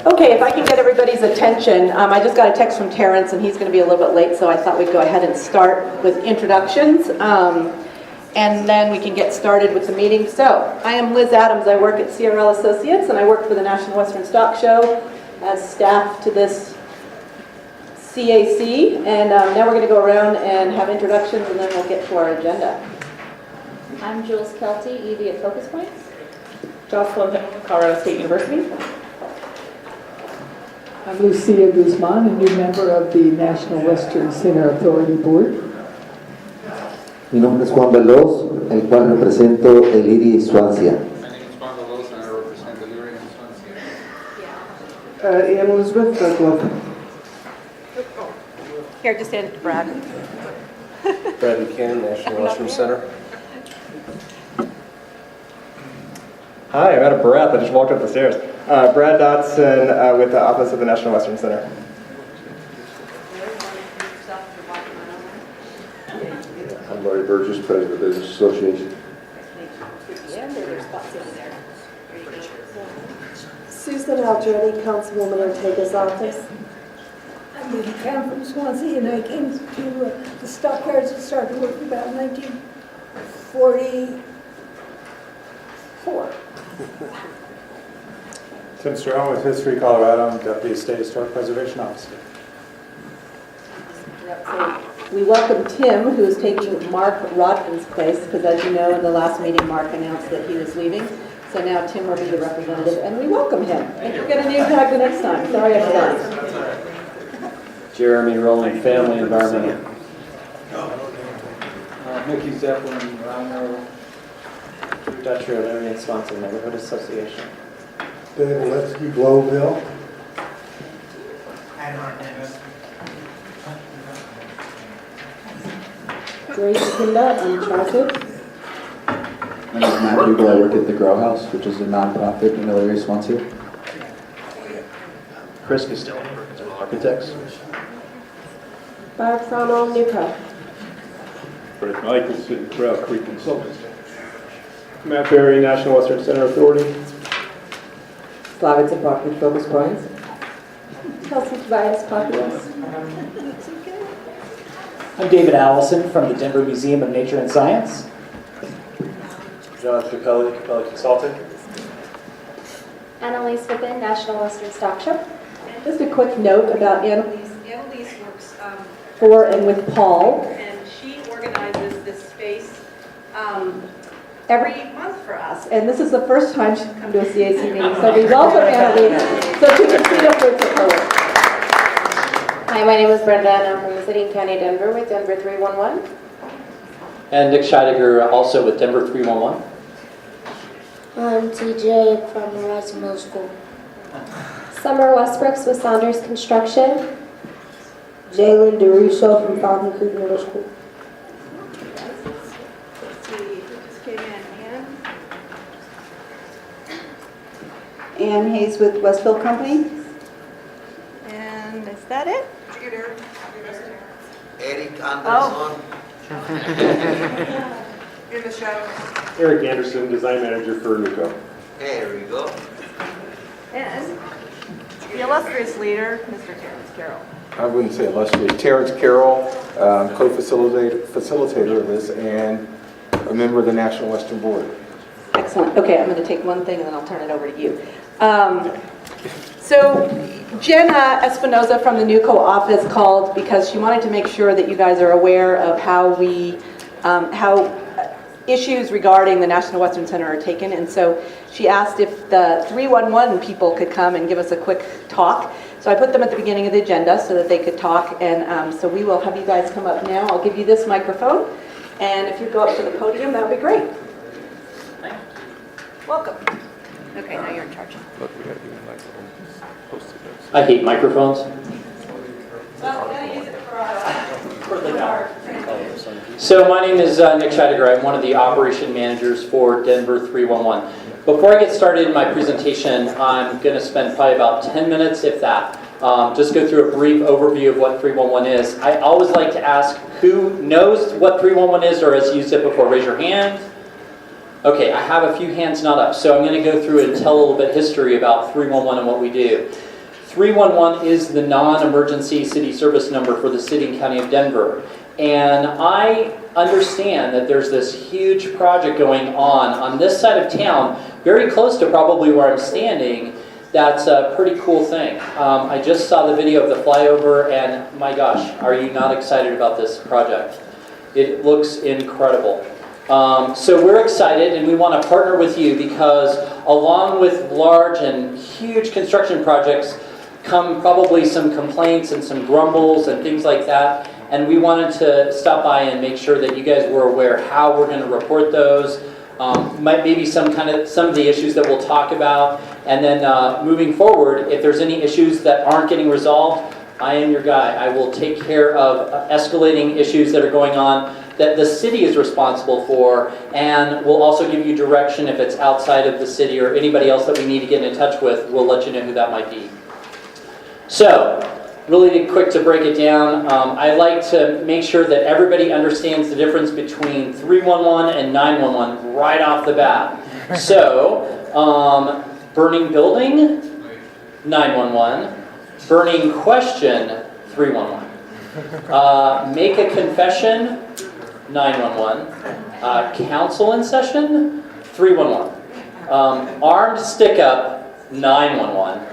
Okay, if I can get everybody's attention, I just got a text from Terrence, and he's going to be a little bit late, so I thought we'd go ahead and start with introductions, and then we can get started with the meeting. So, I am Liz Adams. I work at CRL Associates, and I work for the National Western Stock Show as staff to this CAC, and now we're going to go around and have introductions, and then we'll get to our agenda. I'm Jules Kelty, EV at Focus Points. Jocelyn, Colorado State University. I'm Lucia Guzman, a new member of the National Western Center Authority Board. Mi nombre es Juan Veloz, el cual represento el IRI Suancia. My name is Juan Veloz and I represent the IRI in Swansea. Ann Elizabeth Glove. Here, just hand it to Brad. Brad Buchanan, National Western Center. Hi, I'm out of breath. I just walked up the stairs. Brad Dotson with the Office of the National Western Center. I'm Larry Burgess, President of the Business Association. Susan Aldretti, Councilwoman Ortega's office. I'm Lily Cam from Swansea, and I came to the stockyards and started working about 1944. Tim Strong with History Colorado, I'm Deputy State Historic Preservation Officer. Yep, so we welcome Tim, who is taking Mark Rodman's place, because as you know, in the last meeting, Mark announced that he was leaving. So now Tim will be the representative, and we welcome him. And you'll get a name tag the next time. Sorry I forgot. Jeremy Rowland, Family Environmental. Mickey Zeppelin, Rhino, Dutch Road Area and Swanson Neighborhood Association. Dave Litsky, Globeville. Grace Kinda, Uncharted. My name is Matt Hugel. I work at the Grow House, which is a nonprofit in Hillary, Swansea. Chris Costello, Representative Architects. Barb Frommel, Newco. Fred Michelson, Trail Creek Consultants. Matt Berry, National Western Center Authority. Slavic Apartment Focus Points. Kelsey Tobias, Populous. I'm David Allison from the Denver Museum of Nature and Science. John Capelli, Capelli Consulting. Annalise Pippin, National Western Stock Show. Just a quick note about Annalise. Annalise works For and with Paul. and she organizes this space Every month for us. And this is the first time she's come to a CAC meeting, so we welcome Annalise. So she can see up with the color. Hi, my name is Brenda, and I'm from the city and county of Denver with Denver 311. And Nick Scheidegger, also with Denver 311. I'm TJ from Horizon Middle School. Summer Westbrooks with Saunders Construction. Jalen DeRusso from Fountain Creek Middle School. Let's see, who just came in? Ann Hayes with Westfield Company. And is that it? Eric Oh. In the shadows. Eric Anderson, Design Manager for NUCO. Here we go. And the illustrious leader, Mr. Terrence Carroll. I wouldn't say illustrious. Terrence Carroll, co-facilitator of this and a member of the National Western Board. Excellent. Okay, I'm going to take one thing and then I'll turn it over to you. So Jenna Espinoza from the NUCO office called because she wanted to make sure that you guys are aware of how issues regarding the National Western Center are taken. And so she asked if the 311 people could come and give us a quick talk. So I put them at the beginning of the agenda so that they could talk. And so we will have you guys come up now. I'll give you this microphone. And if you go up to the podium, that would be great. Welcome. Okay, now you're in charge. I hate microphones. Well, we gotta use it for our So my name is Nick Scheidegger. I'm one of the operation managers for Denver 311. Before I get started in my presentation, I'm going to spend probably about 10 minutes, if that, just go through a brief overview of what 311 is. I always like to ask who knows what 311 is or has used it before. Raise your hand. Okay, I have a few hands not up, so I'm going to go through and tell a little bit of history about 311 and what we do. 311 is the non-emergency city service number for the city and county of Denver. And I understand that there's this huge project going on this side of town, very close to probably where I'm standing. That's a pretty cool thing. I just saw the video of the flyover, and my gosh, are you not excited about this project? It looks incredible. So we're excited, and we want to partner with you because along with large and huge construction projects come probably some complaints and some grumbles and things like that. And we wanted to stop by and make sure that you guys were aware how we're going to report those. Maybe some of the issues that we'll talk about. And then moving forward, if there's any issues that aren't getting resolved, I am your guy. I will take care of escalating issues that are going on that the city is responsible for, and we'll also give you direction if it's outside of the city or anybody else that we need to get in touch with. We'll let you know who that might be. So, really quick to break it down, I like to make sure that everybody understands the difference between 311 and 911 right off the bat. So, burning building, 911. Burning question, 311. Make a confession, 911. Council in session, 311. Armed stick-up, 911.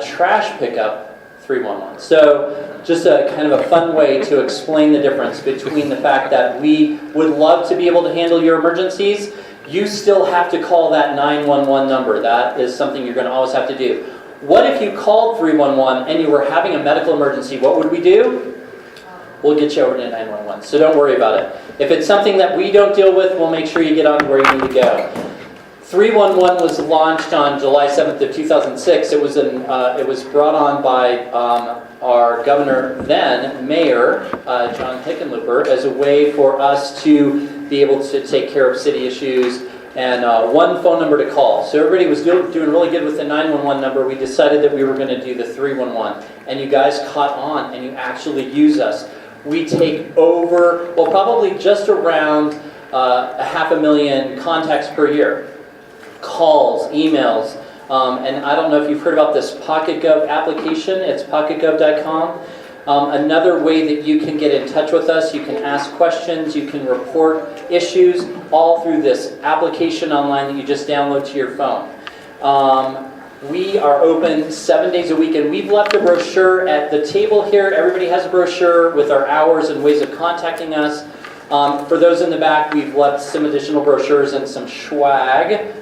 Trash pickup, 311. So just a kind of a fun way to explain the difference between the fact that we would love to be able to handle your emergencies. You still have to call that 911 number. That is something you're going to always have to do. What if you called 311 and you were having a medical emergency? What would we do? We'll get you over to 911. So don't worry about it. If it's something that we don't deal with, we'll make sure you get on to where you need to go. 311 was launched on July 7th of 2006. It was brought on by our governor, then mayor, John Hickenlooper, as a way for us to be able to take care of city issues and one phone number to call. So everybody was doing really good with the 911 number. We decided that we were going to do the 311. And you guys caught on and you actually use us. We take over, well, probably just around 500,000 contacts per year. Calls, emails, and I don't know if you've heard about this PocketGov application. It's pocketgov.com. Another way that you can get in touch with us, you can ask questions, you can report issues, all through this application online that you just download to your phone. We are open 7 days a week, and we've left a brochure at the table here. Everybody has a brochure with our hours and ways of contacting us. For those in the back, we've left some additional brochures and some swag.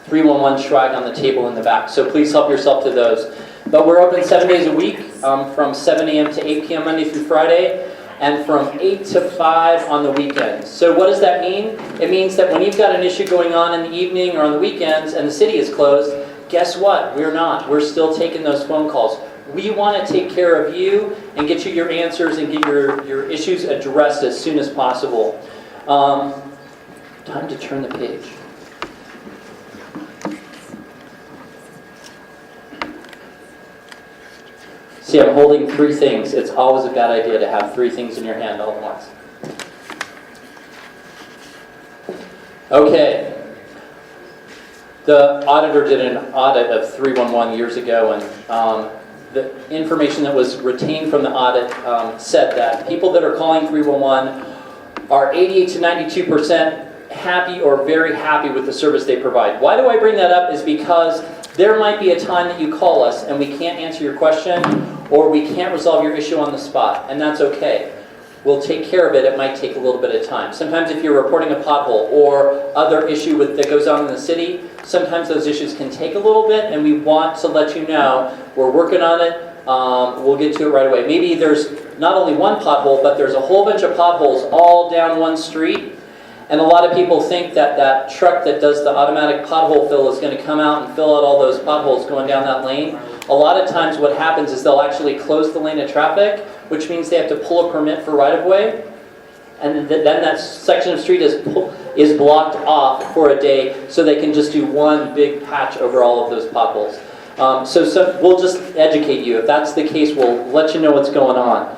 311 swag on the table in the back. So please help yourself to those. But we're open 7 days a week, from 7 a.m. to 8 p.m. Monday through Friday, and from 8 to 5 on the weekends. So what does that mean? It means that when you've got an issue going on in the evening or on the weekends and the city is closed, guess what? We're not. We're still taking those phone calls. We want to take care of you and get you your answers and get your issues addressed as soon as possible. Time to turn the page. See, I'm holding 3 things. It's always a bad idea to have 3 things in your hand all at once. Okay. The auditor did an audit of 311 years ago, and the information that was retained from the audit said that people that are calling 311 are 88 to 92% happy or very happy with the service they provide. Why do I bring that up? Is because there might be a time that you call us and we can't answer your question, or we can't resolve your issue on the spot, and that's okay. We'll take care of it. It might take a little bit of time. Sometimes if you're reporting a pothole or other issue that goes on in the city, sometimes those issues can take a little bit, and we want to let you know we're working on it. We'll get to it right away. Maybe there's not only one pothole, but there's a whole bunch of potholes all down one street. And a lot of people think that that truck that does the automatic pothole fill is going to come out and fill out all those potholes going down that lane. A lot of times what happens is they'll actually close the lane of traffic, which means they have to pull a permit for right-of-way. And then that section of street is blocked off for a day so they can just do one big patch over all of those potholes. So we'll just educate you. If that's the case, we'll let you know what's going on.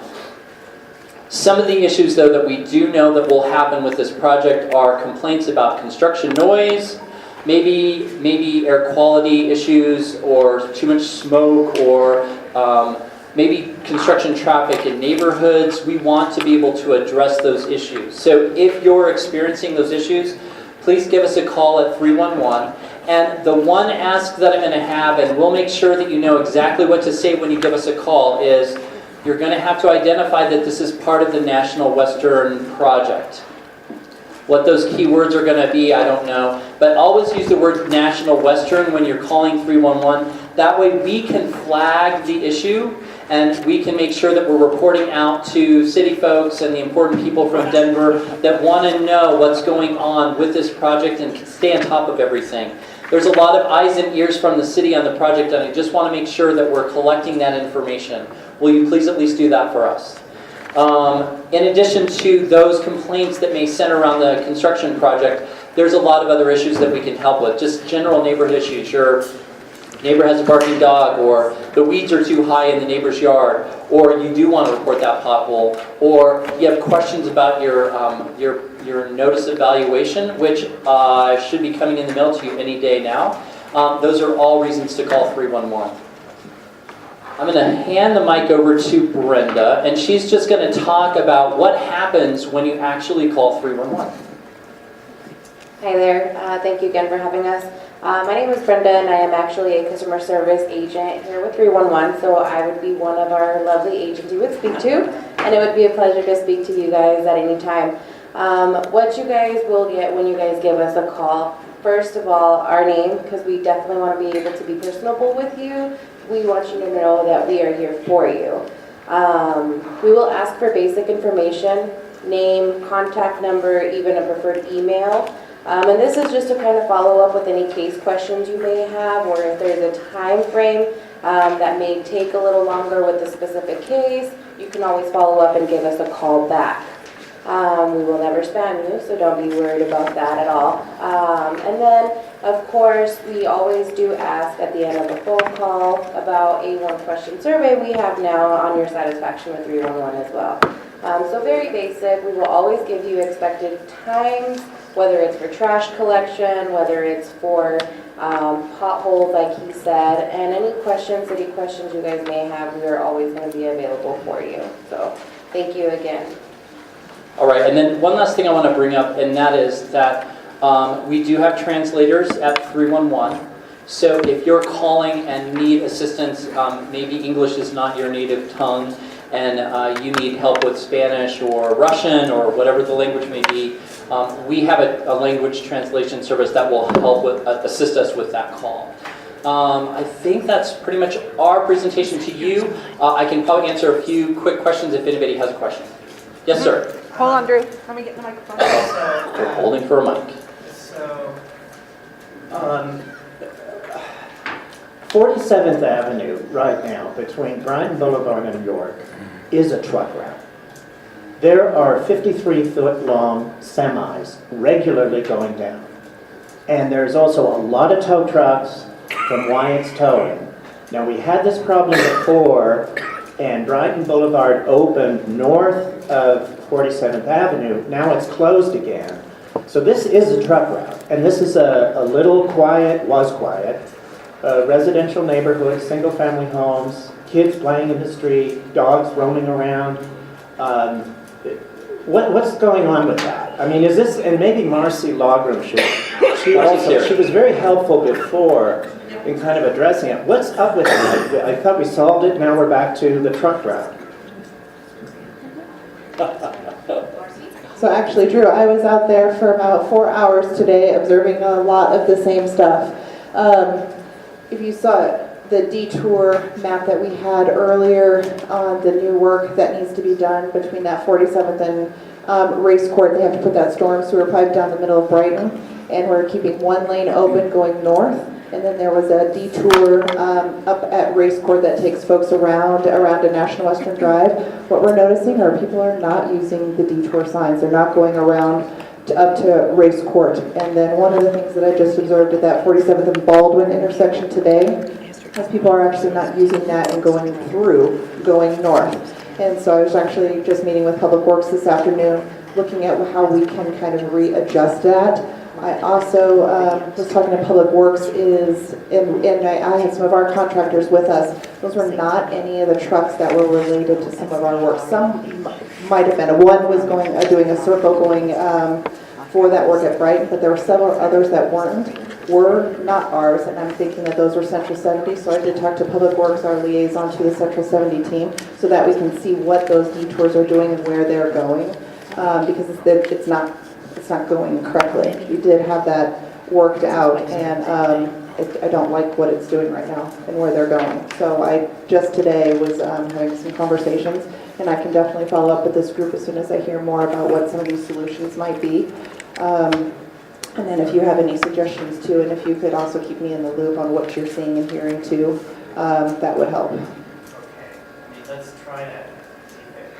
Some of the issues, though, that we do know that will happen with this project are complaints about construction noise, maybe air quality issues or too much smoke or maybe construction traffic in neighborhoods. We want to be able to address those issues. So if you're experiencing those issues, please give us a call at 311. And the one ask that I'm going to have, and we'll make sure that you know exactly what to say when you give us a call, is you're going to have to identify that this is part of the National Western Project. What those keywords are going to be, I don't know. But always use the word National Western when you're calling 311. That way we can flag the issue and we can make sure that we're reporting out to city folks and the important people from Denver that want to know what's going on with this project and can stay on top of everything. There's a lot of eyes and ears from the city on the project, and I just want to make sure that we're collecting that information. Will you please at least do that for us? In addition to those complaints that may center around the construction project, there's a lot of other issues that we can help with. Just general neighborhood issues. Your neighbor has a barking dog, or the weeds are too high in the neighbor's yard, or you do want to report that pothole, or you have questions about your notice of valuation, which should be coming in the mail to you any day now. Those are all reasons to call 311. I'm going to hand the mic over to Brenda, and she's just going to talk about what happens when you actually call 311. Hi there. Thank you again for having us. My name is Brenda, and I am actually a customer service agent here with 311, so I would be one of our lovely agents you would speak to, and it would be a pleasure to speak to you guys at any time. What you guys will get when you guys give us a call, first of all, our name, because we definitely want to be able to be personable with you. We want you to know that we are here for you. We will ask for basic information, name, contact number, even a preferred email. And this is just to kind of follow up with any case questions you may have, or if there's a time frame that may take a little longer with a specific case, you can always follow up and give us a call back. We will never spam you, so don't be worried about that at all. And then, of course, we always do ask at the end of the phone call about a one-question survey we have now on your satisfaction with 311 as well. So very basic. We will always give you expected times, whether it's for trash collection, whether it's for potholes, like he said, and any questions, city questions you guys may have, we are always going to be available for you. So thank you again. All right, and then one last thing I want to bring up, and that is that we do have translators at 311. So if you're calling and need assistance, maybe English is not your native tongue, and you need help with Spanish or Russian or whatever the language may be, we have a language translation service that will help with, assist us with that call. I think that's pretty much our presentation to you. I can probably answer a few quick questions if anybody has a question. Yes, sir. Hold on, Drew. Let me get the microphone. We're holding for a mic. So, 47th Avenue right now between Bryant Boulevard and York is a truck route. There are 53-foot-long semis regularly going down. And there's also a lot of tow trucks from Wyatt's Towing. Now, we had this problem before, and Brighton Boulevard opened north of 47th Avenue. Now it's closed again. So this is a truck route, and this is a little quiet, residential neighborhood, single-family homes, kids playing in the street, dogs roaming around. What's going on with that? I mean, is this, and maybe Marcy Logram she was very helpful before in kind of addressing it. What's up with that? I thought we solved it, now we're back to the truck route. So actually, Drew, I was out there for about 4 hours today observing a lot of the same stuff. If you saw the detour map that we had earlier on the new work that needs to be done between that 47th and Race Court, they have to put that storm sewer pipe down the middle of Brighton, and we're keeping one lane open going north. And then there was a detour up at Race Court that takes folks around a National Western Drive. What we're noticing are people are not using the detour signs. They're not going around up to Race Court. And then one of the things that I just observed at that 47th and Baldwin intersection today is people are actually not using that and going north. And so I was actually just meeting with Public Works this afternoon, looking at how we can kind of readjust that. I also was talking to Public Works and I had some of our contractors with us. Those were not any of the trucks that were related to some of our work. Some might have been. One was doing a circle going for that work at Brighton, but there were several others that were not ours, and I'm thinking that those were Central 70. So I did talk to Public Works, our liaison to the Central 70 team, so that we can see what those detours are doing and where they're going, because it's not going correctly. We did have that worked out, and I don't like what it's doing right now and where they're going. So I just today was having some conversations, and I can definitely follow up with this group as soon as I hear more about what some of these solutions might be. And then if you have any suggestions too, and if you could also keep me in the loop on what you're seeing and hearing too, that would help. Okay, I mean, let's try to keep it.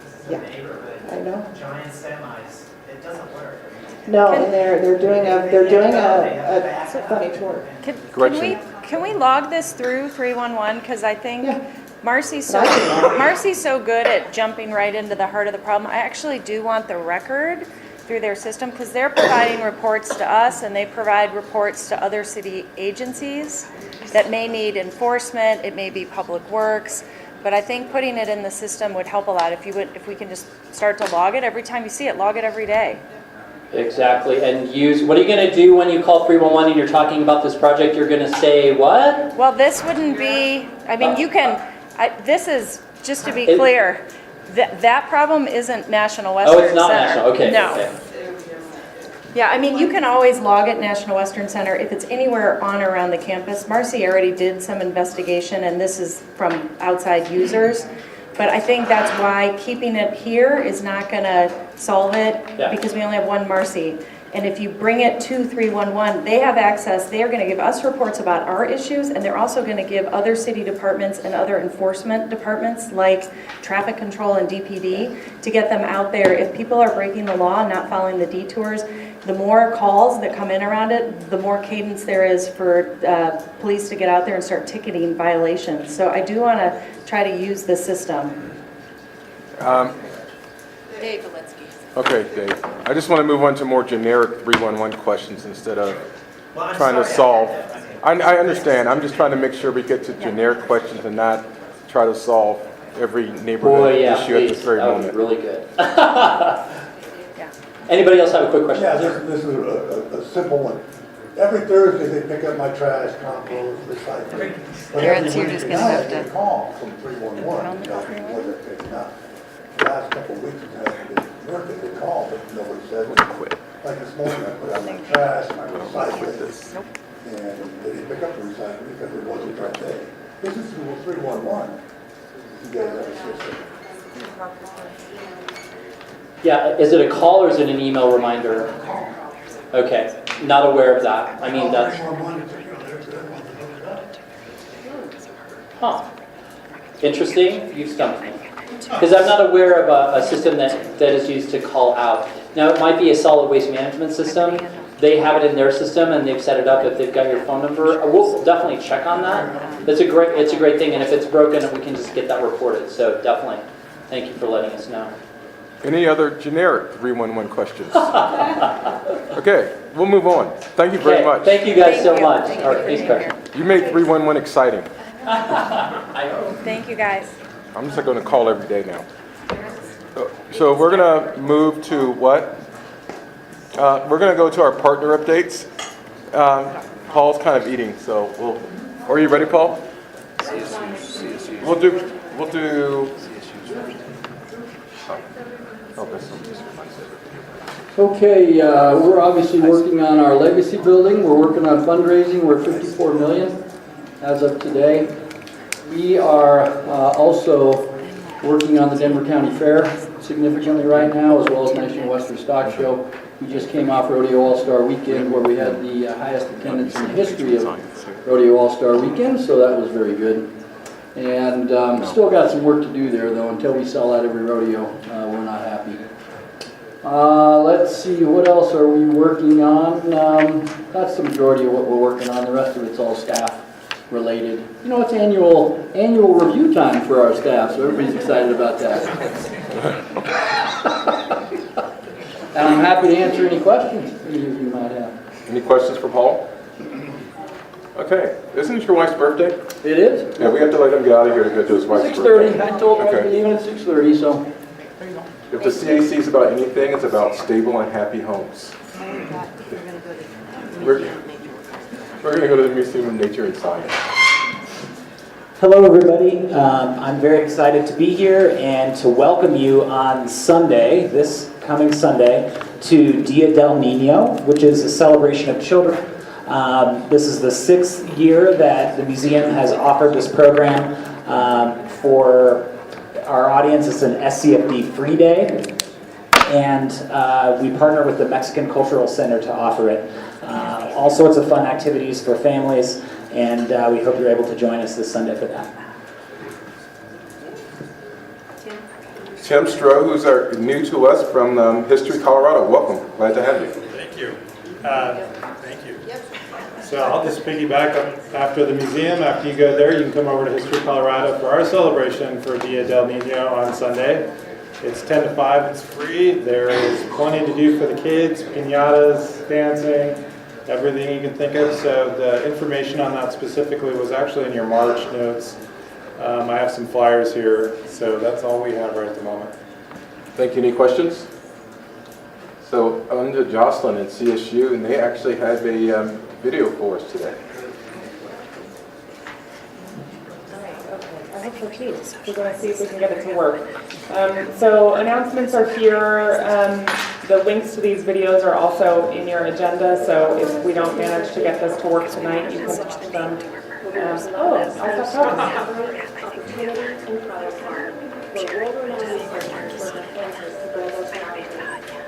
This is a neighborhood. I know. Giant semis, it doesn't work. No, and they're doing a funny tour. Can we log this through 311? Because I think Marcy's so good at jumping right into the heart of the problem. I actually do want the record through their system, because they're providing reports to us and they provide reports to other city agencies that may need enforcement. It may be Public Works, but I think putting it in the system would help a lot. If we can just start to log it every time you see it, log it every day. Exactly, and what are you going to do when you call 311 and you're talking about this project? You're going to say what? Well, this wouldn't be, I mean, you can, this is, just to be clear, that problem isn't National Western Center. Oh, it's not National, okay. No. Okay. Yeah, I mean, you can always log at National Western Center if it's anywhere on or around the campus. Marcy already did some investigation, and this is from outside users. But I think that's why keeping it here is not going to solve it, because we only have one Marcy. And if you bring it to 311, they have access. They are going to give us reports about our issues, and they're also going to give other city departments and other enforcement departments like traffic control and DPD to get them out there. If people are breaking the law and not following the detours, the more calls that come in around it, the more cadence there is for police to get out there and start ticketing violations. So I do want to try to use the system. Dave Valetsky. Okay, Dave. I just want to move on to more generic 311 questions instead of trying to solve. I understand. I'm just trying to make sure we get to generic questions and not try to solve every neighborhood issue at this very moment. That would be really good. Anybody else have a quick question? Yeah, this is a simple one. Every Thursday they pick up my trash, compost, recycling. But every Wednesday night they call from 311 to tell me what they're picking up. The last couple of weeks it hasn't been working. They call, but nobody says anything. Like this morning I put out my trash, my recycling, and they didn't pick up the recycling because it wasn't the right day. This is 311. You guys have a system. Yeah, is it a call or is it an email reminder? Okay, not aware of that. I mean, that's... Huh. Interesting. You've stumped me. Because I'm not aware of a system that is used to call out. Now, it might be a solid waste management system. They have it in their system and they've set it up if they've got your phone number. We'll definitely check on that. It's a great thing, and if it's broken, we can just get that reported. So definitely, thank you for letting us know. Any other generic 311 questions? Okay, we'll move on. Thank you very much. Thank you guys so much. All right, next question. You made 311 exciting. Thank you, guys. I'm just going to call every day now. So we're going to move to what? We're going to go to our partner updates. Paul's kind of eating, so are you ready, Paul? We'll do. Okay, we're obviously working on our legacy building. We're working on fundraising. We're at $54 million as of today. We are also working on the Denver County Fair significantly right now, as well as National Western Stock Show. We just came off Rodeo All-Star Weekend, where we had the highest attendance in the history of Rodeo All-Star Weekend, so that was very good. And still got some work to do there, though. Until we sell out every rodeo, we're not happy. Let's see, what else are we working on? That's the majority of what we're working on. The rest of it's all staff related. You know, it's annual review time for our staff, so everybody's excited about that. And I'm happy to answer any questions any of you might have. Any questions for Paul? Okay, isn't it your wife's birthday? It is. Yeah, we have to let him get out of here to go to his wife's 6:30. birthday. I told her I'd Okay. be leaving at 6:30, so. If the CAC is about anything, it's about stable and happy homes. We're going to go to the Museum of Nature and Science. Hello, everybody. I'm very excited to be here and to welcome you on Sunday, this coming Sunday, to Dia del Nino, which is a celebration of children. This is the 6th year that the museum has offered this program for our audience. It's an SCFD free day, and we partner with the Mexican Cultural Center to offer it. All sorts of fun activities for families, and we hope you're able to join us this Sunday for that. Tim Stroh, who's new to us from History Colorado. Welcome. Glad to have you. Thank you. Thank you. So I'll just piggyback up after the museum. After you go there, you can come over to History Colorado for our celebration for Dia del Nino on Sunday. It's 10 to 5. It's free. There is plenty to do for the kids, piñatas, dancing, everything you can think of. So the information on that specifically was actually in your March notes. I have some flyers here, so that's all we have right at the moment. Thank you. Any questions? So on to Jocelyn and CSU, and they actually have a video for us today. I hope so too. We're going to see if we can get it to work. So announcements are here. The links to these videos are also in your agenda, so if we don't manage to get this to work tonight, you can watch them. Oh, I thought that Opportunities and products where world-renowned researchers work with answers to global challenges,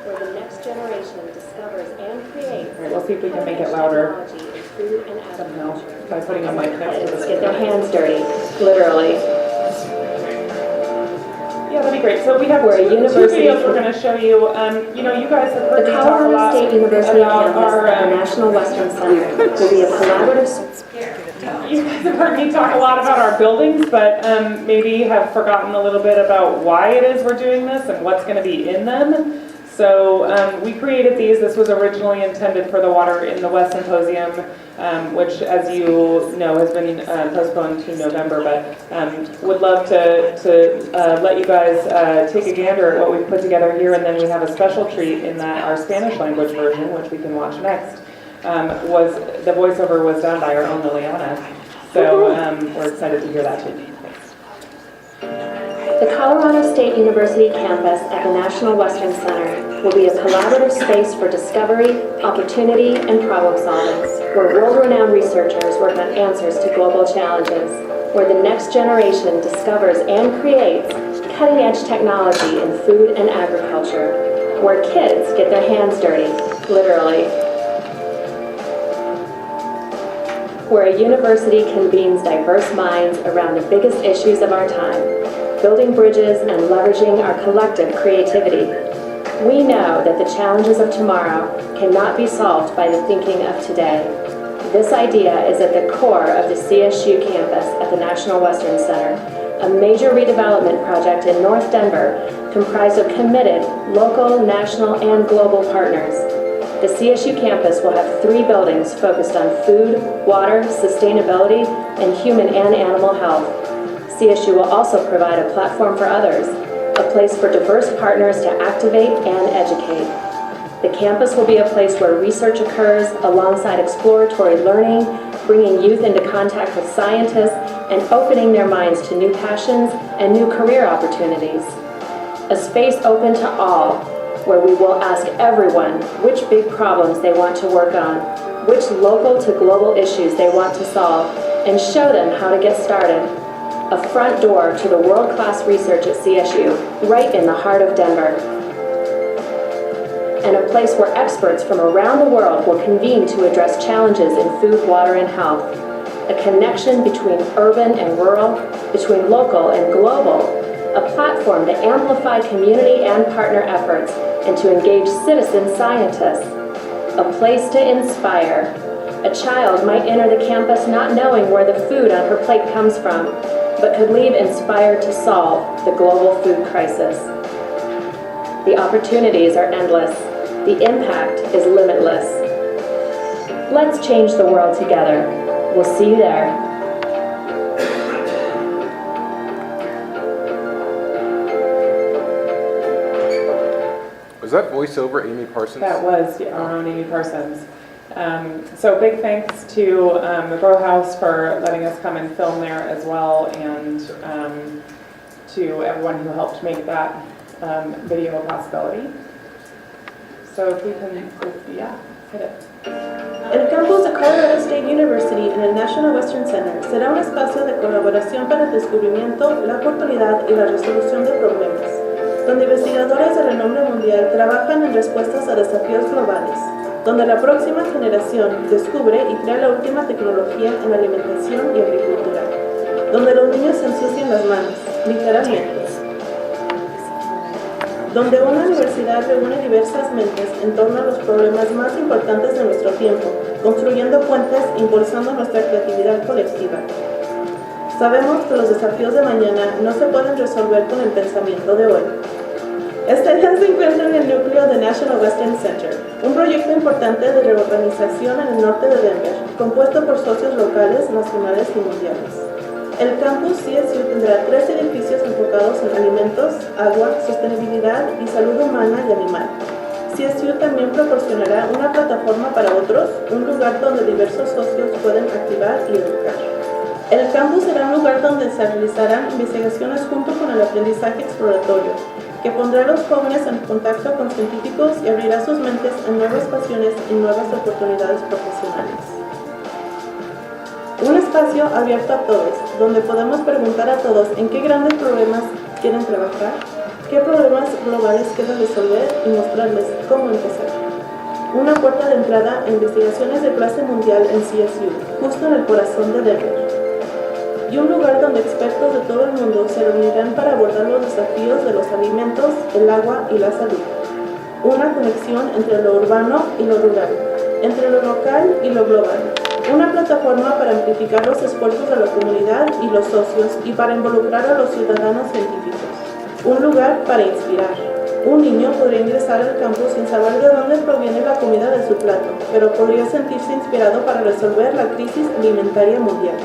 where the next generation discovers and creates. All right, we'll see if we can make it louder. Technology in food and Somehow, agriculture. by putting a mic next to Kids the get their hands dirty, literally. Yeah, that'd be great. So we have We're a two university. videos we're going to show you. You know, you guys have heard The me talk a Colorado lot State University about campus our at the National Western Center will be a collaborative. You guys have heard me talk a lot about our buildings, but maybe have forgotten a little bit about why it is we're doing this and what's going to be in them. So we created these. This was originally intended for the Water in the West Symposium, which, as you know, has been postponed to November. But would love to let you guys take a gander at what we've put together here, and then we have a special treat in that our Spanish language version, which we can watch next, was the voiceover was done by our own Liliana. So we're excited to hear that too. The Colorado State University campus at the National Western Center will be a collaborative space for discovery, opportunity, and problem solving, where world-renowned researchers work on answers to global challenges, where the next generation discovers and creates cutting-edge technology in food and agriculture, where kids get their hands dirty, literally, where a university convenes diverse minds around the biggest issues of our time, building bridges and leveraging our collective creativity. We know that the challenges of tomorrow cannot be solved by the thinking of today. This idea is at the core of the CSU campus at the National Western Center, a major redevelopment project in North Denver comprised of committed local, national, and global partners. The CSU campus will have 3 buildings focused on food, water, sustainability, and human and animal health. CSU will also provide a platform for others, a place for diverse partners to activate and educate. The campus will be a place where research occurs alongside exploratory learning, bringing youth into contact with scientists, and opening their minds to new passions and new career opportunities. A space open to all, where we will ask everyone which big problems they want to work on, which local to global issues they want to solve, and show them how to get started. A front door to the world-class research at CSU, right in the heart of Denver. And a place where experts from around the world will convene to address challenges in food, water, and health. A connection between urban and rural, between local and global. A platform to amplify community and partner efforts and to engage citizen scientists. A place to inspire. A child might enter the campus not knowing where the food on her plate comes from, but could leave inspired to solve the global food crisis. The opportunities are endless. The impact is limitless. Let's change the world together. We'll see you there. Was that voiceover Amy Parsons? That was our own Amy Parsons. So big thanks to the Grow House for letting us come and film there as well, and to everyone who helped make that video a possibility. So if we can, hit it. El campus de Colorado State University en el National Western Center será un espacio de colaboración para el descubrimiento, la oportunidad y la resolución de problemas, donde investigadores de renombre mundial trabajan en respuestas a desafíos globales, donde la próxima generación descubre y crea la última tecnología en alimentación y agricultura, donde los niños se ensucian las manos, literalmente, donde una universidad reúne diversas mentes en torno a los problemas más importantes de nuestro tiempo, construyendo puentes e impulsando nuestra creatividad colectiva. Sabemos que los desafíos de mañana no se pueden resolver con el pensamiento de hoy. Esta idea se encuentra en el núcleo de National Western Center, un proyecto importante de reorganización en el norte de Denver, compuesto por socios locales, nacionales y mundiales. El campus CSU tendrá 3 edificios enfocados en alimentos, agua, sostenibilidad y salud humana y animal. CSU también proporcionará una plataforma para otros, un lugar donde diversos socios pueden activar y educar. El campus será un lugar donde se realizarán investigaciones junto con el aprendizaje exploratorio, que pondrá a los jóvenes en contacto con científicos y abrirá sus mentes a nuevas pasiones y nuevas oportunidades profesionales. Un espacio abierto a todos, donde podemos preguntar a todos en qué grandes problemas quieren trabajar, qué problemas globales quieren resolver y mostrarles cómo empezar. Una puerta de entrada a investigaciones de clase mundial en CSU, justo en el corazón de Denver. Y un lugar donde expertos de todo el mundo se reunirán para abordar los desafíos de los alimentos, el agua y la salud. Una conexión entre lo urbano y lo rural, entre lo local y lo global. Una plataforma para amplificar los esfuerzos de la comunidad y los socios y para involucrar a los ciudadanos científicos. Un lugar para inspirar. Un niño podría ingresar al campus sin saber de dónde proviene la comida de su plato, pero podría sentirse inspirado para resolver la crisis alimentaria mundial.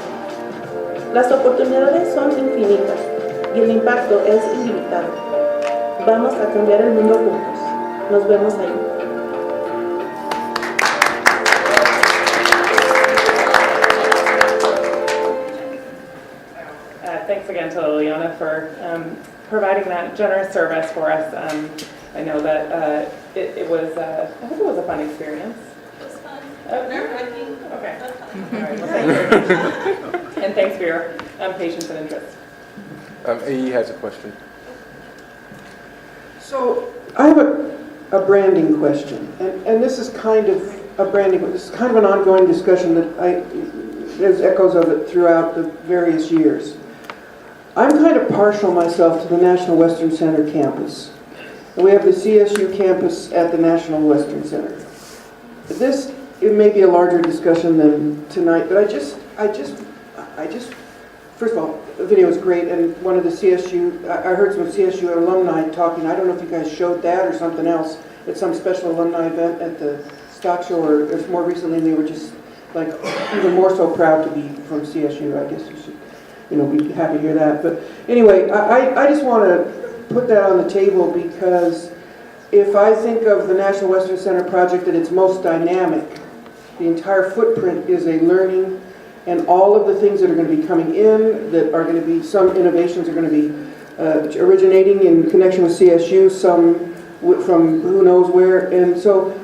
Las oportunidades son infinitas y el impacto es ilimitado. Vamos a cambiar el mundo juntos. Nos vemos ahí. Thanks again to Liliana for providing that generous service for us. I know that it was, I hope it was a fun experience. It was fun. Nerve-wracking. Okay. All right. Well, thank you. And thanks for your patience and interest. AE has a question. So I have a branding question, and this is kind of a branding, this is kind of an ongoing discussion that there's echoes of it throughout the various years. I'm kind of partial myself to the National Western Center campus. And we have the CSU campus at the National Western Center. It may be a larger discussion than tonight, but I just, first of all, the video was great, and one of the CSU, I heard some CSU alumni talking. I don't know if you guys showed that or something else at some special alumni event at the stock show, or if more recently they were just like even more so proud to be from CSU. I guess you should, be happy to hear that. But anyway, I just want to put that on the table, because if I think of the National Western Center project at its most dynamic, the entire footprint is a learning, and all of the things that are going to be coming in, that are going to be, some innovations are going to be originating in connection with CSU, some from who knows where. And so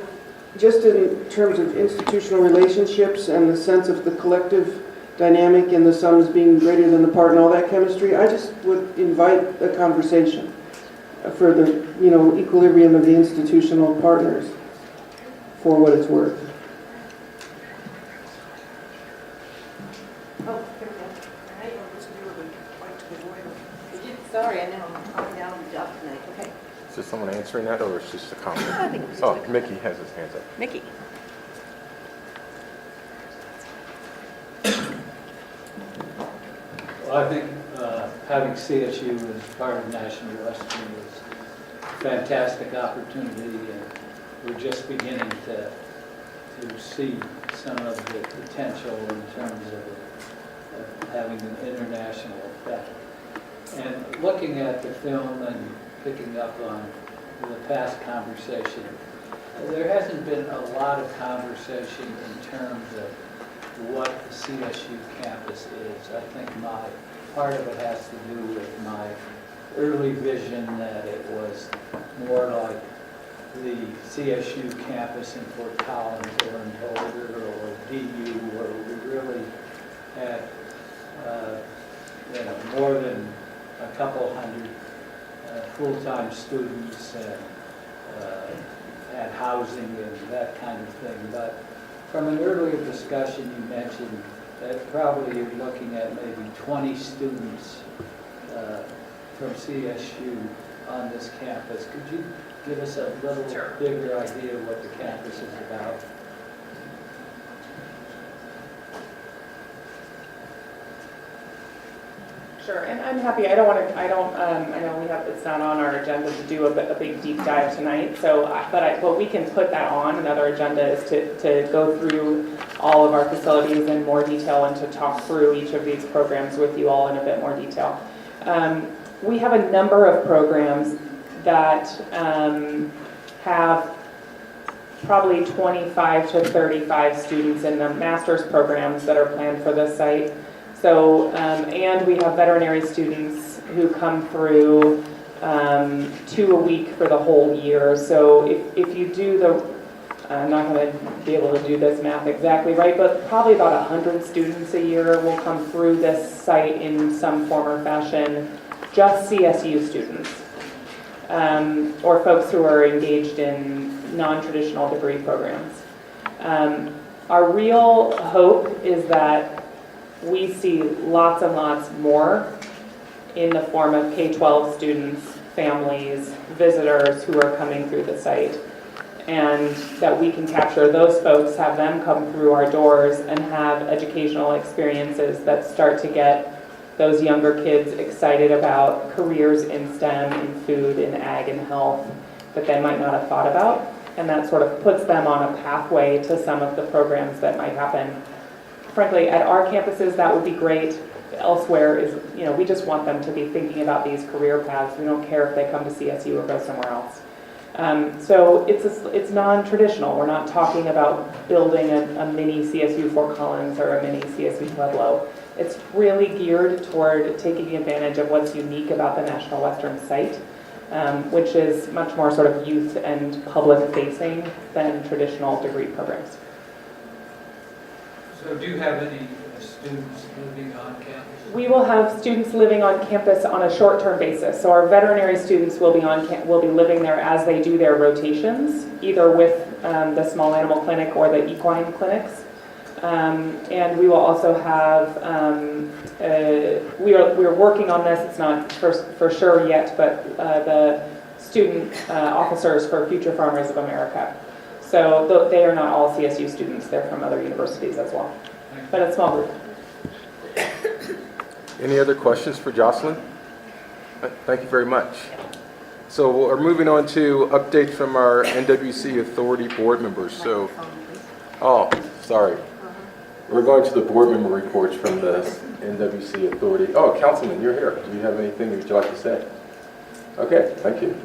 just in terms of institutional relationships and the sense of the collective dynamic and the sums being greater than the part and all that chemistry, I just would invite a conversation for the equilibrium of the institutional partners, for what it's worth. Sorry, I know I'm down on the job tonight. Okay. Is there someone answering that, or is it just a comment? I think it's just Oh, Mickey has his hands up. Mickey. Well, I think having CSU as part of National Western was a fantastic opportunity. we're just beginning to see some of the potential in terms of having an international effect. And looking at the film and picking up on the past conversation, there hasn't been a lot of conversation in terms of what the CSU campus is. I think part of it has to do with my early vision that it was more like the CSU campus in Fort Collins or in Boulder or DU, where we really had more than a couple hundred full-time students and had housing and that kind of thing. But from an earlier discussion, you mentioned that probably you're looking at maybe 20 students from CSU on this campus. Could you give us a little bigger idea of what the campus is about? Sure, and I'm happy. I know it's not on our agenda to do a big deep dive tonight. So, but we can put that on. Another agenda is to go through all of our facilities in more detail and to talk through each of these programs with you all in a bit more detail. We have a number of programs that have probably 25 to 35 students in the master's programs that are planned for this site. So, and we have veterinary students who come through 2 a week for the whole year. So if you do I'm not going to be able to do this math exactly right, but probably about 100 students a year will come through this site in some form or fashion, just CSU students, or folks who are engaged in non-traditional degree programs. Our real hope is that we see lots and lots more in the form of K-12 students, families, visitors who are coming through the site, and that we can capture those folks, have them come through our doors and have educational experiences that start to get those younger kids excited about careers in STEM, in food, in ag and health that they might not have thought about. And that sort of puts them on a pathway to some of the programs that might happen. Frankly, at our campuses, that would be great. Elsewhere is, we just want them to be thinking about these career paths. We don't care if they come to CSU or go somewhere else. So it's non-traditional. We're not talking about building a mini CSU Fort Collins or a mini CSU Pueblo. It's really geared toward taking advantage of what's unique about the National Western site, which is much more sort of youth and public facing than traditional degree programs. So do you have any students living on campus? We will have students living on campus on a short-term basis. So our veterinary students will be living there as they do their rotations, either with the small animal clinic or the equine clinics. And we will also have, we are working on this, it's not for sure yet, but the student officers for Future Farmers of America. So they are not all CSU students, they're from other universities as well, but a small group. Any other questions for Jocelyn? Thank you very much. So we're moving on to updates from our NWC Authority board members. So, sorry. We're going to the board member reports from the NWC Authority. Oh, Councilman, you're here. Do you have anything that you'd like to say? Okay, thank you.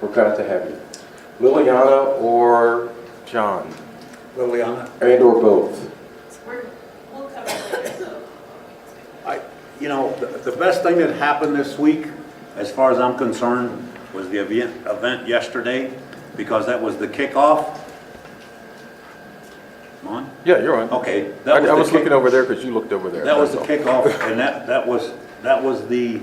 We're glad to have you. Liliana or John? Liliana. And or both? We'll cover it later. The best thing that happened this week, as far as I'm concerned, was the event yesterday, because that was the kickoff. Am I on? Yeah, you're on. Okay. I was looking over there because you looked over there. That was the kickoff, and that was the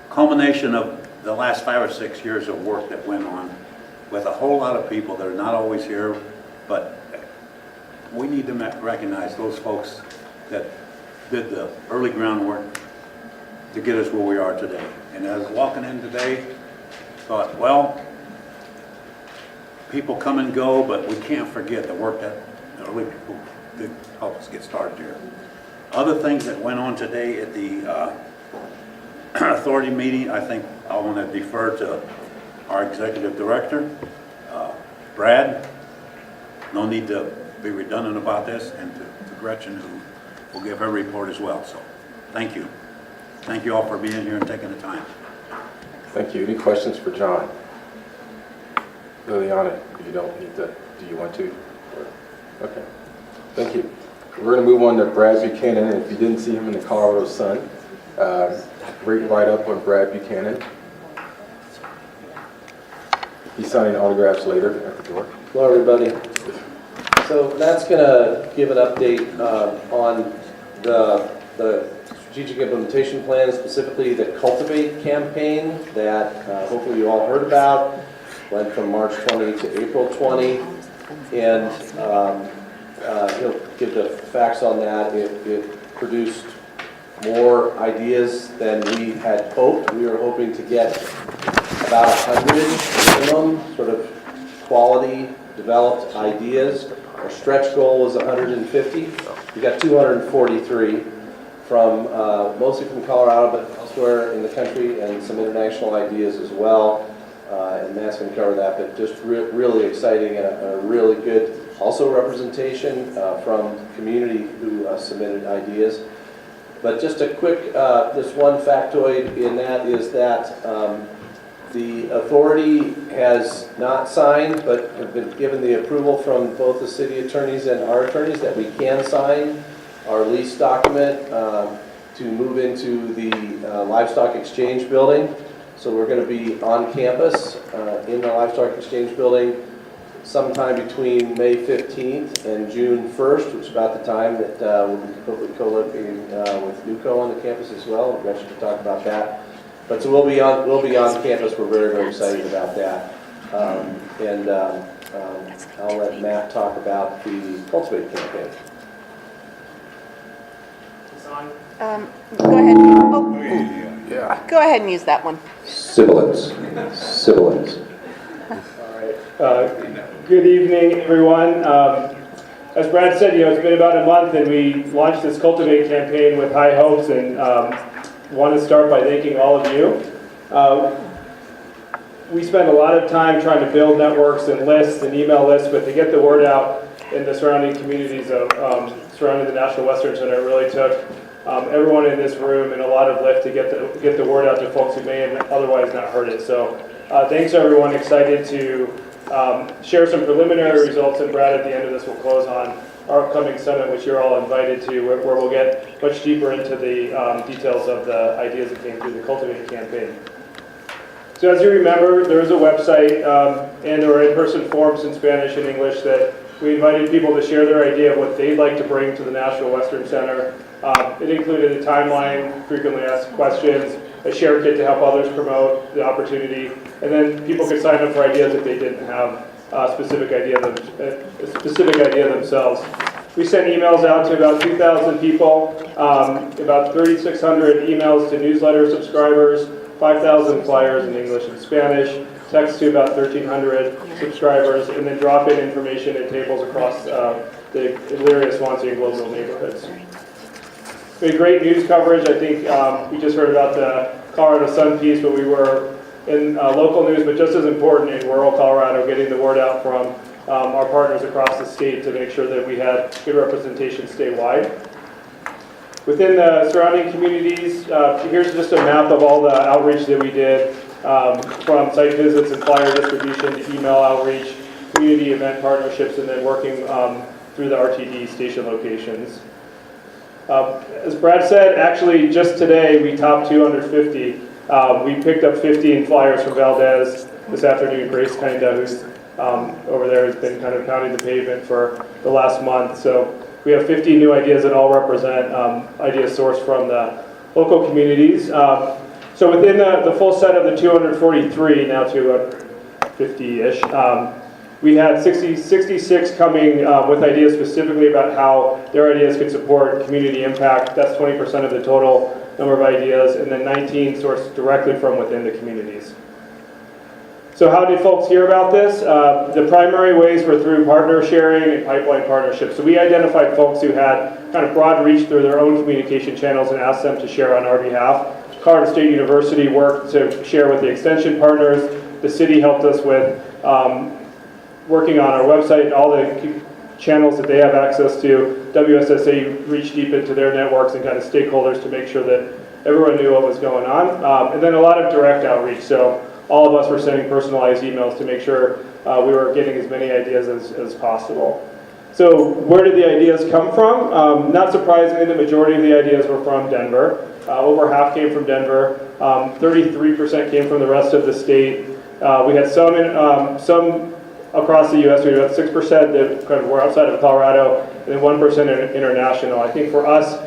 culmination of the last 5 or 6 years of work that went on with a whole lot of people that are not always here, but we need to recognize those folks that did the early groundwork to get us where we are today. And as I was walking in today, thought, well, people come and go, but we can't forget the work that the early people did help us get started here. Other things that went on today at the authority meeting, I think I want to defer to our executive director, Brad. No need to be redundant about this, and to Gretchen, who will give her report as well. So thank you. Thank you all for being here and taking the time. Thank you. Any questions for John? Liliana, you don't need to, do you want to? Okay. Thank you. We're going to move on to Brad Buchanan. And if you didn't see him in the Colorado Sun, great write-up on Brad Buchanan. He's signing autographs later at the door. Hello, everybody. So Matt's going to give an update on the strategic implementation plan, specifically the Cultivate campaign that hopefully you all heard about. Went from March 20 to April 20, and he'll give the facts on that. It produced more ideas than we had hoped. We were hoping to get about 100 minimum sort of quality developed ideas. Our stretch goal was 150. We got 243 from mostly from Colorado, but elsewhere in the country, and some international ideas as well. And Matt's going to cover that, but just really exciting and a really good also representation from community who submitted ideas. But just a quick, just one factoid in that is that the authority has not signed, but have been given the approval from both the city attorneys and our attorneys that we can sign our lease document to move into the Livestock Exchange building. So we're going to be on campus in the Livestock Exchange building sometime between May 15th and June 1st, which is about the time that we'll be co-locating with NUCO on the campus as well. We actually can talk about that. But so we'll be on campus. We're very, very excited about that. I'll let Matt talk about the Cultivate campaign. Go ahead. Oh, yeah. Go ahead and use that one. Sibilance. All right. Good evening, everyone. As Brad said, it's been about a month, and we launched this Cultivate campaign with high hopes, and want to start by thanking all of you. We spent a lot of time trying to build networks and lists and email lists, but to get the word out in the surrounding communities surrounding the National Western Center, it really took everyone in this room and a lot of lift to get the word out to folks who may have otherwise not heard it. So thanks everyone. Excited to share some preliminary results, and Brad at the end of this will close on our upcoming summit, which you're all invited to, where we'll get much deeper into the details of the ideas that came through the Cultivate campaign. So as you remember, there is a website and there were in-person forums in Spanish and English that we invited people to share their idea of what they'd like to bring to the National Western Center. It included a timeline, frequently asked questions, a share kit to help others promote the opportunity, and then people could sign up for ideas if they didn't have a specific idea themselves. We sent emails out to about 2,000 people, about 3,600 emails to newsletter subscribers, 5,000 flyers in English and Spanish, text to about 1,300 subscribers, and then drop-in information at tables across the Elyria, Swansea, and Global neighborhoods. We had great news coverage. I think we just heard about the Colorado Sun piece, but we were in local news, but just as important in rural Colorado, getting the word out from our partners across the state to make sure that we had good representation statewide. Within the surrounding communities, here's just a map of all the outreach that we did, from site visits and flyer distribution to email outreach, community event partnerships, and then working through the RTD station locations. As Brad said, actually just today we topped 250. We picked up 15 flyers from Valdez this afternoon. Grace Kinda, who's over there, has been kind of pounding the pavement for the last month. So we have 50 new ideas that all represent ideas sourced from the local communities. So within the full set of the 243, now 250-ish, we had 66 coming with ideas specifically about how their ideas could support community impact. That's 20% of the total number of ideas, and then 19 sourced directly from within the communities. So how did folks hear about this? The primary ways were through partner sharing and pipeline partnerships. So we identified folks who had kind of broad reach through their own communication channels and asked them to share on our behalf. Colorado State University worked to share with the extension partners. the city helped us with working on our website and all the channels that they have access to. WSSA reached deep into their networks and kind of stakeholders to make sure that everyone knew what was going on. And then a lot of direct outreach. So all of us were sending personalized emails to make sure we were getting as many ideas as possible. So where did the ideas come from? Not surprisingly, the majority of the ideas were from Denver. Over half came from Denver. 33% came from the rest of the state. We had some across the U.S. We had about 6% that kind of were outside of Colorado, and then 1% international. I think for us,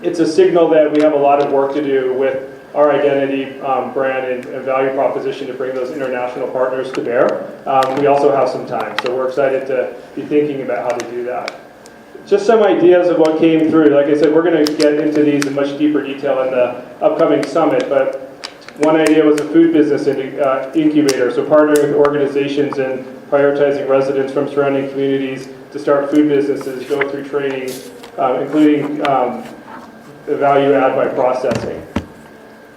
it's a signal that we have a lot of work to do with our identity, brand, and value proposition to bring those international partners to bear. We also have some time, so we're excited to be thinking about how to do that. Just some ideas of what came through. Like I said, we're going to get into these in much deeper detail in the upcoming summit, but one idea was a food business incubator, so partnering with organizations and prioritizing residents from surrounding communities to start food businesses, go through training, including the value add by processing.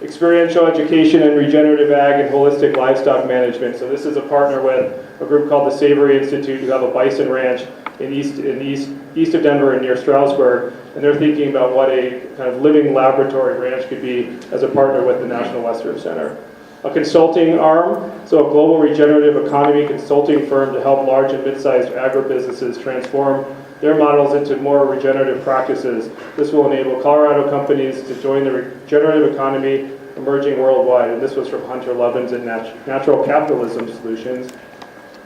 Experiential education and regenerative ag and holistic livestock management. So this is a partner with a group called the Savory Institute, who have a bison ranch in east of Denver and near Stroudsburg, and they're thinking about what a kind of living laboratory ranch could be as a partner with the National Western Center. A consulting arm, so a global regenerative economy consulting firm to help large and mid-sized agribusinesses transform their models into more regenerative practices. This will enable Colorado companies to join the regenerative economy emerging worldwide, and this was from Hunter Lovins at Natural Capitalism Solutions.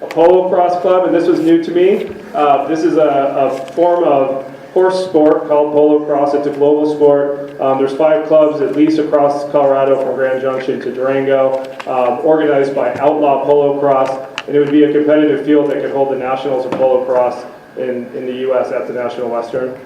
A polo cross club, and this was new to me. This is a form of horse sport called polo cross. It's a global sport. There's 5 clubs at least across Colorado from Grand Junction to Durango, organized by Outlaw Polo Cross, and it would be a competitive field that could hold the nationals of polo cross in the U.S. at the National Western.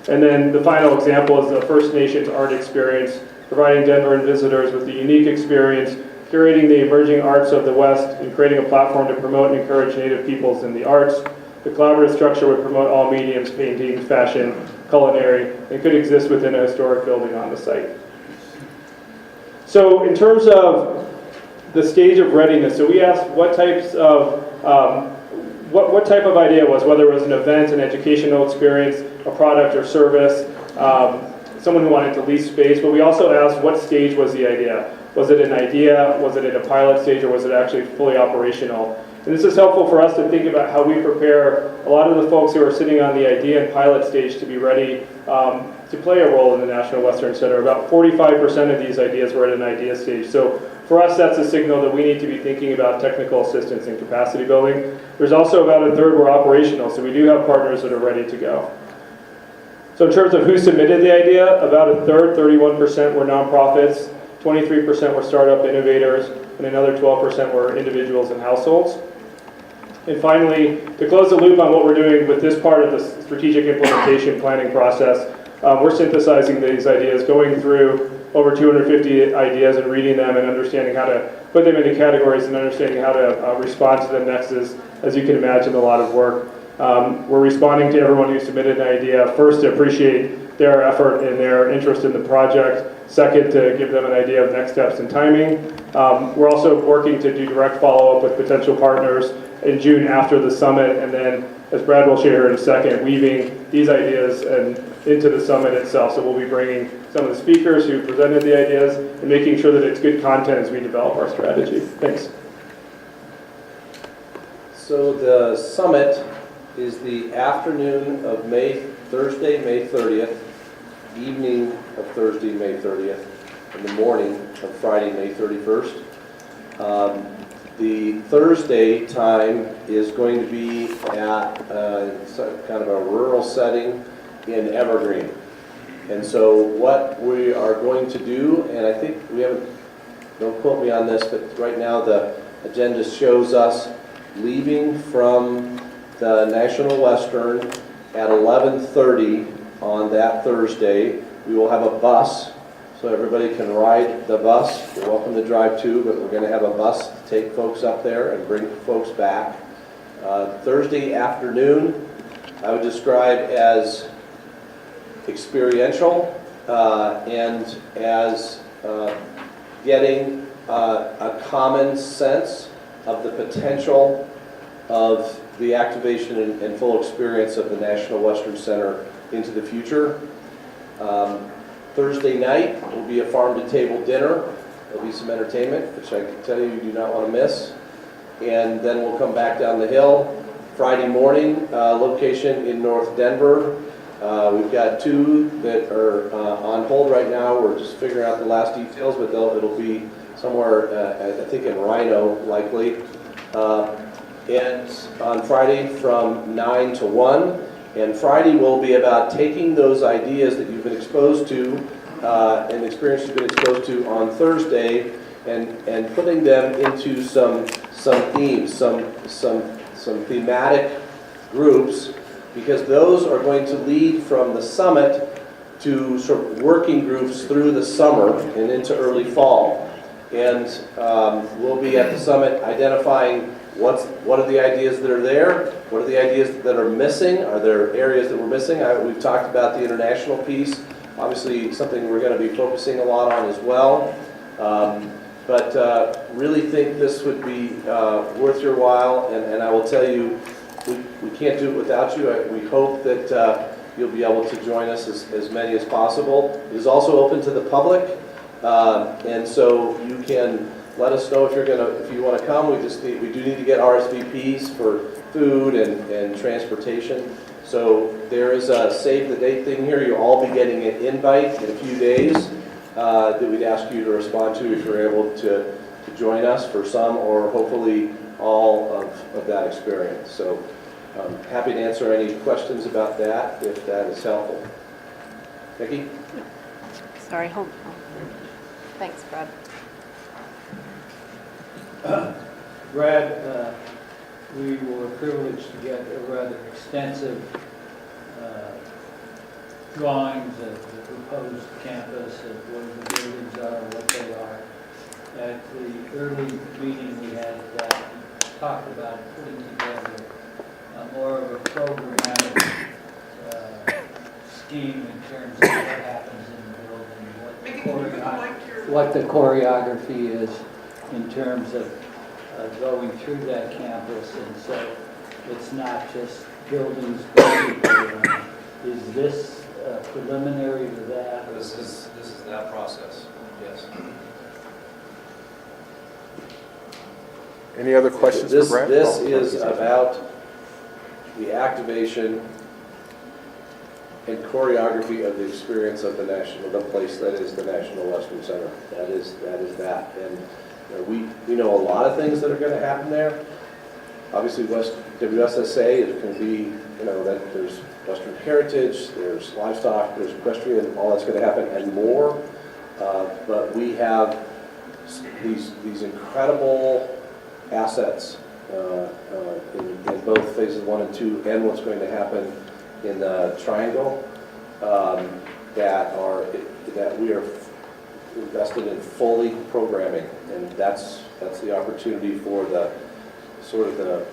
And then the final example is the First Nations art experience, providing Denver and visitors with a unique experience, curating the emerging arts of the West and creating a platform to promote and encourage Native peoples in the arts. The collaborative structure would promote all mediums, painting, fashion, culinary, and could exist within a historic building on the site. So in terms of the stage of readiness, so we asked what types of what type of idea was, whether it was an event, an educational experience, a product or service, someone who wanted to lease space, but we also asked what stage was the idea. Was it an idea, was it in a pilot stage, or was it actually fully operational? And this is helpful for us to think about how we prepare a lot of the folks who are sitting on the idea and pilot stage to be ready to play a role in the National Western Center. About 45% of these ideas were at an idea stage. So for us, that's a signal that we need to be thinking about technical assistance and capacity building. There's also about a third were operational, so we do have partners that are ready to go. So in terms of who submitted the idea, about a third, 31% were nonprofits, 23% were startup innovators, and another 12% were individuals and households. And finally, to close the loop on what we're doing with this part of the strategic implementation planning process, we're synthesizing these ideas, going through over 250 ideas and reading them and understanding how to put them into categories and understanding how to respond to them next is, as you can imagine, a lot of work. We're responding to everyone who submitted an idea. First, to appreciate their effort and their interest in the project. Second, to give them an idea of next steps and timing. We're also working to do direct follow-up with potential partners in June after the summit, and then, as Brad will share in a second, weaving these ideas into the summit itself. So we'll be bringing some of the speakers who presented the ideas and making sure that it's good content as we develop our strategy. Thanks. So the summit is the afternoon of Thursday, May 30th, evening of Thursday, May 30th, and the morning of Friday, May 31st. The Thursday time is going to be at kind of a rural setting in Evergreen. And so what we are going to do, and I think we haven't, don't quote me on this, but right now the agenda shows us leaving from the National Western at 11:30 on that Thursday. We will have a bus, so everybody can ride the bus. You're welcome to drive too, but we're going to have a bus to take folks up there and bring folks back. Thursday afternoon, I would describe as experiential and as getting a common sense of the potential of the activation and full experience of the National Western Center into the future. Thursday night will be a farm-to-table dinner. There'll be some entertainment, which I can tell you do not want to miss. And then we'll come back down the hill. Friday morning, location in North Denver. We've got two that are on hold right now. We're just figuring out the last details, but it'll be somewhere, I think in Rhino, likely. And on Friday from 9 to 1. And Friday will be about taking those ideas that you've been exposed to and experience you've been exposed to on Thursday and putting them into some themes, some thematic groups, because those are going to lead from the summit to sort of working groups through the summer and into early fall. And we'll be at the summit identifying what are the ideas that are there, what are the ideas that are missing, are there areas that we're missing? We've talked about the international piece, obviously something we're going to be focusing a lot on as well. But really think this would be worth your while, and I will tell you, we can't do it without you. We hope that you'll be able to join us as many as possible. It is also open to the public, and so you can let us know if you want to come. We do need to get RSVPs for food and transportation. So there is a save the date thing here. You'll all be getting an invite in a few days that we'd ask you to respond to if you're able to join us for some or hopefully all of that experience. So I'm happy to answer any questions about that if that is helpful. Nikki? Sorry, hold on. Thanks, Brad. Brad, we were privileged to get a rather extensive drawings of the proposed campus, of where the buildings are, what they are. At the early meeting we had, talked about putting together more of a programmatic scheme in terms of what happens in the building, what the choreography is in terms of going through that campus, and so it's not just buildings, but people around. Is this preliminary to that? This is that process, yes. Any other questions for Brad? This is about the activation and choreography of the experience of the place that is the National Western Center. That is that. And we know a lot of things that are going to happen there. Obviously, WSSA is going to be, that there's Western heritage, there's livestock, there's equestrian, all that's going to happen and more. But we have these incredible assets in both phases 1 and 2, and what's going to happen in the Triangle that we are invested in fully programming, and that's the opportunity for the sort of the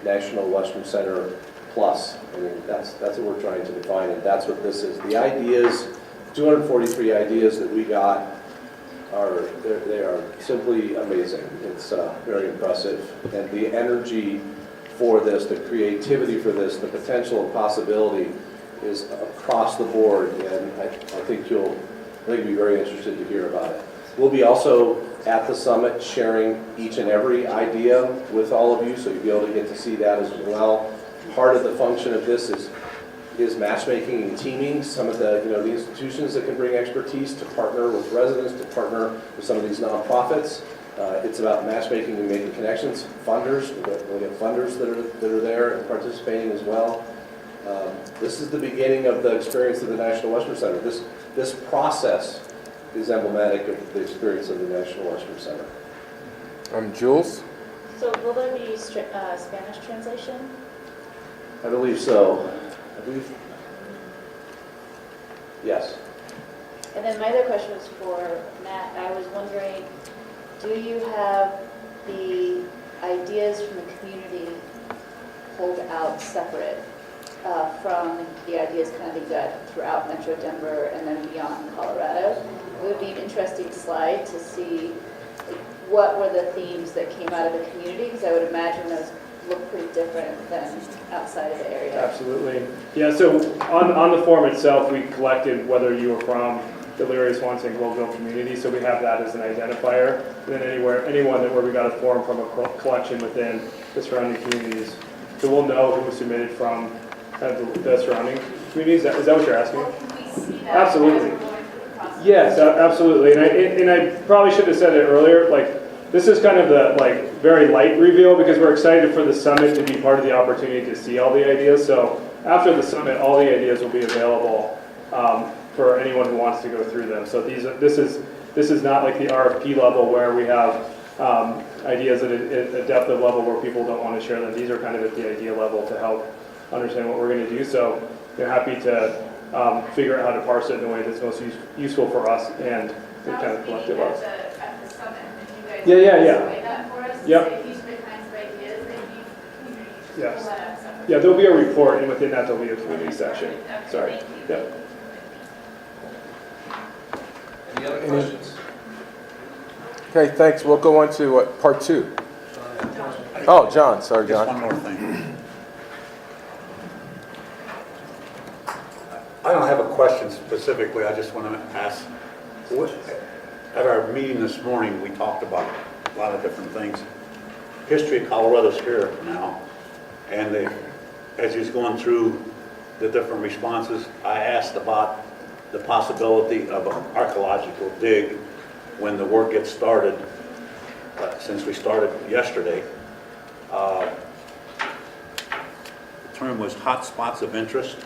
National Western Center Plus. I mean, that's what we're trying to define, and that's what this is. The ideas, 243 ideas that we got they are simply amazing. It's very impressive, and the energy for this, the creativity for this, the potential and possibility is across the board, and I think you'll be very interested to hear about it. We'll be also at the summit sharing each and every idea with all of you, so you'll be able to get to see that as well. Part of the function of this is matchmaking and teaming. Some of the the institutions that can bring expertise to partner with residents, to partner with some of these nonprofits. It's about matchmaking and making connections. Funders, we have funders that are there and participating as well. This is the beginning of the experience of the National Western Center. This process is emblematic of the experience of the National Western Center. Jules? So will there be Spanish translation? I believe so. Yes. And then my other question was for Matt. I was wondering, do you have the ideas from the community pulled out separate from the ideas kind of that you got throughout Metro Denver and then beyond Colorado? It would be an interesting slide to see what were the themes that came out of the community? Because I would imagine those look pretty different than outside of the area. Absolutely. Yeah, so on the form itself, we collected whether you were from the Elyria, Swansea, Globeville community, so we have that as an identifier. And then anyone where we got a form from a collection within the surrounding communities, so we'll know who was submitted from kind of the surrounding communities. Is that what you're asking? Well, can we see that Absolutely. as we're going through the process? Yes, absolutely. And I probably should have said it earlier, like, this is kind of the very light reveal because we're excited for the summit to be part of the opportunity to see all the ideas. So after the summit, all the ideas will be available for anyone who wants to go through them. So this is not like the RFP level where we have ideas at a depth of level where people don't want to share them. These are kind of at the idea level to help understand what we're going to do. So they're happy to figure out how to parse it in a way that's most useful for us and kind of collective us. At the summit, if you guys Yeah. survey that for us, Yep. say these are the kinds of ideas that you community should Yes. pull that out separately. Yeah, there'll be a report, and within that, there'll be a community section. Sorry. Yep. Any other questions? Okay, thanks. We'll go on to part 2. Oh, John. Sorry, Just John. one more thing. I don't have a question specifically, I just want to ask, at our meeting this morning, we talked about a lot of different things. History of Colorado's here now, and as he's going through the different responses, I asked about the possibility of an archaeological dig when the work gets started, since we started yesterday. The term was hot spots of interest.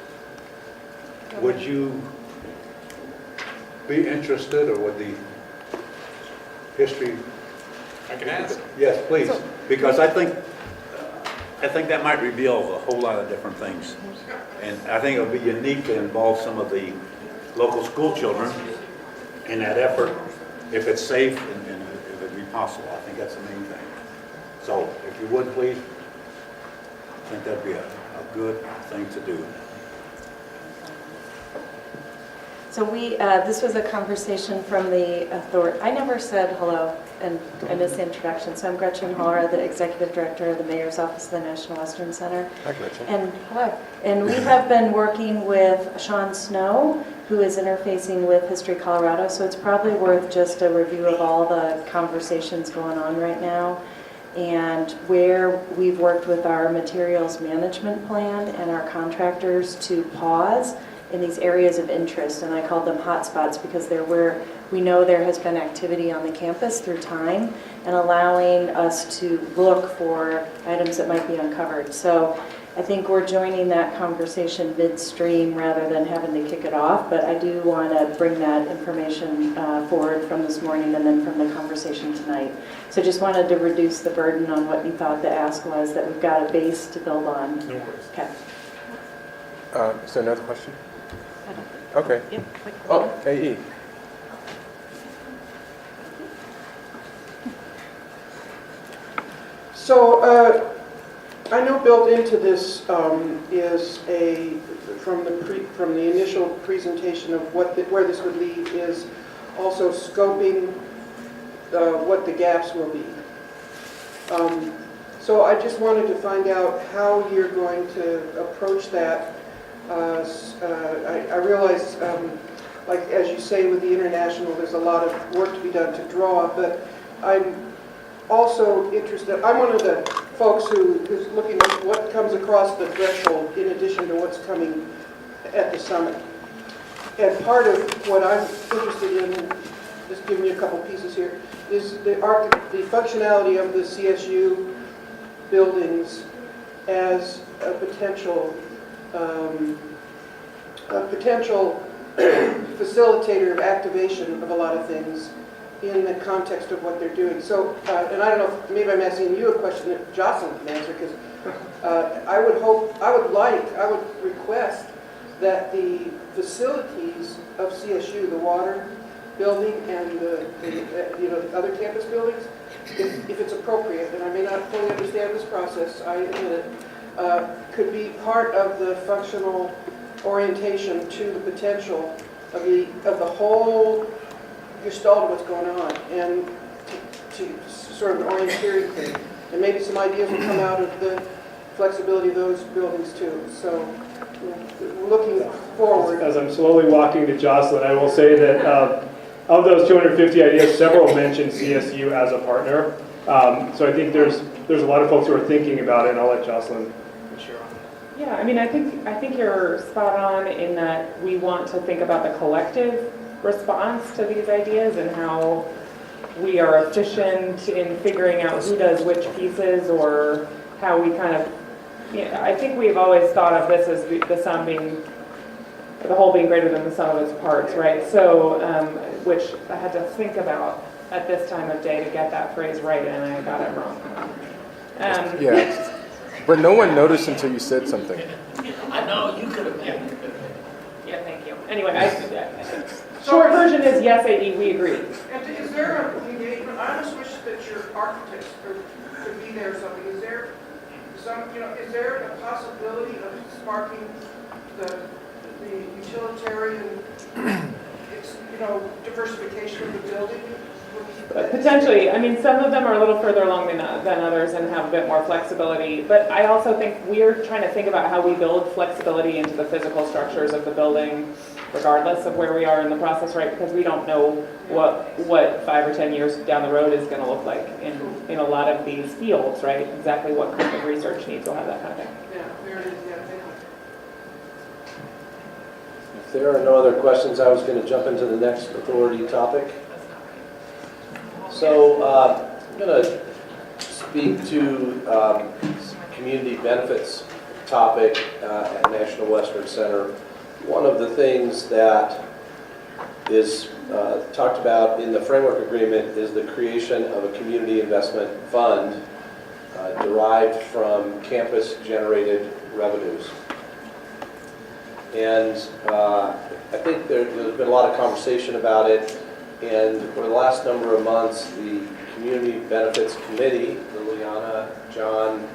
Would you be interested, or would the history? I can ask. Yes, please, because I think that might reveal a whole lot of different things. And I think it would be unique to involve some of the local school children in that effort, if it's safe and if it be possible. I think that's the main thing. So if you would, please, I think that'd be a good thing to do. So this was a conversation from the authority. I never said hello, and I missed the introduction. So I'm Gretchen Hara, the Executive Director of the Mayor's Office of the National Western Center. Hi, Gretchen. And hello. And we have been working with Sean Snow, who is interfacing with History Colorado. So it's probably worth just a review of all the conversations going on right now, and where we've worked with our materials management plan and our contractors to pause in these areas of interest, and I call them hotspots because they're where we know there has been activity on the campus through time, and allowing us to look for items that might be uncovered. So I think we're joining that conversation midstream rather than having to kick it off, but I do want to bring that information forward from this morning and then from the conversation tonight. So just wanted to reduce the burden on what you thought the ask was, that we've got a base to build on. No worries. Okay. Is there another question? Okay. Yep. Oh, AE. So I know built into this is from the initial presentation of where this would lead is also scoping what the gaps will be. So I just wanted to find out how you're going to approach that. I realize, like as you say with the international, there's a lot of work to be done to draw, but I'm also interested, I'm one of the folks who's looking at what comes across the threshold in addition to what's coming at the summit. And part of what I'm interested in, just giving you a couple pieces here, is the functionality of the CSU buildings as a potential facilitator of activation of a lot of things in the context of what they're doing. So, and I don't know, if maybe I'm asking you a question that Jocelyn can answer, because I would request that the facilities of CSU, the water building and the other campus buildings, if it's appropriate, and I may not fully understand this process, I admit it, could be part of the functional orientation to the potential of the whole gestalt of what's going on, and sort of an orienteering thing. And maybe some ideas will come out of the flexibility of those buildings too. So, looking forward. As I'm slowly walking to Jocelyn, I will say that of those 250 ideas, several mention CSU as a partner. So I think there's a lot of folks who are thinking about it, and I'll let Jocelyn share on that. Yeah, I mean, I think you're spot on in that we want to think about the collective response to these ideas and how we are efficient in figuring out who does which pieces, or how we kind of, I think we've always thought of this as the whole being greater than the sum of its parts, right? So, which I had to think about at this time of day to get that phrase right, and I got it wrong. Yeah, but no one noticed until you said something. I know, you could have been. Yeah, thank you. Anyway, short version is yes, AE, we agree. And is there an engagement? I almost wish that your architects could be there or something. Is there is there a possibility of sparking the utilitarian, diversification of the building? Potentially. I mean, some of them are a little further along than others and have a bit more flexibility. But I also think we're trying to think about how we build flexibility into the physical structures of the building, regardless of where we are in the process, right? Because we don't know what 5 or 10 years down the road is going to look like in a lot of these fields, right? Exactly what kind of research needs will have that kind of thing. Yeah, there it is. Yeah, thank you. If there are no other questions, I was going to jump into the next authority topic. So I'm going to speak to community benefits topic at National Western Center. One of the things that is talked about in the framework agreement is the creation of a community investment fund derived from campus-generated revenues. And I think there's been a lot of conversation about it. And for the last number of months, the Community Benefits Committee, Liliana, John,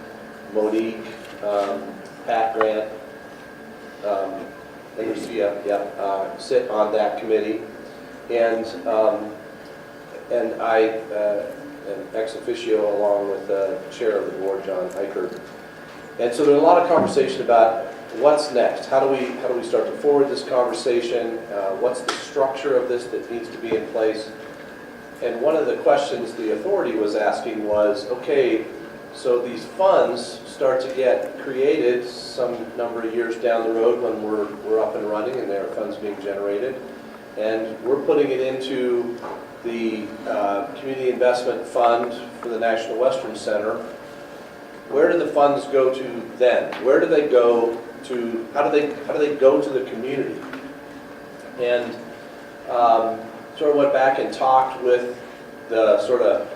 Monique, Pat Grant, and Lucia, sit on that committee. And I am ex officio along with the chair of the board, John Eichert. And so there's a lot of conversation about what's next. How do we start to forward this conversation? What's the structure of this that needs to be in place? And one of the questions the authority was asking was, okay, so these funds start to get created some number of years down the road when we're up and running and there are funds being generated, and we're putting it into the Community Investment Fund for the National Western Center. Where do the funds go to then? Where do they go to? How do they go to the community? And sort of went back and talked with the sort of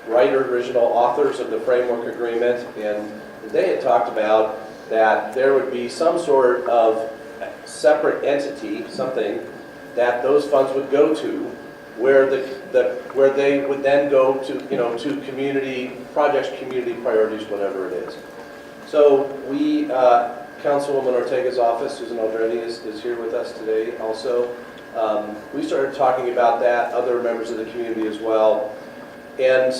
original authors of the framework agreement, and they had talked about that there would be some sort of separate entity, something that those funds would go to, where they would then go to to community projects, community priorities, whatever it is. So we, Councilwoman Ortega's office, Susan Aldrete, is here with us today also. We started talking about that, other members of the community as well, and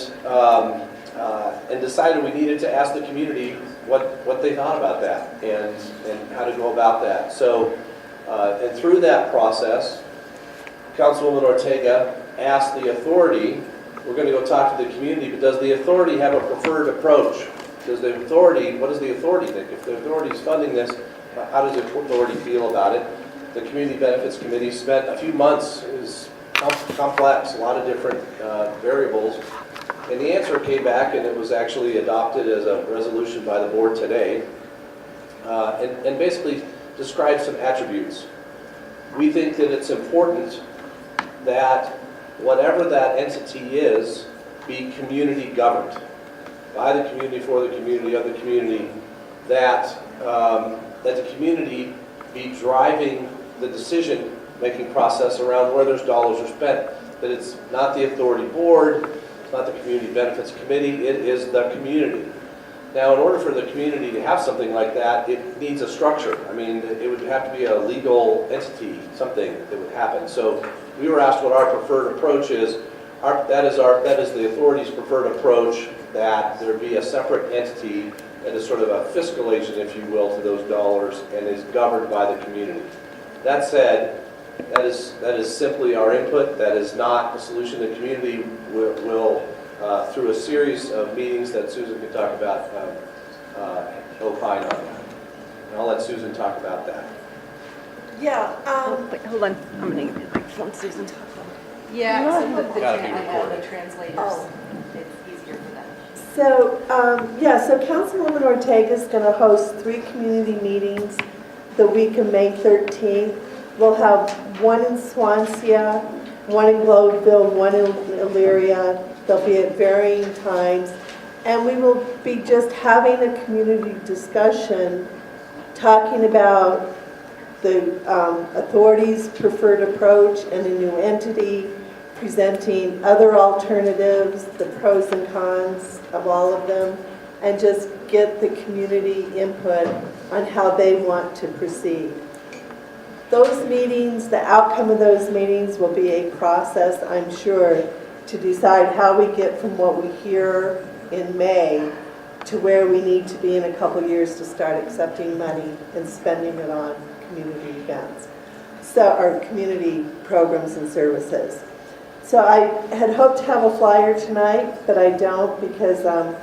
decided we needed to ask the community what they thought about that and how to go about that. So, and through that process, Councilwoman Ortega asked the authority, we're going to go talk to the community, but does the authority have a preferred approach? What does the authority think? If the authority is funding this, how does the authority feel about it? The Community Benefits Committee spent a few months, it was complex, a lot of different variables, and the answer came back and it was actually adopted as a resolution by the board today, and basically described some attributes. We think that it's important that whatever that entity is, be community governed, by the community, for the community, of the community, that the community be driving the decision-making process around where those dollars are spent. That it's not the authority board, it's not the Community Benefits Committee, it is the community. Now, in order for the community to have something like that, it needs a structure. I mean, it would have to be a legal entity, something that would happen. So we were asked what our preferred approach is. That is the authority's preferred approach, that there be a separate entity that is sort of a fiscal agent, if you will, to those dollars and is governed by the community. That said, that is simply our input. That is not a solution. The community will through a series of meetings that Susan can talk about, opine on that. And I'll let Susan talk about that. Yeah. Wait, hold on. I'm going to give you the microphone, Susan. Yeah, so the Gotta be recorded. translators, it's easier for them. So, so Councilwoman Ortega is going to host 3 community meetings the week of May 13th. We'll have one in Swansea, one in Globeville, one in Elyria. They'll be at varying times. And we will be just having a community discussion, talking about the authorities' preferred approach and a new entity, presenting other alternatives, the pros and cons of all of them, and just get the community input on how they want to proceed. Those meetings, the outcome of those meetings will be a process, I'm sure, to decide how we get from what we hear in May to where we need to be in a couple years to start accepting money and spending it on community events, or community programs and services. So I had hoped to have a flyer tonight, but I don't, because I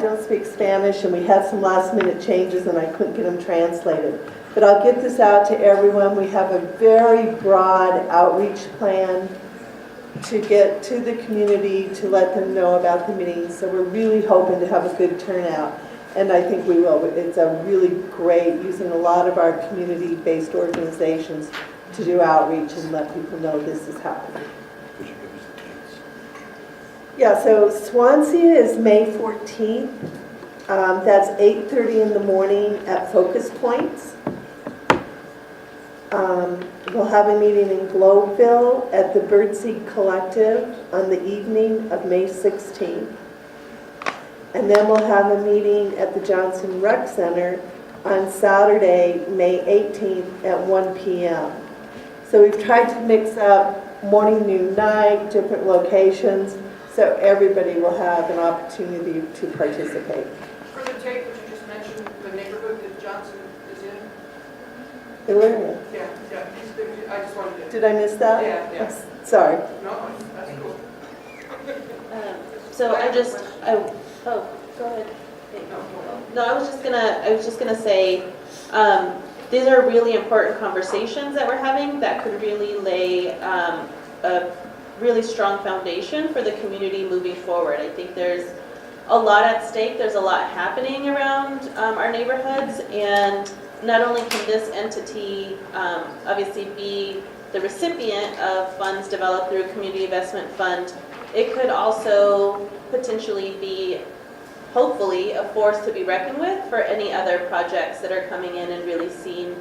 don't speak Spanish and we had some last minute changes and I couldn't get them translated. But I'll get this out to everyone. We have a very broad outreach plan to get to the community, to let them know about the meetings. So we're really hoping to have a good turnout. And I think we will. It's a really great, using a lot of our community-based organizations to do outreach and let people know this is happening. Yeah, so Swansea is May 14th. That's 8:30 in the morning at Focus Points. We'll have a meeting in Globeville at the Birdseed Collective on the evening of May 16th. And then we'll have a meeting at the Johnson Rec Center on Saturday, May 18th at 1 p.m. So we've tried to mix up morning, noon, night, different locations, so everybody will have an opportunity to participate. For the tape that you just mentioned, the neighborhood that Johnson is in? Elyria. Yeah, I just wanted to. Did I miss that? Yeah. Sorry. No, that's cool. So go ahead. No, I was just gonna say, these are really important conversations that we're having that could really lay a really strong foundation for the community moving forward. I think there's a lot at stake. There's a lot happening around our neighborhoods, and not only can this entity obviously be the recipient of funds developed through a community investment fund, it could also potentially be, hopefully, a force to be reckoned with for any other projects that are coming in and really seeing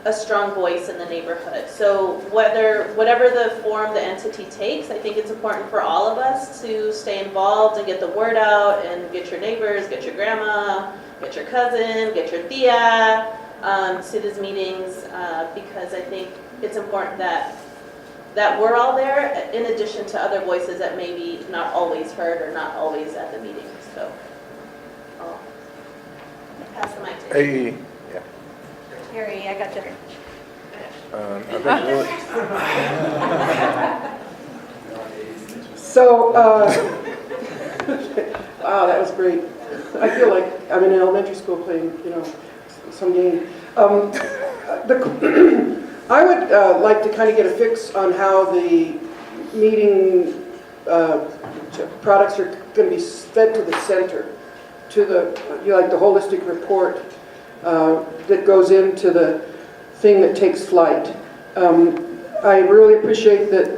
a strong voice in the neighborhood. So whatever the form the entity takes, I think it's important for all of us to stay involved and get the word out and get your neighbors, get your grandma, get your cousin, get your tia to these meetings because I think it's important that we're all there in addition to other voices that maybe not always heard or not always at the meetings. So I'll pass the mic to you. Hey. Harry, I got you. So, wow, that was great. I feel like I'm in elementary school playing, some game. I would like to kind of get a fix on how the meeting products are going to be fed to the center, to the, like the holistic report that goes into the thing that takes flight. I really appreciate that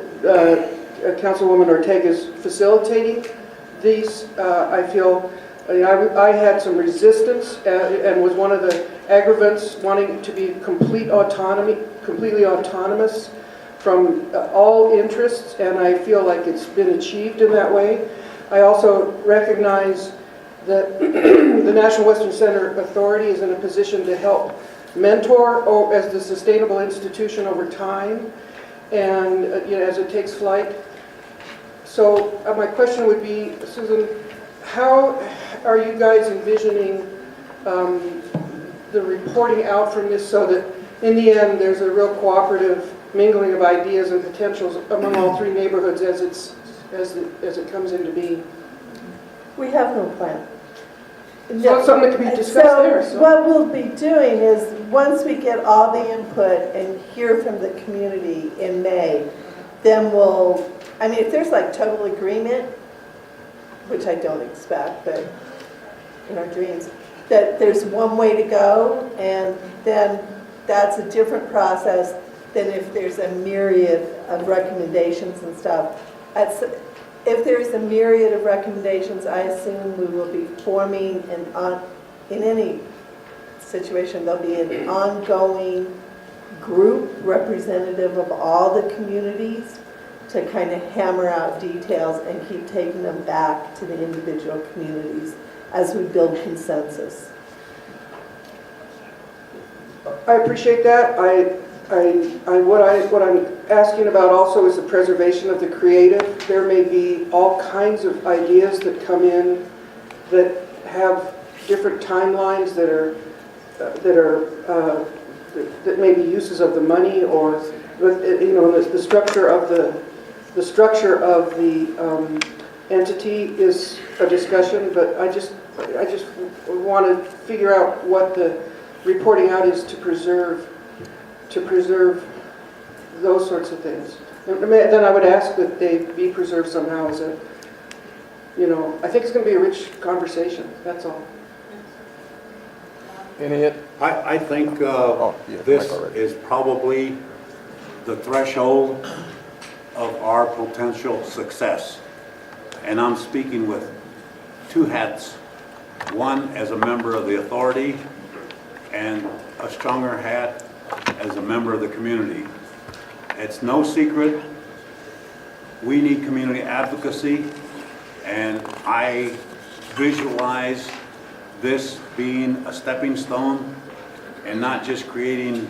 Councilwoman Ortega is facilitating these. I feel I had some resistance and was one of the aggravants wanting to be completely autonomous from all interests, and I feel like it's been achieved in that way. I also recognize that the National Western Center Authority is in a position to help mentor as the sustainable institution over time, and, as it takes flight. So my question would be, Susan, how are you guys envisioning the reporting out from this so that in the end there's a real cooperative mingling of ideas and potentials among all three neighborhoods as it comes into being? We have no plan. So it's something that can be discussed there. So what we'll be doing is, once we get all the input and hear from the community in May, then we'll, I mean, if there's like total agreement, which I don't expect, but in our dreams, that there's one way to go, and then that's a different process than if there's a myriad of recommendations and stuff. If there's a myriad of recommendations, I assume we will be forming in any situation, there'll be an ongoing group representative of all the communities to kind of hammer out details and keep taking them back to the individual communities as we build consensus. I appreciate that. What I'm asking about also is the preservation of the creative. There may be all kinds of ideas that come in that have different timelines that may be uses of the money, or the structure of the entity is a discussion. But I just want to figure out what the reporting out is to preserve those sorts of things. And then I would ask that they be preserved somehow as a, I think it's going to be a rich conversation, that's all. I think this is probably the threshold of our potential success. And I'm speaking with two hats. One as a member of the authority, and a stronger hat as a member of the community. It's no secret we need community advocacy, and I visualize this being a stepping stone and not just creating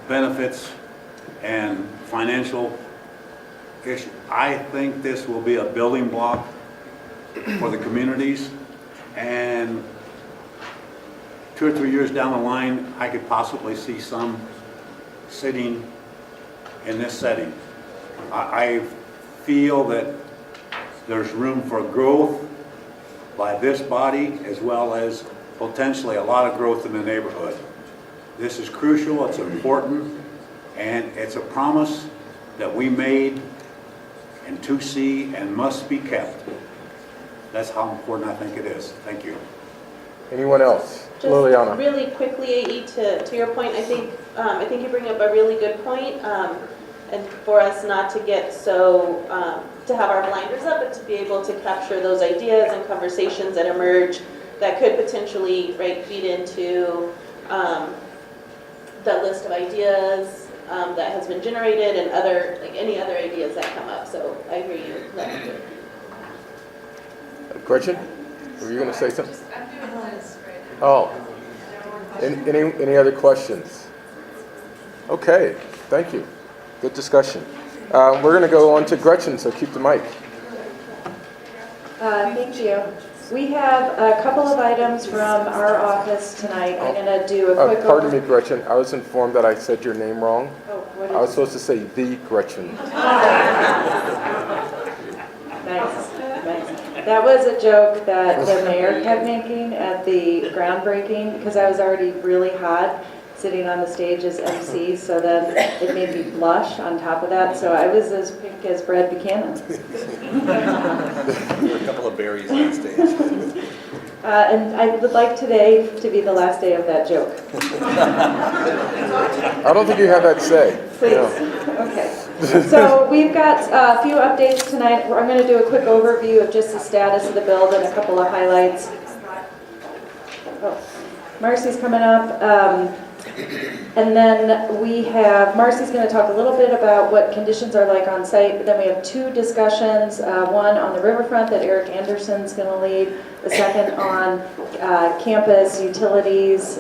benefits and financial issues. I think this will be a building block for the communities, and 2 or 3 years down the line, I could possibly see some sitting in this setting. I feel that there's room for growth by this body, as well as potentially a lot of growth in the neighborhood. This is crucial, it's important, and it's a promise that we made in 2C and must be kept. That's how important I think it is. Thank you. Anyone else? Just Liliana. really quickly, AE, to your point, I think you bring up a really good point, and for us not to get so, to have our blinders up, but to be able to capture those ideas and conversations that emerge that could potentially, feed into that list of ideas that has been generated, and any other ideas that come up. So I hear you. That's good. Gretchen, were you going to say something? Oh, any other questions? Okay, thank you. Good discussion. We're going to go on to Gretchen, so keep the mic. Thank you. We have a couple of items from our office tonight. I'm going to do a quick Pardon me, Gretchen. I was informed that I said your name wrong. Oh, what is I was supposed to say the Gretchen. Nice. That was a joke that the mayor kept making at the groundbreaking, because I was already really hot sitting on the stage as MC, so then it made me blush on top of that, so I was as pink as Brad Buchanan. There were a couple of berries on stage. And I would like today to be the last day of that joke. I don't think you have that say. Please. No. Okay. So we've got a few updates tonight. I'm going to do a quick overview of just the status of the build and a couple of highlights. Oh, Marcy's coming up. And then we have, Marcy's going to talk a little bit about what conditions are like on site, but then we have two discussions, one on the riverfront that Eric Anderson's going to lead, the second on campus utilities.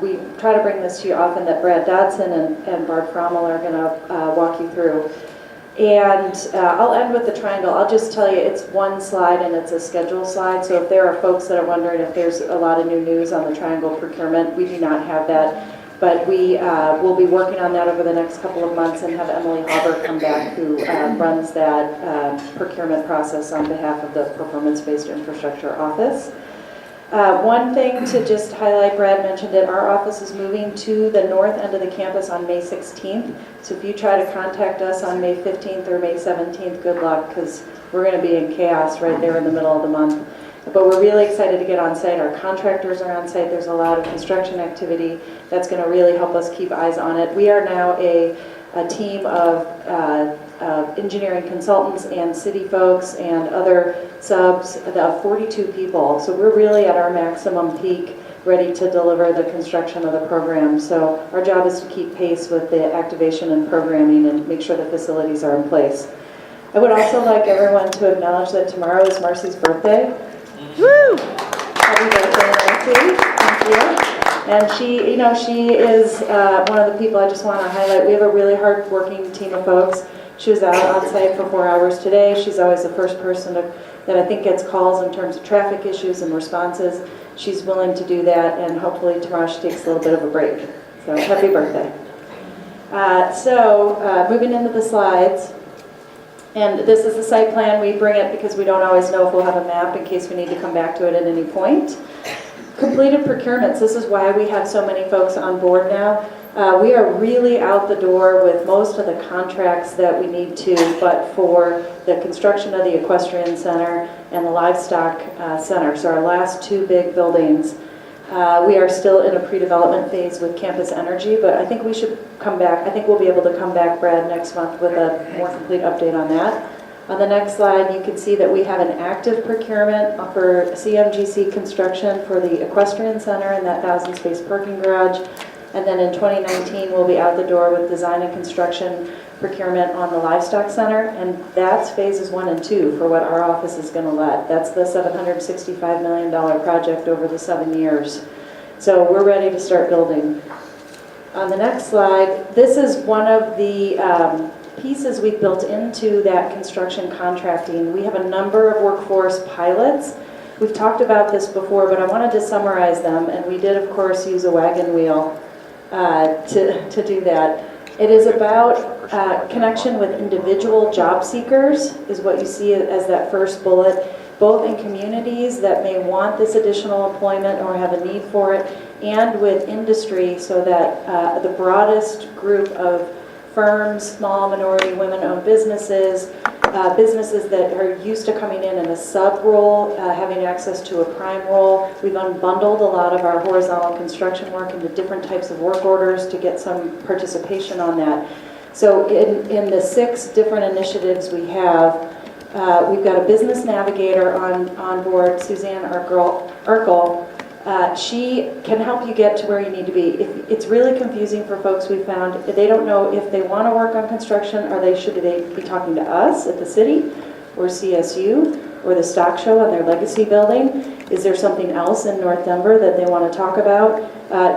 We try to bring this to you often that Brad Dodson and Barb Frommel are going to walk you through. And I'll end with the triangle. I'll just tell you it's one slide and it's a schedule slide. So if there are folks that are wondering if there's a lot of new news on the triangle procurement, we do not have that. But we will be working on that over the next couple of months and have Emily Hauber come back, who runs that procurement process on behalf of the Performance-Based Infrastructure Office. One thing to just highlight, Brad mentioned it, our office is moving to the north end of the campus on May 16th. So if you try to contact us on May 15th or May 17th, good luck, because we're going to be in chaos right there in the middle of the month. But we're really excited to get on site. Our contractors are on site. There's a lot of construction activity that's going to really help us keep eyes on it. We are now a team of engineering consultants and city folks and other subs of 42 people. So we're really at our maximum peak, ready to deliver the construction of the program. So our job is to keep pace with the activation and programming and make sure the facilities are in place. I would also like everyone to acknowledge that tomorrow is Marcy's birthday. Woo! Happy birthday, Marcy. Thank you. And she is one of the people I just want to highlight. We have a really hard-working team of folks. She was out on site for 4 hours today. She's always the first person that I think gets calls in terms of traffic issues and responses. She's willing to do that, and hopefully tomorrow she takes a little bit of a break. So happy birthday. Moving into the slides. And this is the site plan. We bring it because we don't always know if we'll have a map in case we need to come back to it at any point. Completed procurements. This is why we have so many folks on board now. We are really out the door with most of the contracts that we need to, but for the construction of the Equestrian Center and the Livestock Center, so our last two big buildings, we are still in a pre-development phase with Campus Energy, but I think we should come back. I think we'll be able to come back, Brad, next month with a more complete update on that. On the next slide, you can see that we have an active procurement for CMGC construction for the Equestrian Center and that 1,000-space parking garage. And then in 2019, we'll be out the door with design and construction procurement on the Livestock Center, and that's phases 1 and 2 for what our office is going to let. That's the $765 million project over the 7 years. So we're ready to start building. On the next slide, this is one of the pieces we've built into that construction contracting. We have a number of workforce pilots. We've talked about this before, but I wanted to summarize them, and we did, of course, use a wagon wheel to do that. It is about connection with individual job seekers, is what you see as that first bullet, both in communities that may want this additional employment or have a need for it, and with industry, so that the broadest group of firms, small minority women-owned businesses, businesses that are used to coming in a sub role, having access to a prime role. We've unbundled a lot of our horizontal construction work into different types of work orders to get some participation on that. So in the 6 different initiatives we have, we've got a business navigator on board, Suzanne Urkel. She can help you get to where you need to be. It's really confusing for folks we found. They don't know if they want to work on construction, or should they be talking to us at the city or CSU or the stock show on their legacy building. Is there something else in North Denver that they want to talk about?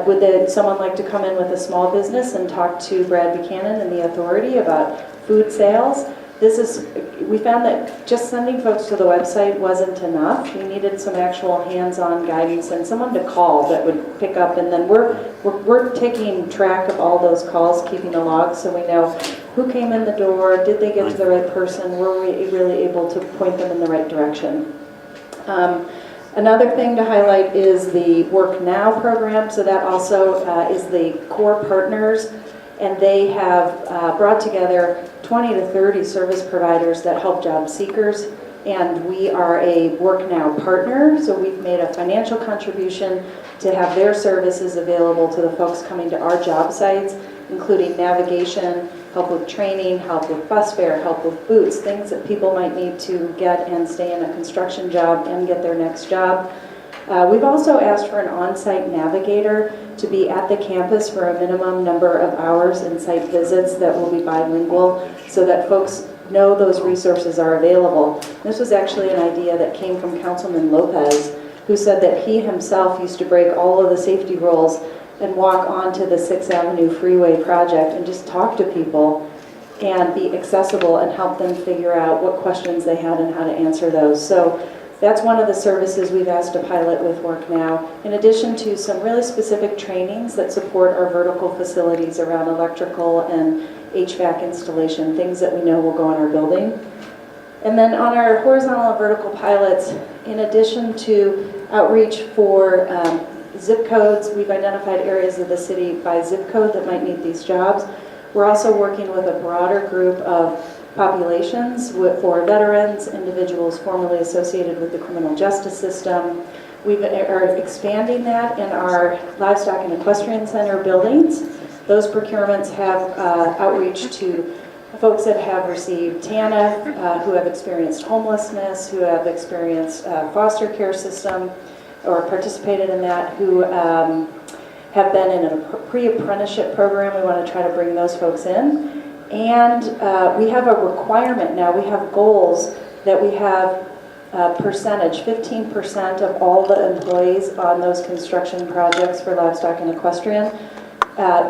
Would someone like to come in with a small business and talk to Brad Buchanan and the authority about food sales? We found that just sending folks to the website wasn't enough. We needed some actual hands-on guidance and someone to call that would pick up. And then we're taking track of all those calls, keeping the logs, so we know who came in the door, did they get to the right person, were we really able to point them in the right direction. Another thing to highlight is the Work Now program. So that also is the core partners, and they have brought together 20 to 30 service providers that help job seekers, and we are a Work Now partner, so we've made a financial contribution to have their services available to the folks coming to our job sites, including navigation, help with training, help with bus fare, help with boots, things that people might need to get and stay in a construction job and get their next job. We've also asked for an on-site navigator to be at the campus for a minimum number of hours and site visits that will be bilingual so that folks know those resources are available. This was actually an idea that came from Councilman Lopez, who said that he himself used to break all of the safety rules and walk onto the 6th Avenue Freeway project and just talk to people and be accessible and help them figure out what questions they had and how to answer those. So that's one of the services we've asked to pilot with Work Now, in addition to some really specific trainings that support our vertical facilities around electrical and HVAC installation, things that we know will go in our building. And then on our horizontal and vertical pilots, in addition to outreach for zip codes, we've identified areas of the city by zip code that might need these jobs. We're also working with a broader group of populations for veterans, individuals formerly associated with the criminal justice system. We are expanding that in our livestock and equestrian center buildings. Those procurements have outreach to folks that have received TANF, who have experienced homelessness, who have experienced foster care system or participated in that, who have been in a pre-apprenticeship program. We want to try to bring those folks in. And we have a requirement now, we have goals that we have a percentage, 15% of all the employees on those construction projects for livestock and equestrian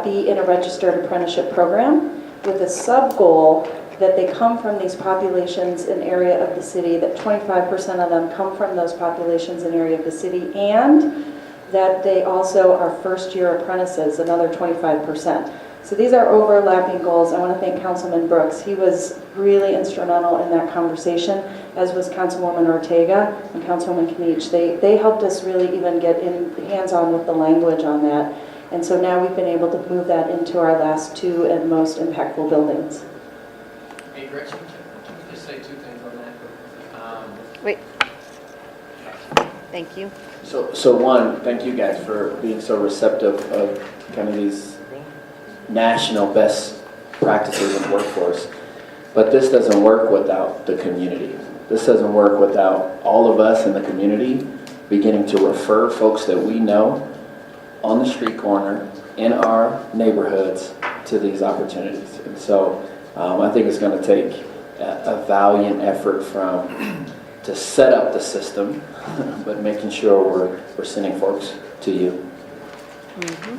be in a registered apprenticeship program, with a sub-goal that they come from these populations in area of the city, that 25% of them come from those populations in area of the city, and that they also are first-year apprentices, another 25%. So these are overlapping goals. I want to thank Councilman Brooks. He was really instrumental in that conversation, as was Councilwoman Ortega and Councilwoman Kniech. They helped us really even get in hands-on with the language on that. And so now we've been able to move that into our last 2 and most impactful buildings. Hey, Gretchen, can you just say 2 things on that? Wait. Thank you. So one, thank you guys for being so receptive of kind of these national best practices in workforce. But this doesn't work without the community. This doesn't work without all of us in the community beginning to refer folks that we know on the street corner in our neighborhoods to these opportunities. And so I think it's going to take a valiant effort to set up the system, but making sure we're sending folks to you. Mm-hmm.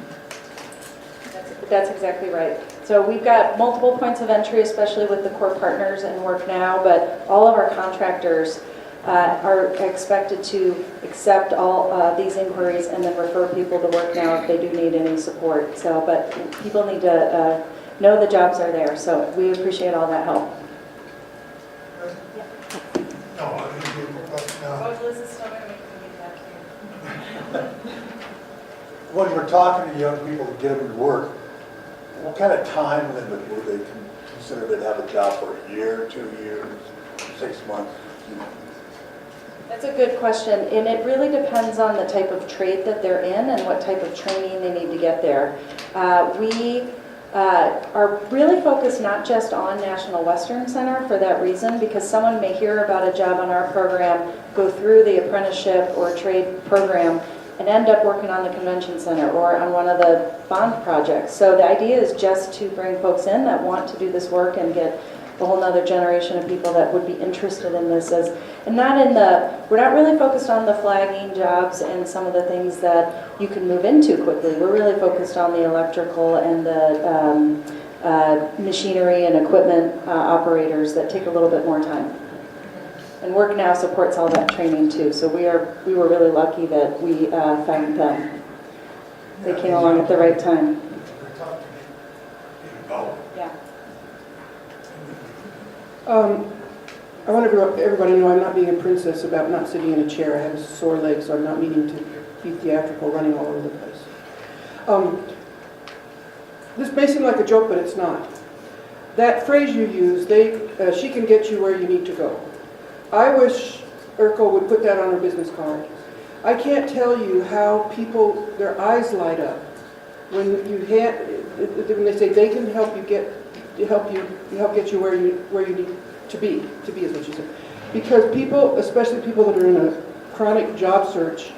That's exactly right. So we've got multiple points of entry, especially with the core partners and Work Now, but all of our contractors are expected to accept all these inquiries and then refer people to Work Now if they do need any support. So, but people need to know the jobs are there. So we appreciate all that help. When we're talking to young people to get them to work, what kind of time limit would they consider they'd have a job for? A year, 2 years, 6 months? That's a good question, and it really depends on the type of trade that they're in and what type of training they need to get there. We are really focused not just on National Western Center for that reason, because someone may hear about a job on our program, go through the apprenticeship or trade program, and end up working on the convention center or on one of the bond projects. So the idea is just to bring folks in that want to do this work and get a whole nother generation of people that would be interested in this. And we're not really focused on the flagging jobs and some of the things that you can move into quickly. We're really focused on the electrical and the machinery and equipment operators that take a little bit more time. And Work Now supports all that training too. So we were really lucky that we found them. They came along at the right time. Yeah. I want everybody to know I'm not being a princess about not sitting in a chair. I have a sore leg, so I'm not meaning to be theatrical, running all over the place. This may seem like a joke, but it's not. That phrase you use, she can get you where you need to go. I wish Urkel would put that on her business card. I can't tell you how people, their eyes light up when they say they can help get you where you need to be is what she said. Because people, especially people that are in a chronic job search,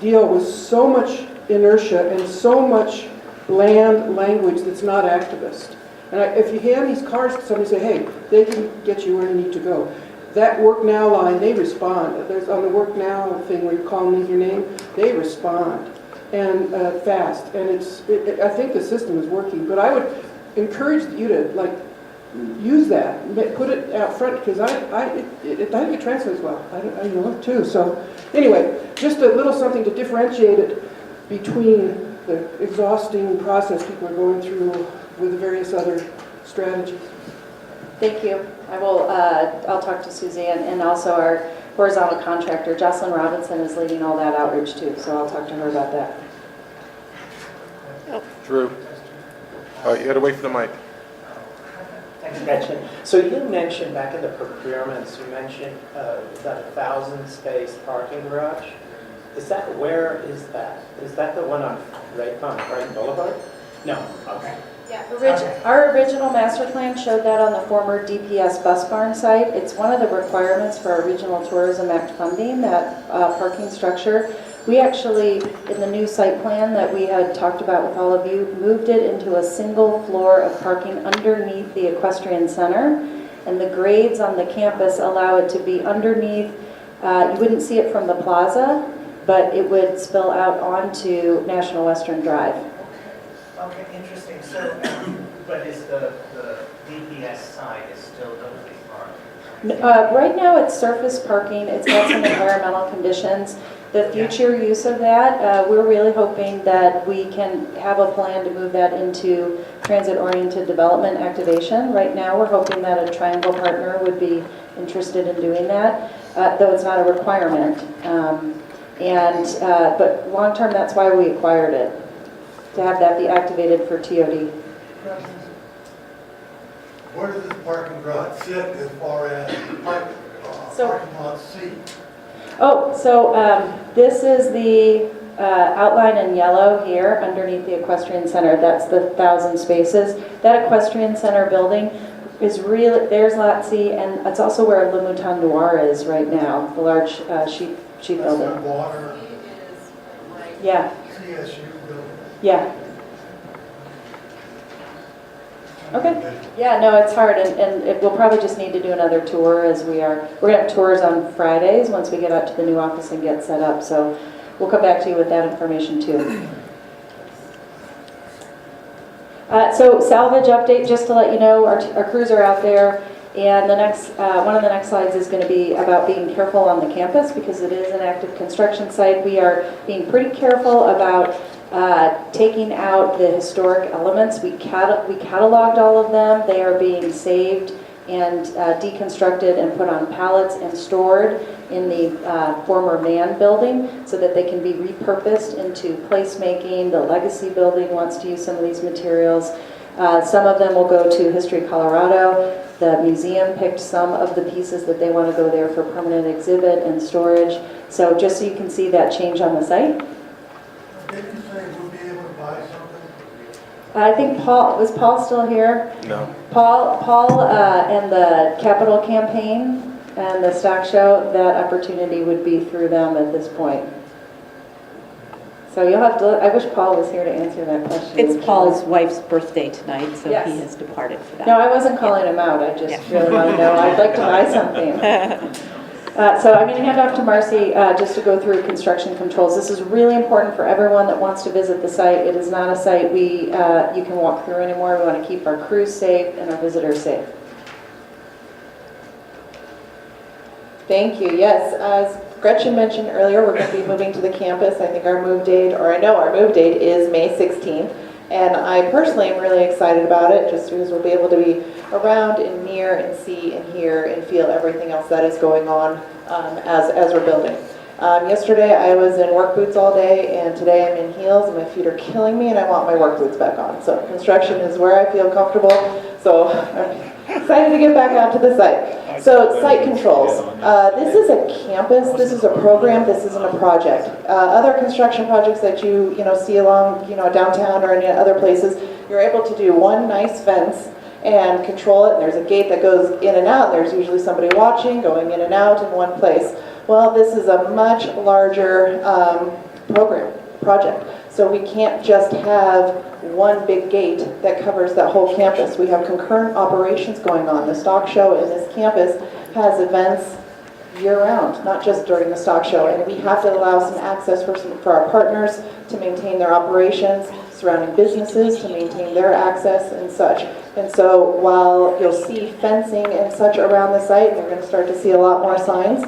deal with so much inertia and so much bland language that's not activist. And if you hand these cards to somebody and say, hey, they can get you where you need to go. That work now line, they respond. There's on the work now thing where you call and leave your name, they respond, and fast. And I think the system is working. But I would encourage you to use that, put it out front, because I think it translates well. I know it too. So anyway, just a little something to differentiate it between the exhausting process people are going through with the various other strategies. Thank you. I'll talk to Suzanne, and also our horizontal contractor, Jocelyn Robinson, is leading all that outreach too, so I'll talk to her about that. Drew. You gotta wait for the mic. Thanks, Gretchen. So you mentioned back in the procurements, you mentioned that 1,000-space parking garage. Where is that? Is that the one on Brighton Boulevard? No, okay. Yeah, our original master plan showed that on the former DPS bus barn site. It's one of the requirements for our Regional Tourism Act funding, that parking structure. We actually, in the new site plan that we had talked about with all of you, moved it into a single floor of parking underneath the equestrian center. And the grades on the campus allow it to be underneath. You wouldn't see it from the plaza, but it would spill out onto National Western Drive. Okay, interesting. So, but is the DPS side is still going to be parked? Right now it's surface parking. It's got some environmental conditions. The future use of that, we're really hoping that we can have a plan to move that into transit-oriented development activation. Right now we're hoping that a triangle partner would be interested in doing that, though it's not a requirement. But long-term, that's why we acquired it, to have that be activated for TOD. Where does this parking garage sit as far as parking lot C? Oh, so this is the outline in yellow here underneath the equestrian center. That's the 1,000 spaces. That equestrian center building is really, there's lot C, and it's also where Le Mouton Noir is right now, the large sheep building. That's water. Yeah. CSU building. Yeah. Okay. Yeah, no, it's hard, and we'll probably just need to do another tour as we're going to have tours on Fridays once we get out to the new office and get set up, so we'll come back to you with that information too. So salvage update, just to let you know, our crews are out there, and the next one of the next slides is going to be about being careful on the campus because it is an active construction site. We are being pretty careful about taking out the historic elements. We cataloged all of them. They are being saved and deconstructed and put on pallets and stored in the former Mann building so that they can be repurposed into placemaking. The Legacy building wants to use some of these materials. Some of them will go to History Colorado. The museum picked some of the pieces that they want to go there for permanent exhibit and storage. So just so you can see that change on the site. Didn't you say we'll be able to buy something? I think was Paul still here? No. Paul and the capital campaign and the stock show, that opportunity would be through them at this point. So you'll have to, I wish Paul was here to answer that question. It's Paul's wife's birthday tonight, so Yes. he has departed for that. No, I wasn't calling him out. I just really want to know. I'd like to buy something. So I'm going to hand off to Marcy just to go through construction controls. This is really important for everyone that wants to visit the site. It is not a site you can walk through anymore. We want to keep our crews safe and our visitors safe. Thank you. Yes, as Gretchen mentioned earlier, we're going to be moving to the campus. I think our move date, or I know our move date is May 16th. And I personally am really excited about it just because we'll be able to be around and near and see and hear and feel everything else that is going on as we're building. Yesterday I was in work boots all day, and today I'm in heels and my feet are killing me and I want my work boots back on. So construction is where I feel comfortable. So I'm excited to get back out to the site. So site controls. This is a campus, this is a program, this isn't a project. Other construction projects that you see along downtown or any other places, you're able to do one nice fence and control it. And there's a gate that goes in and out. There's usually somebody watching, going in and out in one place. Well, this is a much larger project. So So we can't just have one big gate that covers that whole campus. We have concurrent operations going on. The stock show in this campus has events year-round, not just during the stock show. And we have to allow some access for our partners to maintain their operations, surrounding businesses to maintain their access and such. And so while you'll see fencing and such around the site, and you're going to start to see a lot more signs,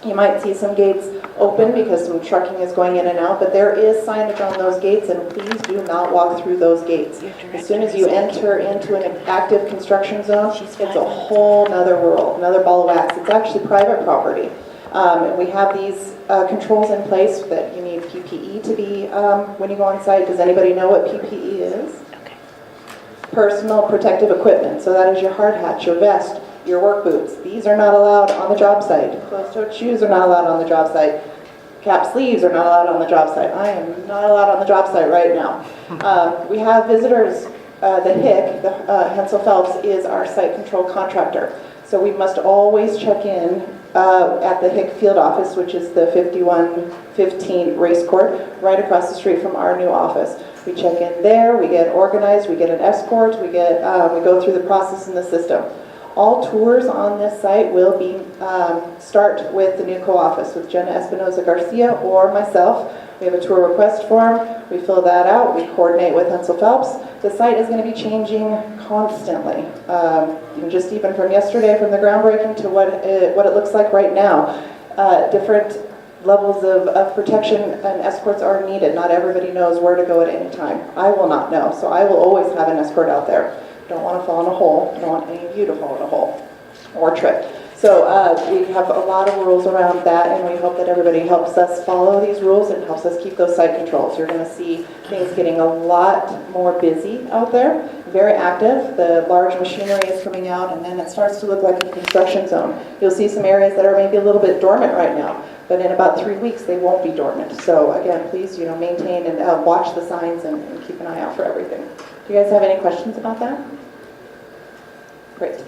you might see some gates open because some trucking is going in and out, but there is signage on those gates, and please do not walk through those gates. As soon as you enter into an active construction zone, it's a whole nother world, another ball of wax. It's actually private property. And we have these controls in place that you need PPE to be when you go on site. Does anybody know what PPE is? Personal protective equipment. So that is your hard hat, your vest, your work boots. These are not allowed on the job site. Closed-toed shoes are not allowed on the job site. Cap sleeves are not allowed on the job site. I am not allowed on the job site right now. We have visitors. The HIC, Hensel Phelps, is our site control contractor. So we must always check in at the HIC field office, which is the 5115 race court, right across the street from our new office. We check in there, we get organized, we get an escort, we go through the process in the system. All tours on this site will be start with the NUCO office with Jenna Espinoza Garcia or myself. We have a tour request form. We fill that out. We coordinate with Hensel Phelps. The site is going to be changing constantly. Just even from yesterday, from the groundbreaking to what it looks like right now. Different levels of protection and escorts are needed. Not everybody knows where to go at any time. I will not know, so I will always have an escort out there. Don't want to fall in a hole. Don't want any of you to fall in a hole or trip. So we have a lot of rules around that, and we hope that everybody helps us follow these rules and helps us keep those site controls. You're going to see things getting a lot more busy out there, very active. The large machinery is coming out, and then it starts to look like a construction zone. You'll see some areas that are maybe a little bit dormant right now, but in about 3 weeks they won't be dormant. So again, please, maintain and watch the signs and keep an eye out for everything. Do you guys have any questions about that? Great.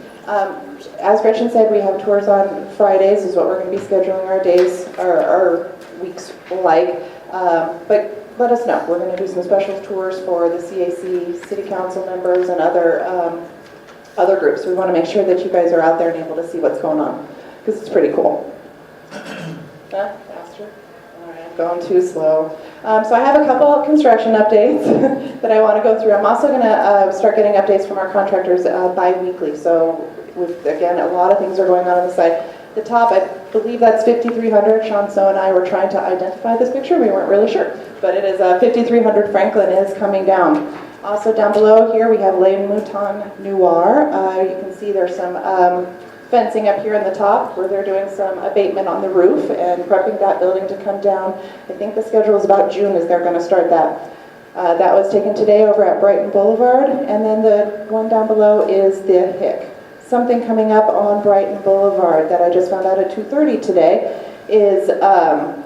As Gretchen said, we have tours on Fridays is what we're going to be scheduling our days, our weeks like. But let us know. We're going to do some special tours for the CAC, City Council members, and other groups. We want to make sure that you guys are out there and able to see what's going on, because it's pretty cool. Faster? All right, I'm going too slow. So I have a couple of construction updates that I want to go through. I'm also going to start getting updates from our contractors bi-weekly. So again, a lot of things are going on the site. The top, I believe that's 5300. Sean So and I were trying to identify this picture. We weren't really sure, but it is 5300 Franklin is coming down. Also down below here we have Les Moutons Noir. You can see there's some fencing up here in the top where they're doing some abatement on the roof and prepping that building to come down. I think the schedule is about June as they're going to start that. That was taken today over at Brighton Boulevard, and then the one down below is the HIC. Something coming up on Brighton Boulevard that I just found out at 2:30 today is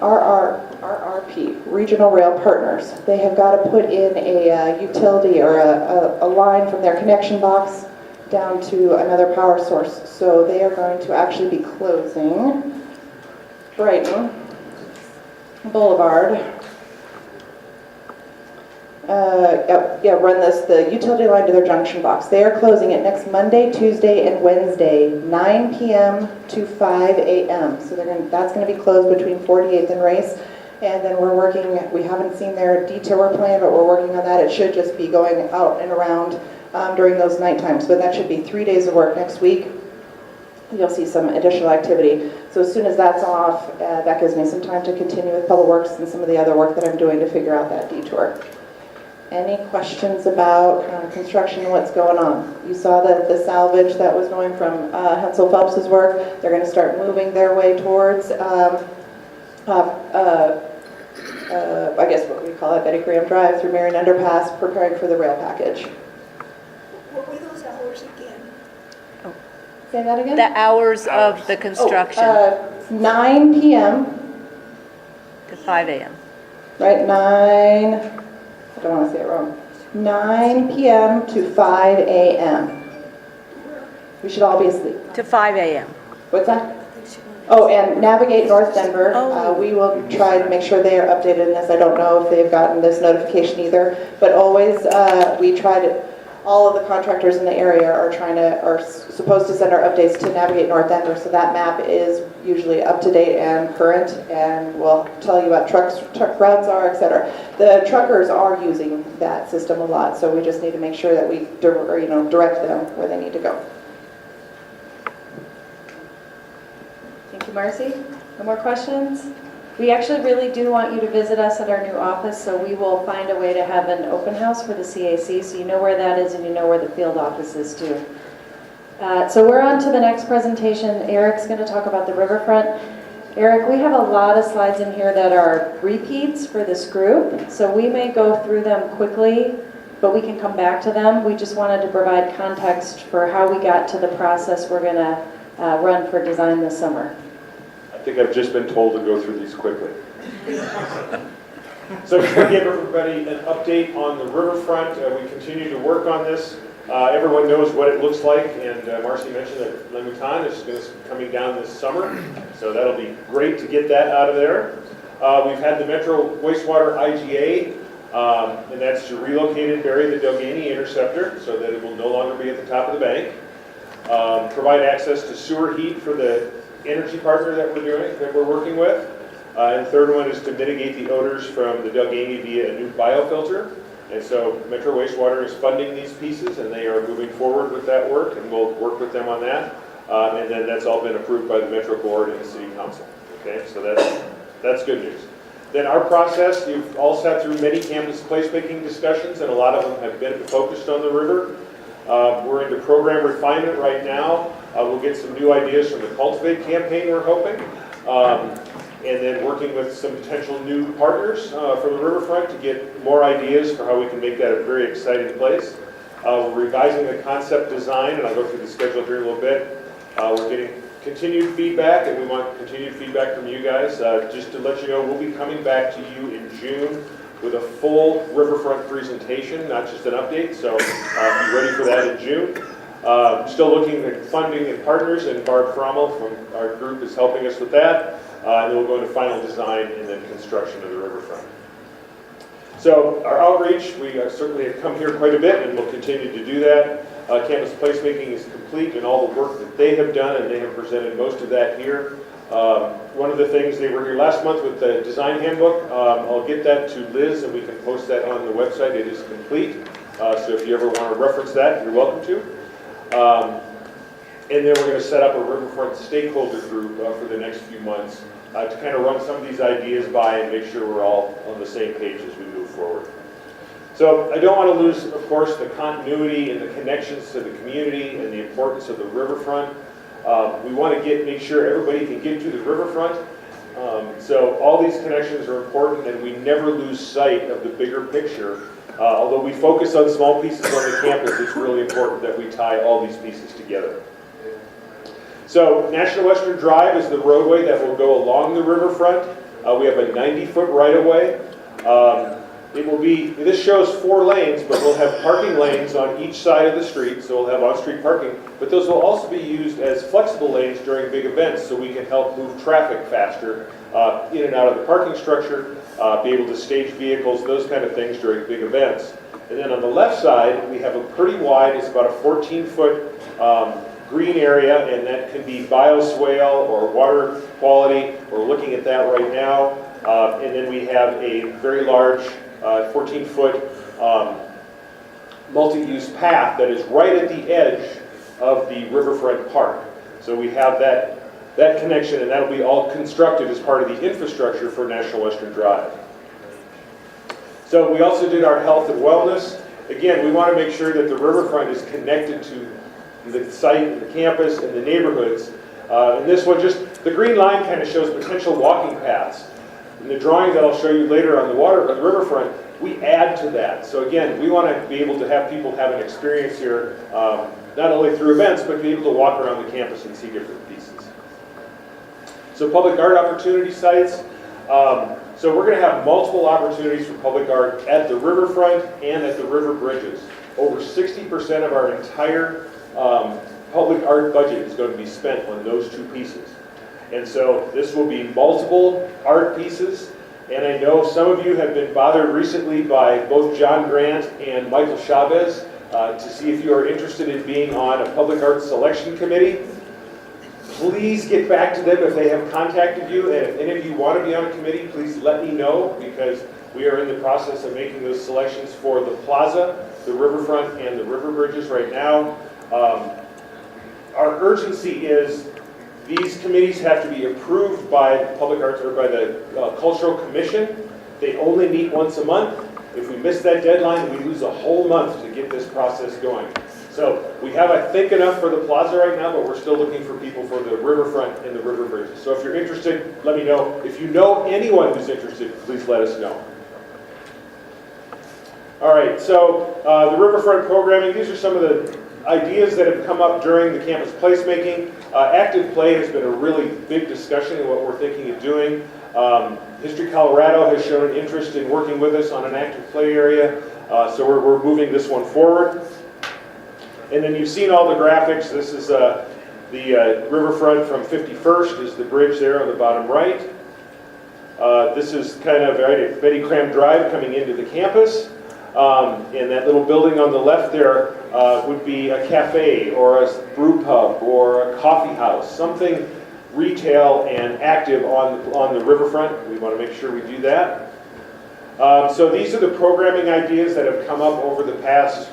RRP, Regional Rail Partners. They have got to put in a utility or a line from their connection box down to another power source. So they are going to actually be closing Brighton Boulevard. Run the utility line to their junction box. They are closing it next Monday, Tuesday, and Wednesday, 9 p.m. to 5 a.m. So that's going to be closed between 48th and Race. And then we're working, we haven't seen their detour plan, but we're working on that. It should just be going out and around during those night times. But that should be 3 days of work next week. You'll see some additional activity. So as soon as that's off, that gives me some time to continue with Public Works and some of the other work that I'm doing to figure out that detour. Any questions about construction and what's going on? You saw the salvage that was going from Hensel Phelps's work. They're going to start moving their way towards, I guess what we call it, Betty Graham Drive through Marion Underpass, preparing for the rail package. What were those hours again? Say that again? The hours of the construction. 9 p.m. to 5 a.m. Right, 9... I don't want to say it wrong. 9 p.m. to 5 a.m. We should all be asleep. To 5 a.m. What's that? Oh, and Navigate North Denver, we will try to make sure they are updated in this. I don't know if they've gotten this notification either, but always we try to, all of the contractors in the area are supposed to send our updates to Navigate North Denver, so that map is usually up to date and current, and we'll tell you what truck routes are, etc. The truckers are using that system a lot, so we just need to make sure that we direct them where they need to go. Thank you, Marcy. No more questions? We actually really do want you to visit us at our new office, so we will find a way to have an open house for the CAC, so you know where that is and you know where the field office is too. So we're on to the next presentation. Eric's going to talk about the riverfront. Eric, we have a lot of slides in here that are repeats for this group, so we may go through them quickly, but we can come back to them. We just wanted to provide context for how we got to the process we're going to run for design this summer. I think I've just been told to go through these quickly. So I'm going to give everybody an update on the riverfront. We continue to work on this. Everyone knows what it looks like, and Marcy mentioned that Lemutan is coming down this summer, so that'll be great to get that out of there. We've had the Metro Wastewater IGA, and that's to relocate and bury the Delgany interceptor so that it will no longer be at the top of the bank. Provide access to sewer heat for the energy partner that we're working with. And the third one is to mitigate the odors from the Delgany via a new biofilter. And so Metro Wastewater is funding these pieces, and they are moving forward with that work, and we'll work with them on that. And then that's all been approved by the Metro Board and the City Council. Okay, so that's good news. Then our process, you've all sat through many campus placemaking discussions, and a lot of them have been focused on the river. We're into program refinement right now. We'll get some new ideas from the Cultivate campaign, we're hoping. And then working with some potential new partners from the riverfront to get more ideas for how we can make that a very exciting place. We're revising the concept design, and I'll go through the schedule here in a little bit. We're getting continued feedback, and we want continued feedback from you guys. Just to let you know, we'll be coming back to you in June with a full riverfront presentation, not just an update, so be ready for that in June. Still looking at funding and partners, and Barb Frommel from our group is helping us with that. And then we'll go into final design and then construction of the riverfront. So our outreach, we certainly have come here quite a bit, and we'll continue to do that. Campus placemaking is complete, and all the work that they have done, and they have presented most of that here. One of the things, they were here last month with the design handbook. I'll get that to Liz, and we can post that on the website. It is complete. So if you ever want to reference that, you're welcome to. And then we're going to set up a riverfront stakeholder group for the next few months to kind of run some of these ideas by and make sure we're all on the same page as we move forward. So I don't want to lose, of course, the continuity and the connections to the community and the importance of the riverfront. We want to make sure everybody can get to the riverfront. So all these connections are important, and we never lose sight of the bigger picture. Although we focus on small pieces on the campus, it's really important that we tie all these pieces together. So National Western Drive is the roadway that will go along the riverfront. We have a 90-foot right-of-way. This shows 4 lanes, but we'll have parking lanes on each side of the street, so we'll have on-street parking. But those will also be used as flexible lanes during big events, so we can help move traffic faster in and out of the parking structure, be able to stage vehicles, those kind of things during big events. And then on the left side, we have a pretty wide, it's about a 14-foot green area, and that can be bioswale or water quality. We're looking at that right now. And then we have a very large 14-foot multi-use path that is right at the edge of the riverfront park. So we have that connection, and that'll be all constructed as part of the infrastructure for National Western Drive. So we also did our health and wellness. Again, we want to make sure that the riverfront is connected to the site and the campus and the neighborhoods. And this one, just the green line kind of shows potential walking paths. In the drawing that I'll show you later on the riverfront, we add to that. So again, we want to be able to have people have an experience here, not only through events, but be able to walk around the campus and see different pieces. So public art opportunity sites. So we're going to have multiple opportunities for public art at the riverfront and at the river bridges. Over 60% of our entire public art budget is going to be spent on those 2 pieces. And so this will be multiple art pieces. And I know some of you have been bothered recently by both John Grant and Michael Chavez to see if you are interested in being on a public art selection committee. Please get back to them if they have contacted you, and if any of you want to be on a committee, please let me know, because we are in the process of making those selections for the plaza, the riverfront, and the river bridges right now. Our urgency is these committees have to be approved by public arts or by the Cultural Commission. They only meet once a month. If we miss that deadline, we lose a whole month to get this process going. So we have, I think, enough for the plaza right now, but we're still looking for people for the riverfront and the river bridges. So if you're interested, let me know. If you know anyone who's interested, please let us know. All right, so the riverfront programming, these are some of the ideas that have come up during the campus placemaking. Active play has been a really big discussion in what we're thinking of doing. History Colorado has shown an interest in working with us on an active play area, so we're moving this one forward. And then you've seen all the graphics. This is the riverfront from 51st is the bridge there on the bottom right. This is kind of right at Betty Cram Drive coming into the campus. And that little building on the left there would be a cafe or a brew pub or a coffee house, something retail and active on the riverfront. We want to make sure we do that. So these are the programming ideas that have come up over the past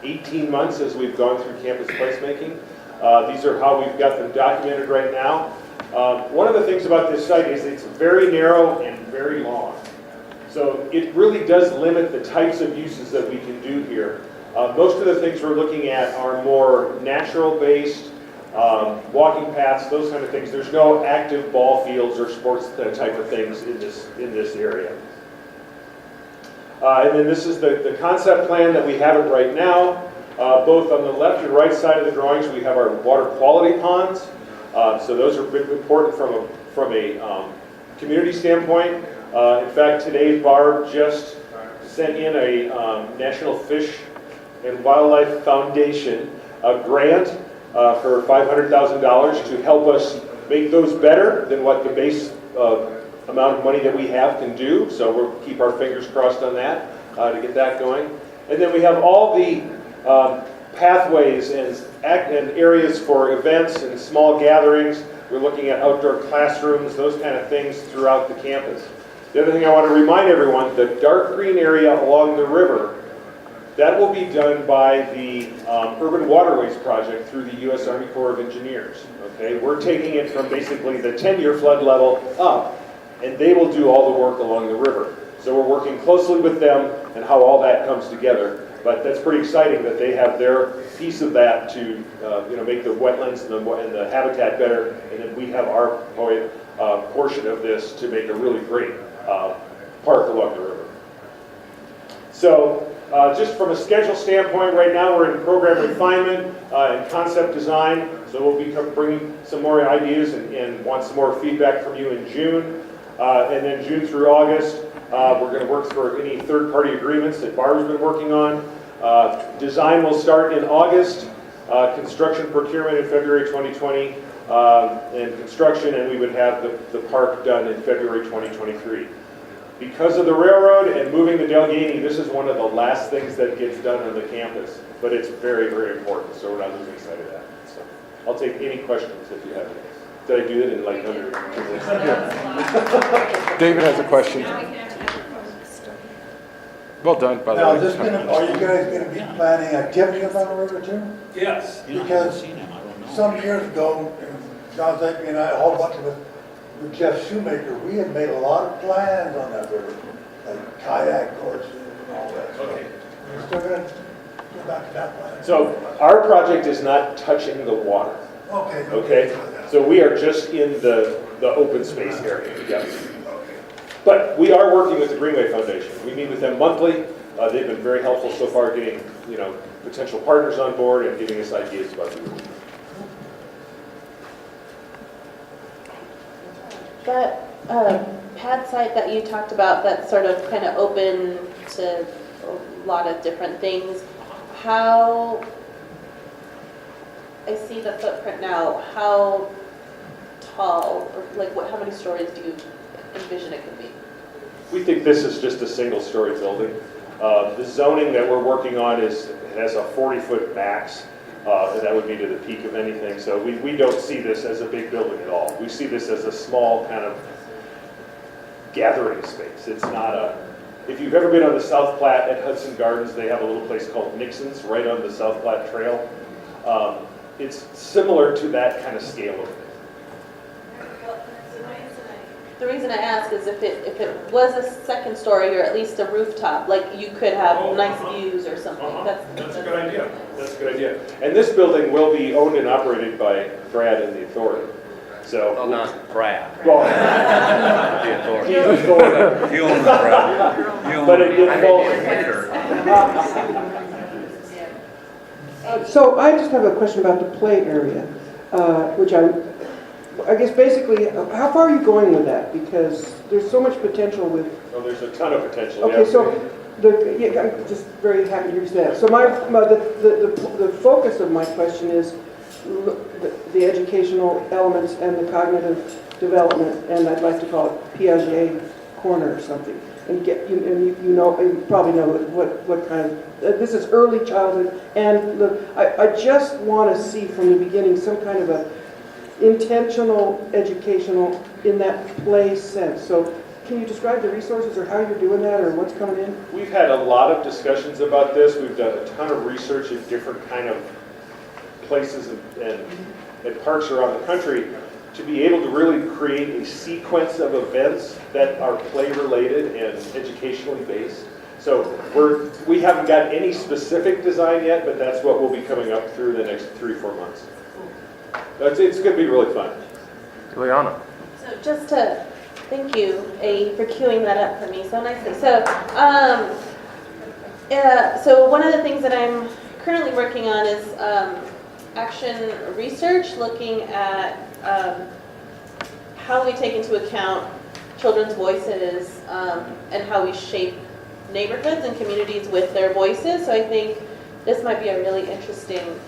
18 months as we've gone through campus placemaking. These are how we've got them documented right now. One of the things about this site is it's very narrow and very long. So it really does limit the types of uses that we can do here. Most of the things we're looking at are more natural-based, walking paths, those kind of things. There's no active ball fields or sports type of things in this area. And then this is the concept plan that we have it right now. Both on the left and right side of the drawings, we have our water quality ponds. So those are important from a community standpoint. In fact, today Barb just sent in a National Fish and Wildlife Foundation grant for $500,000 to help us make those better than what the base amount of money that we have can do. So we'll keep our fingers crossed on that to get that going. And then we have all the pathways and areas for events and small gatherings. We're looking at outdoor classrooms, those kind of things throughout the campus. The other thing I want to remind everyone, the dark green area along the river, that will be done by the Urban Waterways Project through the U.S. Army Corps of Engineers. Okay, we're taking it from basically the 10-year flood level up, and they will do all the work along the river. So we're working closely with them and how all that comes together. But that's pretty exciting that they have their piece of that to make the wetlands and the habitat better, and then we have our portion of this to make a really great park along the river. So just from a schedule standpoint, right now we're in program refinement and concept design. So we'll be bringing some more ideas and want some more feedback from you in June. And then June through August, we're going to work through any third-party agreements that Barb's been working on. Design will start in August, construction procurement in February 2020, and construction, and we would have the park done in February 2023. Because of the railroad and moving to Delgany, this is one of the last things that gets done on the campus, but it's very, very important, so we're not losing sight of that. So I'll take any questions if you have any. Did I do it in like under 2 minutes? David has a question. Well done, by the Now, way. are you guys going to be planning activities on the river too? Yes. Because some years ago, John Zappi and I, a whole bunch of us, with Jeff Shoemaker, we had made a lot of plans on that river, like kayak courses and all that stuff. Okay. We're still going to go back to that plan. So our project is not touching the water. Okay. Okay? So we are just in the open space area. Yeah. But we are working with the Greenway Foundation. We meet with them monthly. They've been very helpful so far getting, potential partners on board and giving us ideas about the river. That pad site that you talked about, that's sort of kind of open to a lot of different things, I see the footprint now, how tall, or like how many stories do you envision it could be? We think this is just a single-story building. The zoning that we're working on has a 40-foot max, and that would be to the peak of anything. So we don't see this as a big building at all. We see this as a small kind of gathering space. It's not a, if you've ever been on the South Platte at Hudson Gardens, they have a little place called Nixon's right on the South Platte Trail. It's similar to that kind of scale of thing. The reason I ask is if it was a second story or at least a rooftop, like you could have nice views or something. That's a good idea. That's a good idea. And this building will be owned and operated by Brad and the authority. So, Well, not Brad. Well, The authority. he's the authority. You own the Brad. You own But it the So I just have a question about the play area, which I guess basically, how far are you going with that? Because there's so much potential with. Oh, there's a ton of potential. Okay, yeah. so I'm just very happy to hear that. So the focus of my question is the educational elements and the cognitive development, and I'd like to call it Piaget corner or something. And you probably know what kind of, this is early childhood, and I just want to see from the beginning some kind of a intentional educational in that play sense. So can you describe the resources or how you're doing that or what's coming in? We've had a lot of discussions about this. We've done a ton of research in different kind of places and parks around the country to be able to really create a sequence of events that are play related and educationally based. So we haven't got any specific design yet, but that's what will be coming up through the next 3-4 months. It's going to be really fun. Liana. So just to thank you, for queuing that up for me so nicely. So, so one of the things that I'm currently working on is action research, looking at how we take into account children's voices and how we shape neighborhoods and communities with their voices. So I think this might be a really interesting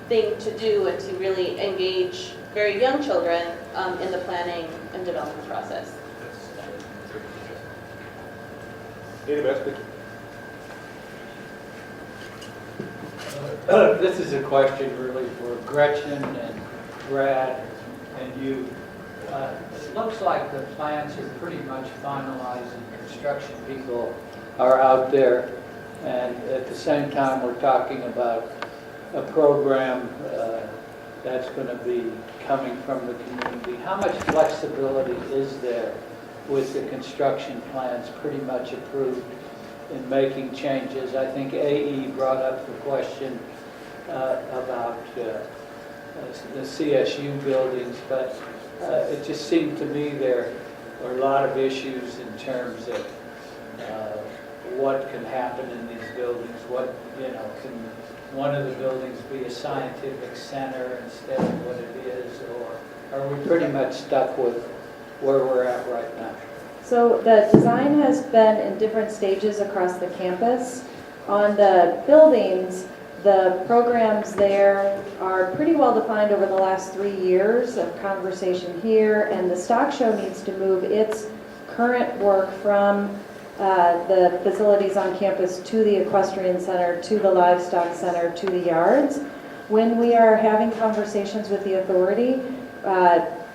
thing to do and to really engage very young children in the planning and development process. This is a question really for Gretchen and Brad and you. It looks like the plans are pretty much finalized and construction people are out there. And at the same time, we're talking about a program that's going to be coming from the community. How much flexibility is there with the construction plans pretty much approved in making changes? I think AE brought up the question about the CSU buildings, but it just seemed to me there were a lot of issues in terms of what can happen in these buildings. What, can one of the buildings be a scientific center instead of what it is, or are we pretty much stuck with where we're at right now? So the design has been in different stages across the campus. On the buildings, the programs there are pretty well defined over the last 3 years of conversation here, and the stock show needs to move its current work from the facilities on campus to the equestrian center, to the livestock center, to the yards. When we are having conversations with the authority,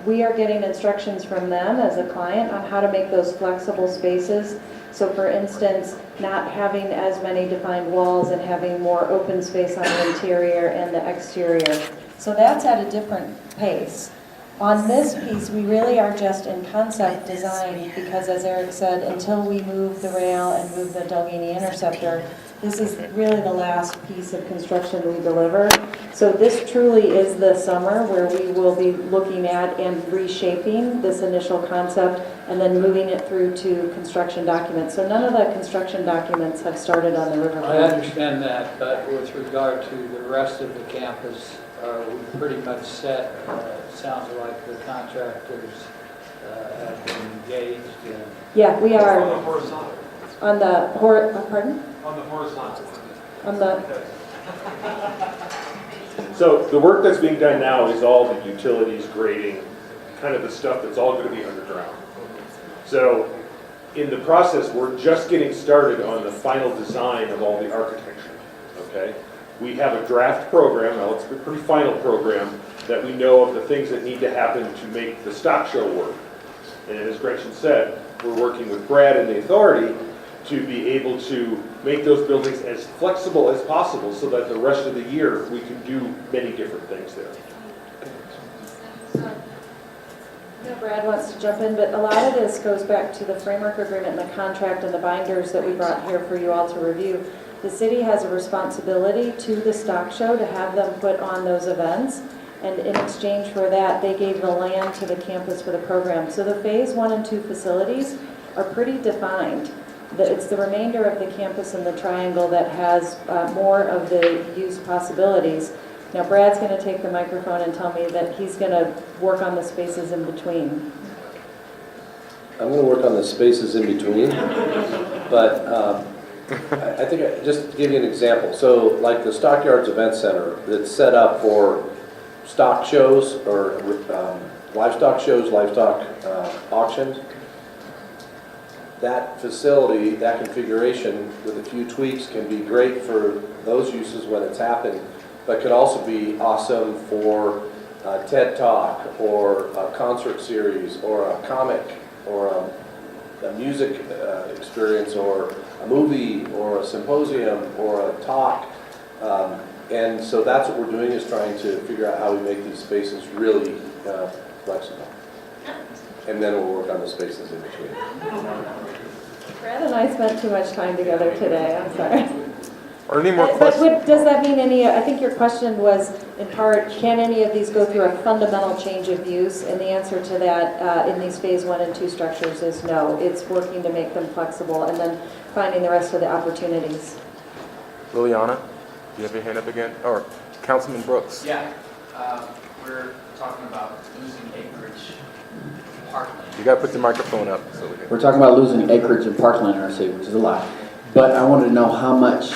we are getting instructions from them as a client on how to make those flexible spaces. So for instance, not having as many defined walls and having more open space on the interior and the exterior. So that's at a different pace. On this piece, we really are just in concept design because, as Eric said, until we move the rail and move the Delghini Interceptor, this is really the last piece of construction we deliver. So this truly is the summer where we will be looking at and reshaping this initial concept and then moving it through to construction documents. So none of the construction documents have started on the riverfront. I understand that, but with regard to the rest of the campus, are we pretty much set? Sounds like the contractors have been engaged. Yeah, we are. On the horizontal. On the, pardon? On the horizontal. On the, So the work that's being done now is all the utilities, grading, kind of the stuff that's all going to be underground. So in the process, we're just getting started on the final design of all the architecture, okay? We have a draft program, now it's a pretty final program, that we know of the things that need to happen to make the stock show work. And as Gretchen said, we're working with Brad and the authority to be able to make those buildings as flexible as possible so that the rest of the year we can do many different things there. I know Brad wants to jump in, but a lot of this goes back to the framework agreement and the contract and the binders that we brought here for you all to review. The city has a responsibility to the stock show to have them put on those events, and in exchange for that, they gave the land to the campus for the program. So the phase 1 and 2 facilities are pretty defined. It's the remainder of the campus in the triangle that has more of the use possibilities. Now Brad's going to take the microphone and tell me that he's going to work on the spaces in between. I'm going to work on the spaces in between, but I think just to give you an example. So like the Stockyards Event Center that's set up for stock shows or livestock shows, livestock auctions. That facility, that configuration with a few tweaks can be great for those uses when it's happening, but could also be awesome for a TED Talk or a concert series or a comic or a music experience or a movie or a symposium or a talk. And so that's what we're doing, is trying to figure out how we make these spaces really flexible. And then we'll work on the spaces in between. Brad and I spent too much time together today, I'm sorry. Are any more But questions? does that mean any, I think your question was in part, can any of these go through a fundamental change of use? And the answer to that in these phase 1 and 2 structures is no. It's working to make them flexible and then finding the rest of the opportunities. Liliana, do you have your hand up again? Or Councilman Brooks? Yeah, we're talking about losing acreage in parkland. You got to put the microphone up. So we can... We're talking about losing acreage in parkland RC, which is a lot. But I wanted to know how much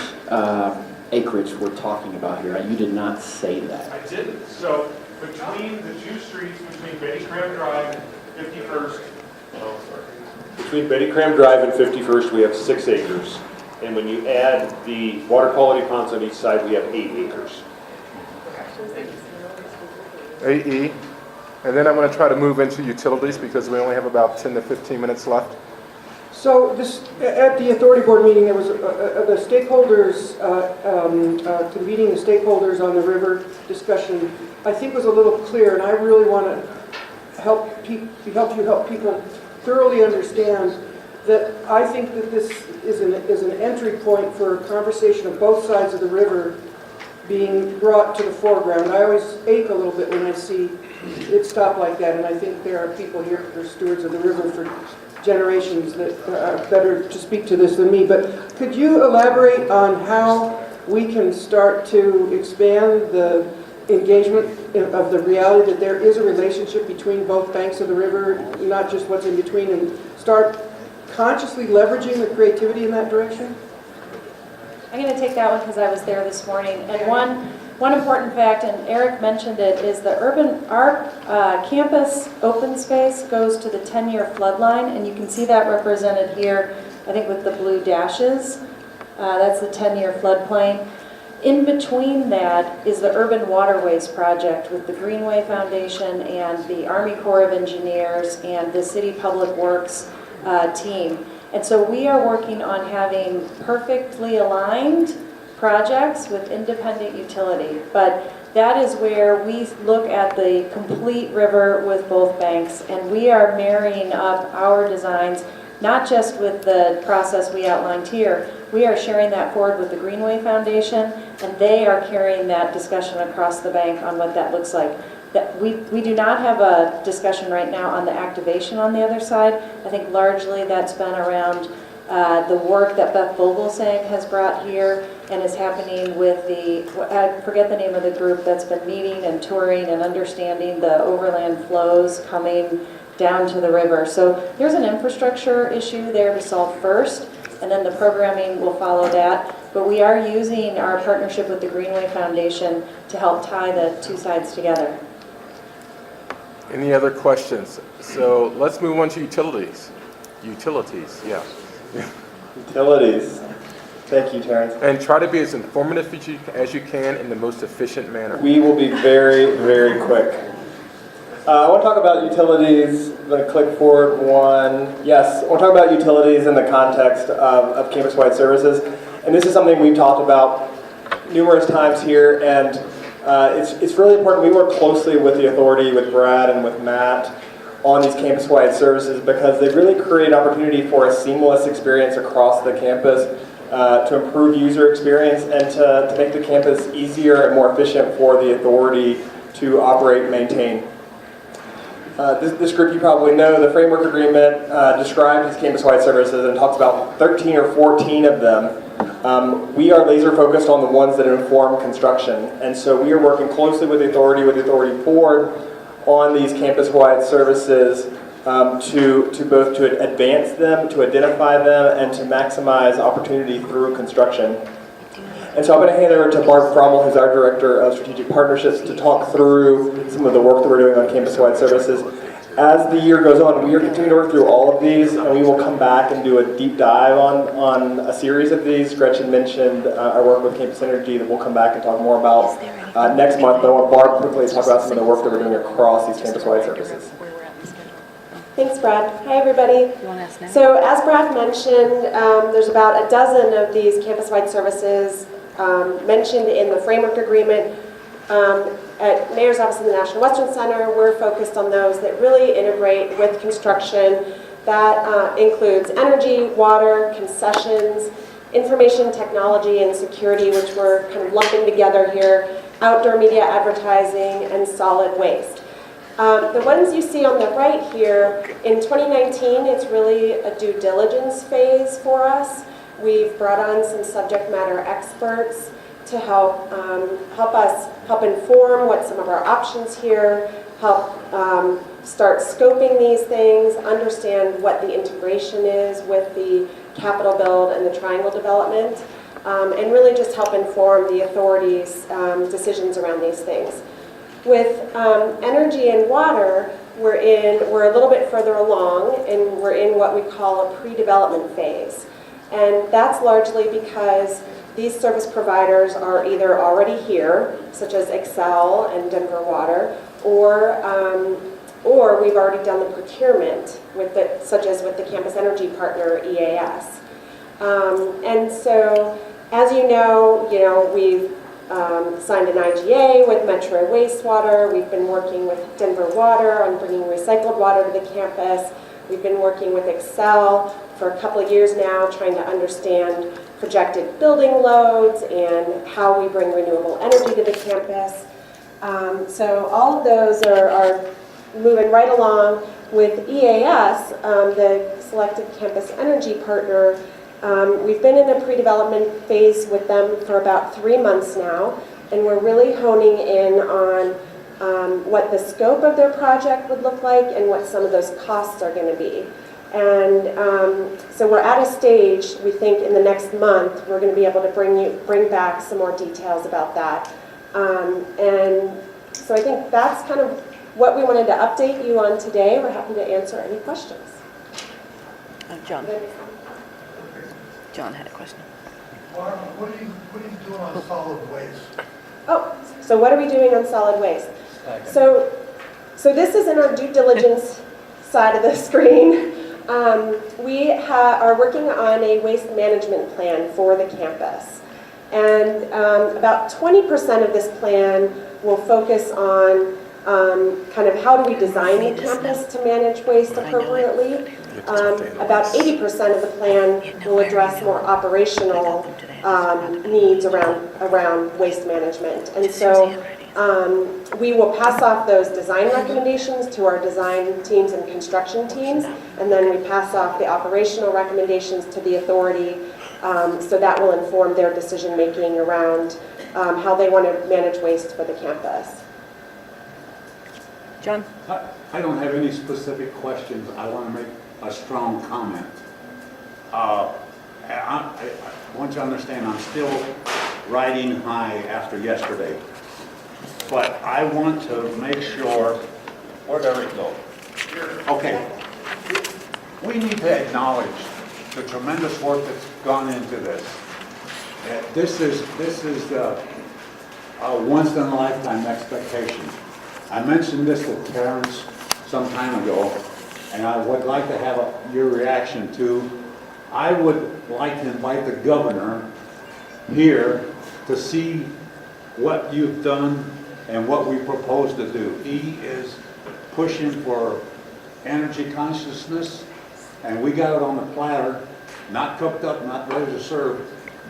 acreage we're talking about here. You did not say that. I didn't. So between the two streets, between Betty Cram Drive and 51st, between Betty Cram Drive and 51st, we have 6 acres. And when you add the water quality ponds on each side, we have 8 acres. AE. And then I'm going to try to move into utilities because we only have about 10 to 15 minutes left. So this, at the authority board meeting, there was the stakeholders, convening the stakeholders on the river discussion, I think was a little clear, and I really want to help you help people thoroughly understand that I think that this is an entry point for a conversation of both sides of the river being brought to the foreground. I always ache a little bit when I see it stop like that, and I think there are people here that are stewards of the river for generations that are better to speak to this than me. But could you elaborate on how we can start to expand the engagement of the reality that there is a relationship between both banks of the river, not just what's in between, and start consciously leveraging the creativity in that direction? I'm going to take that one because I was there this morning. And one important fact, and Eric mentioned it, is our campus open space goes to the 10-year flood line, and you can see that represented here, I think with the blue dashes. That's the 10-year floodplain. In between that is the Urban Waterways Project with the Greenway Foundation and the Army Corps of Engineers and the City Public Works team. And so we are working on having perfectly aligned projects with independent utility. But that is where we look at the complete river with both banks, and we are marrying up our designs, not just with the process we outlined here. We are sharing that forward with the Greenway Foundation, and they are carrying that discussion across the bank on what that looks like. That we do not have a discussion right now on the activation on the other side. I think largely that's been around the work that Beth Vogelsang has brought here and is happening with I forget the name of the group that's been meeting and touring and understanding the overland flows coming down to the river. So there's an infrastructure issue there to solve first, and then the programming will follow that. but we are using our partnership with the Greenway Foundation to help tie the two sides together. Any other questions? So let's move on to utilities. Utilities, yeah. Utilities. Thank you, Terrence. And try to be as informative as you can in the most efficient manner. We will be very, very quick. I want to talk about utilities. I'm going to click forward one. Yes, I want to talk about utilities in the context of campus-wide services. And this is something we've talked about numerous times here, and it's really important. We work closely with the authority, with Brad and with Matt, on these campus-wide services because they really create opportunity for a seamless experience across the campus to improve user experience and to make the campus easier and more efficient for the authority to operate and maintain. This group you probably know, the framework agreement describes these campus-wide services and talks about 13 or 14 of them. We are laser focused on the ones that inform construction, and so we are working closely with the authority board on these campus-wide services to both to advance them, to identify them, and to maximize opportunity through construction. And so I'm going to hand it over to Barb Frommel, who's our Director of Strategic Partnerships, to talk through some of the work that we're doing on campus-wide services. As the year goes on, we are continuing to work through all of these, and we will come back and do a deep dive on a series of these. Gretchen mentioned our work with Campus Energy that we'll come back and talk more about next month, but I want Barb quickly to talk about some of the work that we're doing across these campus-wide services. Thanks, Brad. Hi, everybody. So as Brad mentioned, there's about a dozen of these campus-wide services mentioned in the framework agreement. At Mayor's Office in the National Western Center, we're focused on those that really integrate with construction. That includes energy, water, concessions, information technology and security, which we're kind of lumping together here, outdoor media advertising, and solid waste. The ones you see on the right here, in 2019, it's really a due diligence phase for us. We've brought on some subject matter experts to help inform what some of our options here, help start scoping these things, understand what the integration is with the capital build and the triangle development, and really just help inform the authorities' decisions around these things. With energy and water, we're a little bit further along, and we're in what we call a pre-development phase. And that's largely because these service providers are either already here, such as Excel and Denver Water, or we've already done the procurement, such as with the Campus Energy partner, EAS. And so, as you know, we've signed an IGA with Metro Wastewater. We've been working with Denver Water on bringing recycled water to the campus. We've been working with Excel for a couple of years now, trying to understand projected building loads and how we bring renewable energy to the campus. So all of those are moving right along. With EAS, the Selected Campus Energy partner, we've been in a pre-development phase with them for about 3 months now, and we're really honing in on what the scope of their project would look like and what some of those costs are going to be. And so we're at a stage, we think in the next month, we're going to be able to bring back some more details about that. And so I think that's kind of what we wanted to update you on today. We're happy to answer any questions. John had a question. Barb, what are you doing on solid waste? Oh, so what are we doing on solid waste? So this is in our due diligence side of the screen. We are working on a waste management plan for the campus. And about 20% of this plan will focus on kind of how do we design the campus to manage waste appropriately. About 80% of the plan will address more operational needs around waste management. And so we will pass off those design recommendations to our design teams and construction teams, and then we pass off the operational recommendations to the authority, so that will inform their decision-making around how they want to manage waste for the campus. John? I don't have any specific questions. I want to make a strong comment. want you to understand, I'm still riding high after yesterday. But I want to make sure, where'd Eric go? Okay. We need to acknowledge the tremendous work that's gone into this. This is a once-in-a-lifetime expectation. I mentioned this to Terrence some time ago, and I would like to have your reaction too. I would like to invite the governor here to see what you've done and what we propose to do. He is pushing for energy consciousness, and we got it on the platter, not cooked up, not ready to serve,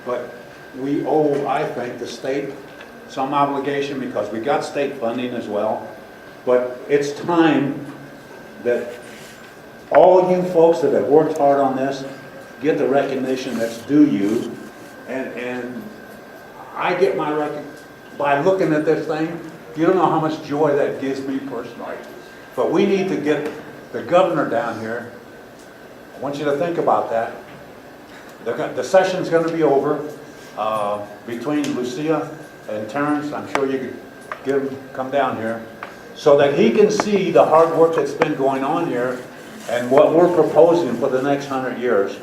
but we owe, I think, the state some obligation because we got state funding as well. But it's time that all you folks that have worked hard on this get the recognition that's due you. And I get my by looking at this thing, you don't know how much joy that gives me personally. But we need to get the governor down here. I want you to think about that. The session's going to be over between Lucia and Terrence. I'm sure you could get him come down here so that he can see the hard work that's been going on here and what we're proposing for the next 100 years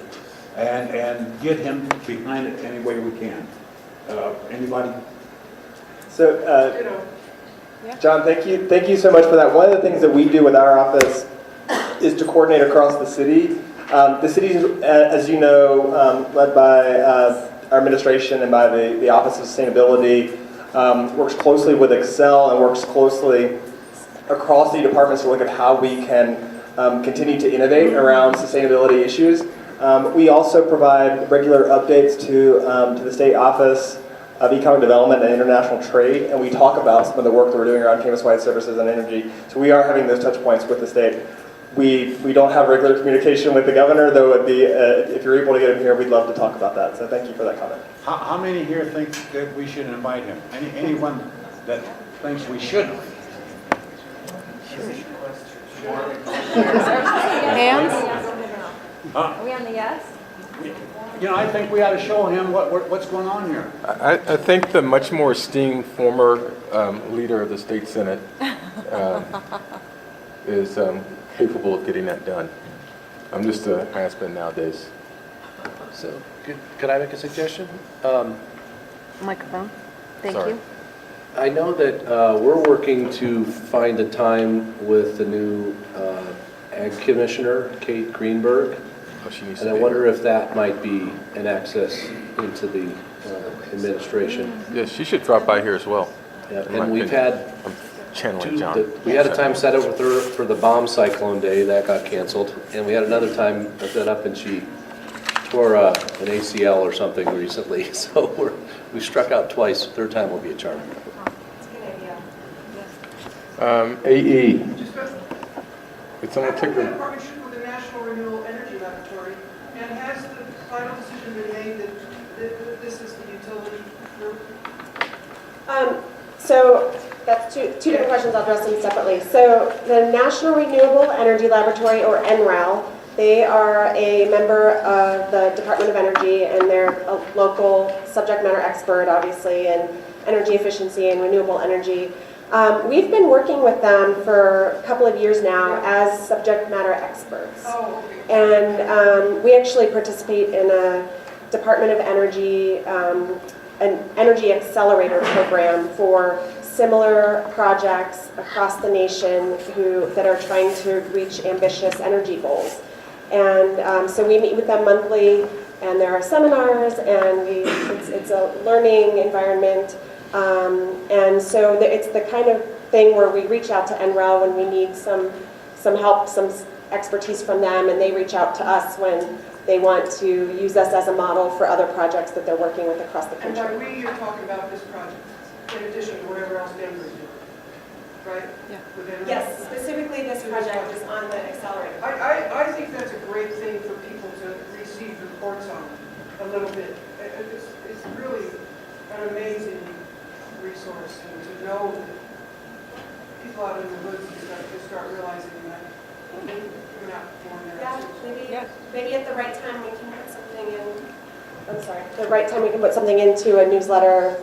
and get him behind it any way we can. Anybody? So, John, thank you so much for that. One of the things that we do with our office is to coordinate across the city. The city, as you know, led by our administration and by the Office of Sustainability, works closely with Excel and works closely across the departments to look at how we can continue to innovate around sustainability issues. We also provide regular updates to the State Office of Economic Development and International Trade, and we talk about some of the work that we're doing around campus-wide services and energy. So we are having those touch points with the state. We don't have regular communication with the governor, though it'd be, if you're able to get him here, we'd love to talk about that. So thank you for that comment. How many here think that we should invite him? Anyone that thinks we shouldn't? Hands? Are we on the yes? You know, I think we ought to show him what's going on here. I think the much more esteemed former leader of the state senate is capable of getting that done. I'm just a has-been nowadays. So, could I make a suggestion? Microphone. Thank Sorry. you. I know that we're working to find a time with the new Ag Commissioner, Kate Greenberg. Oh, she needs And to I be wonder here. if that might be an access into the administration. Yeah, she should drop by here as well. Yeah, in my and we've opinion. had I'm channeling John. we had a time set up with her for the bomb cyclone day, that got canceled. And we had another time set up and she tore an ACL or something recently. So we struck out twice, third time will be a charm. AE. Could someone I've take been in the... partnership with the National Renewable Energy Laboratory, and has the final decision been made that this is the utility group? So that's two different questions. I'll address them separately. So the National Renewable Energy Laboratory, or NREL, they are a member of the Department of Energy, and they're a local subject matter expert, obviously, in energy efficiency and renewable energy. We've been working with them for a couple of years now as subject matter experts. Oh, okay. And we actually participate in a Department of Energy, an energy accelerator program for similar projects across the nation that are trying to reach ambitious energy goals. And so we meet with them monthly, and there are seminars, and it's a learning environment. And so it's the kind of thing where we reach out to NREL when we need some help, some expertise from them, and they reach out to us when they want to use us as a model for other projects that they're working with across the And country. by we, you're talking about this project, in addition to whatever else Denver is doing, right? Yeah. With Denver? Yes, specifically this project is on the accelerator. I think that's a great thing for people to receive reports on a little bit. It's really an amazing resource, and to know that people out in the woods start realizing that we're not going there. Yeah, maybe at the right time we can put something in I'm sorry, the right time we can put something into a newsletter,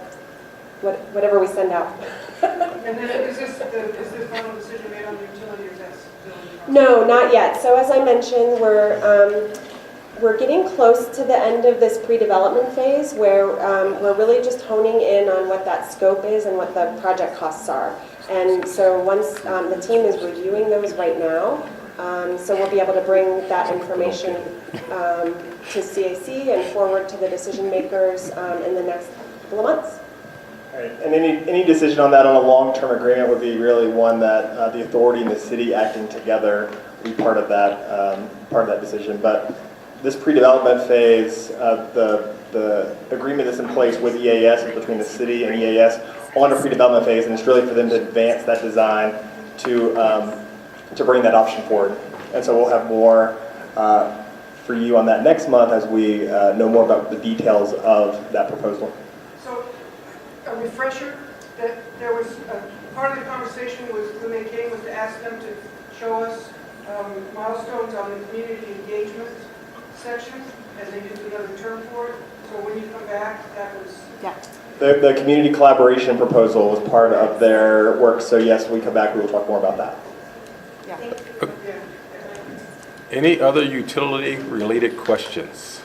whatever we send out. And then is this the final decision made on the utility, or is that still in process? No, not yet. So as I mentioned, we're getting close to the end of this pre-development phase where we're really just honing in on what that scope is and what the project costs are. And so once the team is reviewing those right now, so we'll be able to bring that information to CAC and forward to the decision makers in the next couple of months. All right. And any decision on that on a long-term agreement would be really one that the authority and the city acting together would be part of that decision. But this pre-development phase, the agreement that's in place with EAS is between the city and EAS on a pre-development phase, and it's really for them to advance that design to bring that option forward. And so we'll have more for you on that next month as we know more about the details of that proposal. So, a refresher, that there was, part of the conversation was when they came was to ask them to show us milestones on the community engagement section, and they used another term for it. So when you come back, that was... Yeah. The community collaboration proposal was part of their work, so yes, when we come back, we will talk more about that. Yeah. Any other utility-related questions?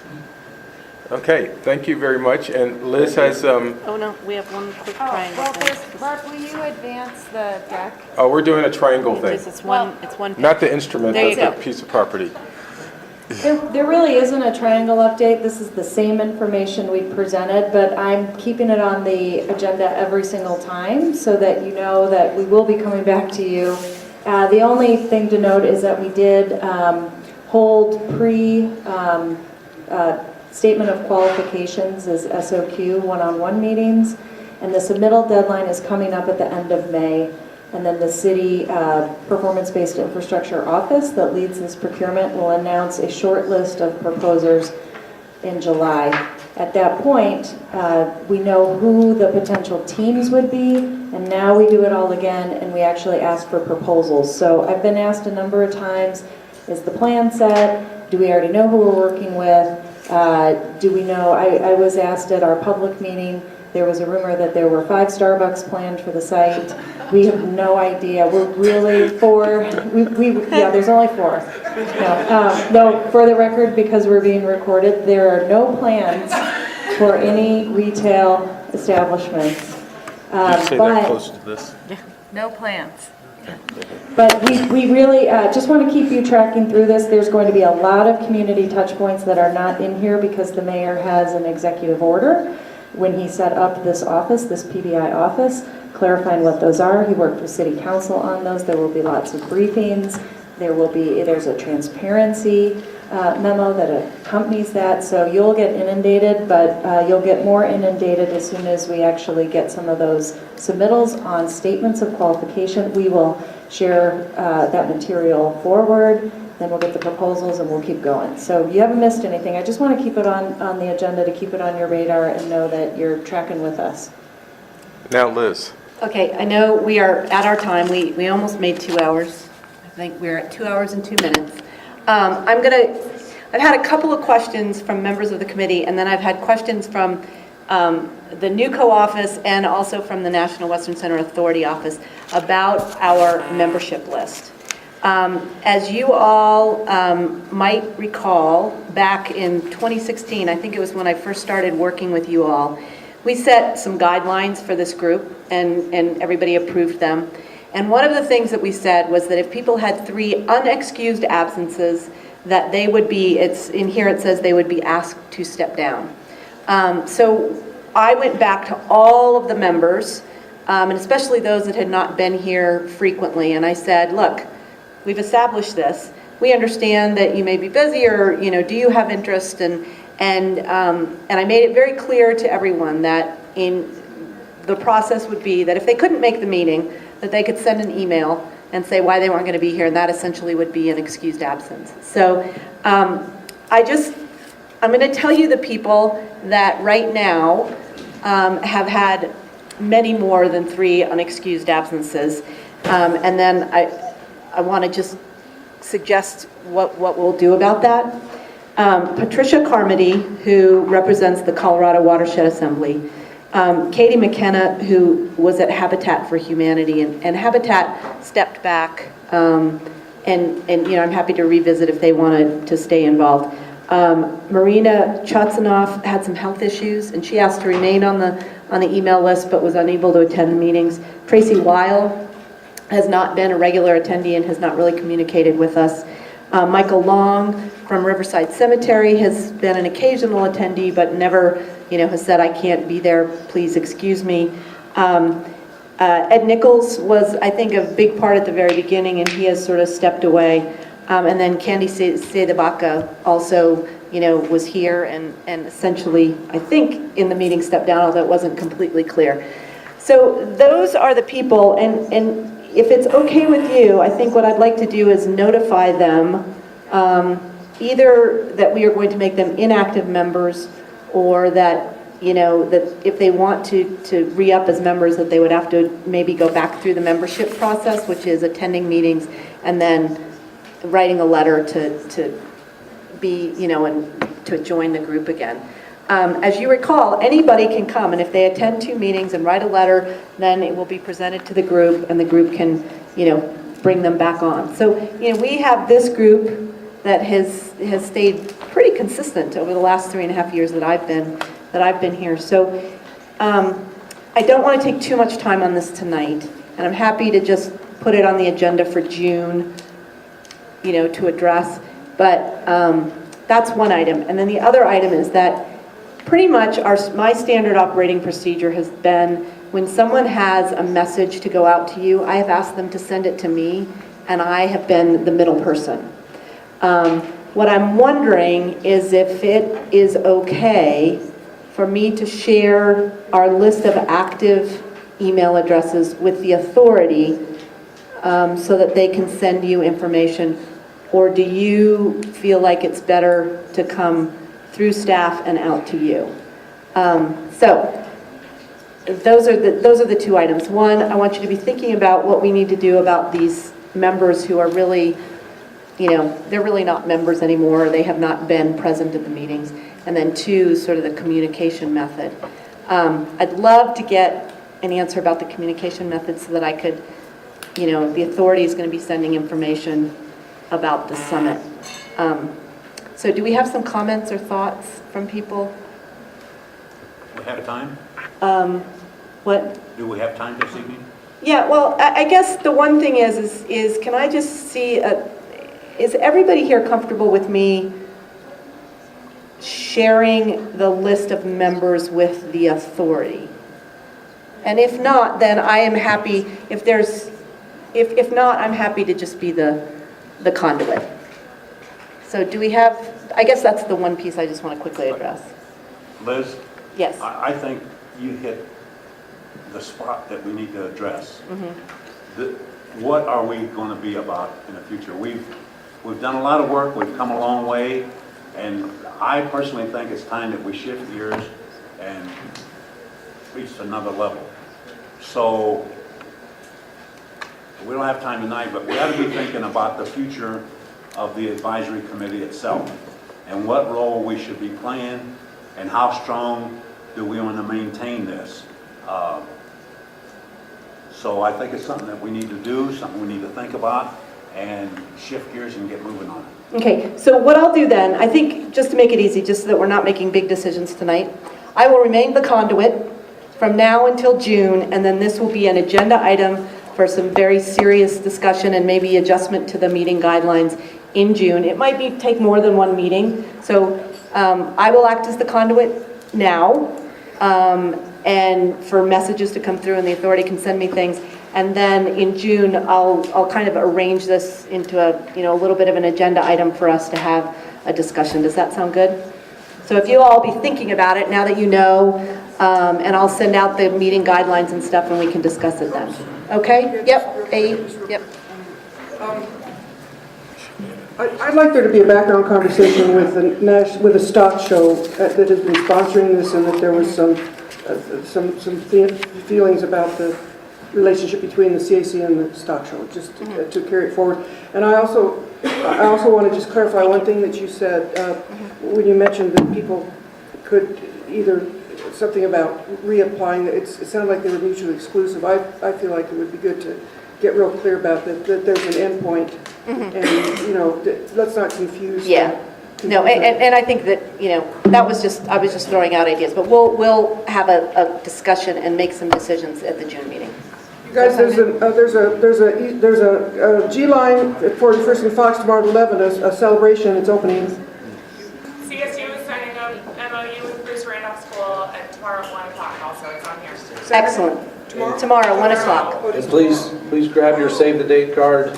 Okay, thank you very much. And Liz has, Oh, no, we have one quick triangle. Mark, will you advance the deck? oh, we're doing a triangle thing. It's one. Not the instrument, There you but the go. piece of property. There really isn't a triangle update. This is the same information we presented, but I'm keeping it on the agenda every single time so that you know that we will be coming back to you. The only thing to note is that we did hold statement of qualifications as SOQ one-on-one meetings, and the submittal deadline is coming up at the end of May. And then the city performance-based infrastructure office that leads this procurement will announce a short list of proposers in July. At that point, we know who the potential teams would be, and now we do it all again, and we actually ask for proposals. So I've been asked a number of times, is the plan set? Do we already know who we're working with? Do we know, I was asked at our public meeting, there was a rumor that there were 5 Starbucks planned for the site. We have no idea. We're really for, yeah, there's only 4. No, for the record, because we're being recorded, there are no plans for any retail establishments. Did you say that close to this? No plans. But we really just want to keep you tracking through this. There's going to be a lot of community touch points that are not in here because the mayor has an executive order when he set up this office, this PBI office, clarifying what those are. He worked with city council on those. There will be lots of briefings. There's a transparency memo that accompanies that. So you'll get inundated, but you'll get more inundated as soon as we actually get some of those submittals on statements of qualification. We will share that material forward. Then we'll get the proposals and we'll keep going. So you haven't missed anything. I just want to keep it on the agenda to keep it on your radar and know that you're tracking with us. Now, Liz. Okay, I know we are at our time. We almost made 2 hours. I think we're at 2 hours and 2 minutes. I've had a couple of questions from members of the committee, and then I've had questions from the NewCo office and also from the National Western Center Authority office about our membership list. As you all might recall, back in 2016, I think it was when I first started working with you all, we set some guidelines for this group and everybody approved them. And one of the things that we said was that if people had 3 unexcused absences, that they would be, in here it says they would be asked to step down. So I went back to all of the members, and especially those that had not been here frequently, and I said, look, we've established this. We understand that you may be busy, or do you have interest? And I made it very clear to everyone that the process would be that if they couldn't make the meeting, that they could send an email and say why they weren't going to be here, and that essentially would be an excused absence. So I'm going to tell you the people that right now have had many more than 3 unexcused absences, and then I want to just suggest what we'll do about that. Patricia Carmody, who represents the Colorado Watershed Assembly, Katie McKenna, who was at Habitat for Humanity, and Habitat stepped back, and I'm happy to revisit if they wanted to stay involved. Marina Chatsanoff had some health issues, and she asked to remain on the email list, but was unable to attend the meetings. Tracy Weil has not been a regular attendee and has not really communicated with us. Michael Long from Riverside Cemetery has been an occasional attendee, but never, has said, I can't be there, please excuse me. Ed Nichols was, I think, a big part at the very beginning, and he has sort of stepped away. And then Candy Sedabaka also, was here and essentially, I think, in the meeting stepped down, although it wasn't completely clear. So those are the people, and if it's okay with you, I think what I'd like to do is notify them, either that we are going to make them inactive members, or that, that if they want to re-up as members, that they would have to maybe go back through the membership process, which is attending meetings and then writing a letter to be, and to join the group again. As you recall, anybody can come, and if they attend 2 meetings and write a letter, then it will be presented to the group, and the group can, bring them back on. So, we have this group that has stayed pretty consistent over the last 3.5 years that I've been here. So, I don't want to take too much time on this tonight, and I'm happy to just put it on the agenda for June, to address. But that's one item, and then the other item is that pretty much my standard operating procedure has been when someone has a message to go out to you, I have asked them to send it to me, and I have been the middle person. What I'm wondering is if it is okay for me to share our list of active email addresses with the authority so that they can send you information, or do you feel like it's better to come through staff and out to you? So those are the 2 items. One, I want you to be thinking about what we need to do about these members who are really, they're really not members anymore. They have not been present at the meetings. And then 2, sort of the communication method. I'd love to get an answer about the communication method so that I could, the authority is going to be sending information about the summit. So do we have some comments or thoughts from people? We have time? What? Do we have time this evening? Yeah, well, I guess the one thing is can I just see, is everybody here comfortable with me sharing the list of members with the authority? And if not, then I am happy, if not, I'm happy to just be the conduit. So do we have, I guess that's the one piece I just want to quickly address. Liz? Yes. I think you hit the spot that we need to address. What are we going to be about in the future? We've done a lot of work, we've come a long way, and I personally think it's time that we shift gears and reach another level. So we don't have time tonight, but we ought to be thinking about the future of the advisory committee itself and what role we should be playing and how strong do we want to maintain this. So I think it's something that we need to do, something we need to think about and shift gears and get moving on it. Okay, so what I'll do then, I think just to make it easy, just so that we're not making big decisions tonight, I will remain the conduit from now until June, and then this will be an agenda item for some very serious discussion and maybe adjustment to the meeting guidelines in June. It might take more than 1 meeting, so I will act as the conduit now, and for messages to come through, and the authority can send me things. And then in June, I'll kind of arrange this into a little bit of an agenda item for us to have a discussion. Does that sound good? So if you'll all be thinking about it now that you know, and I'll send out the meeting guidelines and stuff, and we can discuss it then. Okay? Yep. Yep. I'd like there to be a background conversation with a stock show that has been sponsoring this, and that there was some feelings about the relationship between the CAC and the stock show, just to carry it forward. And I also want to just clarify one thing that you said, when you mentioned that people could either, something about reapplying, it sounded like they were mutually exclusive. I feel like it would be good to get real clear about that there's an end point, and, you know, let's not confuse. Yeah. No, and I think that, you know, that was just, I was just throwing out ideas, but we'll have a discussion and make some decisions at the June meeting. You guys, there's a G line at 41st and Fox tomorrow at 11, a celebration, it's opening. CSU is signing up MOU with Bruce Randolph School at tomorrow at 1 o'clock also, it's on here. Excellent. Tomorrow, 1 o'clock. And please grab your save the date card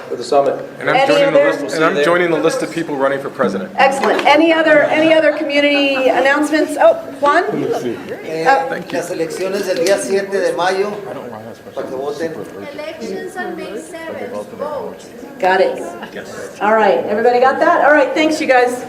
for the summit. And I'm joining the list of people running for president. Excellent. Any other community announcements? Oh, Juan? Las elecciones del día 7 de mayo, para que voten. Elections on May 7th, vote. Got it. All right, everybody got that? All right, thanks you guys.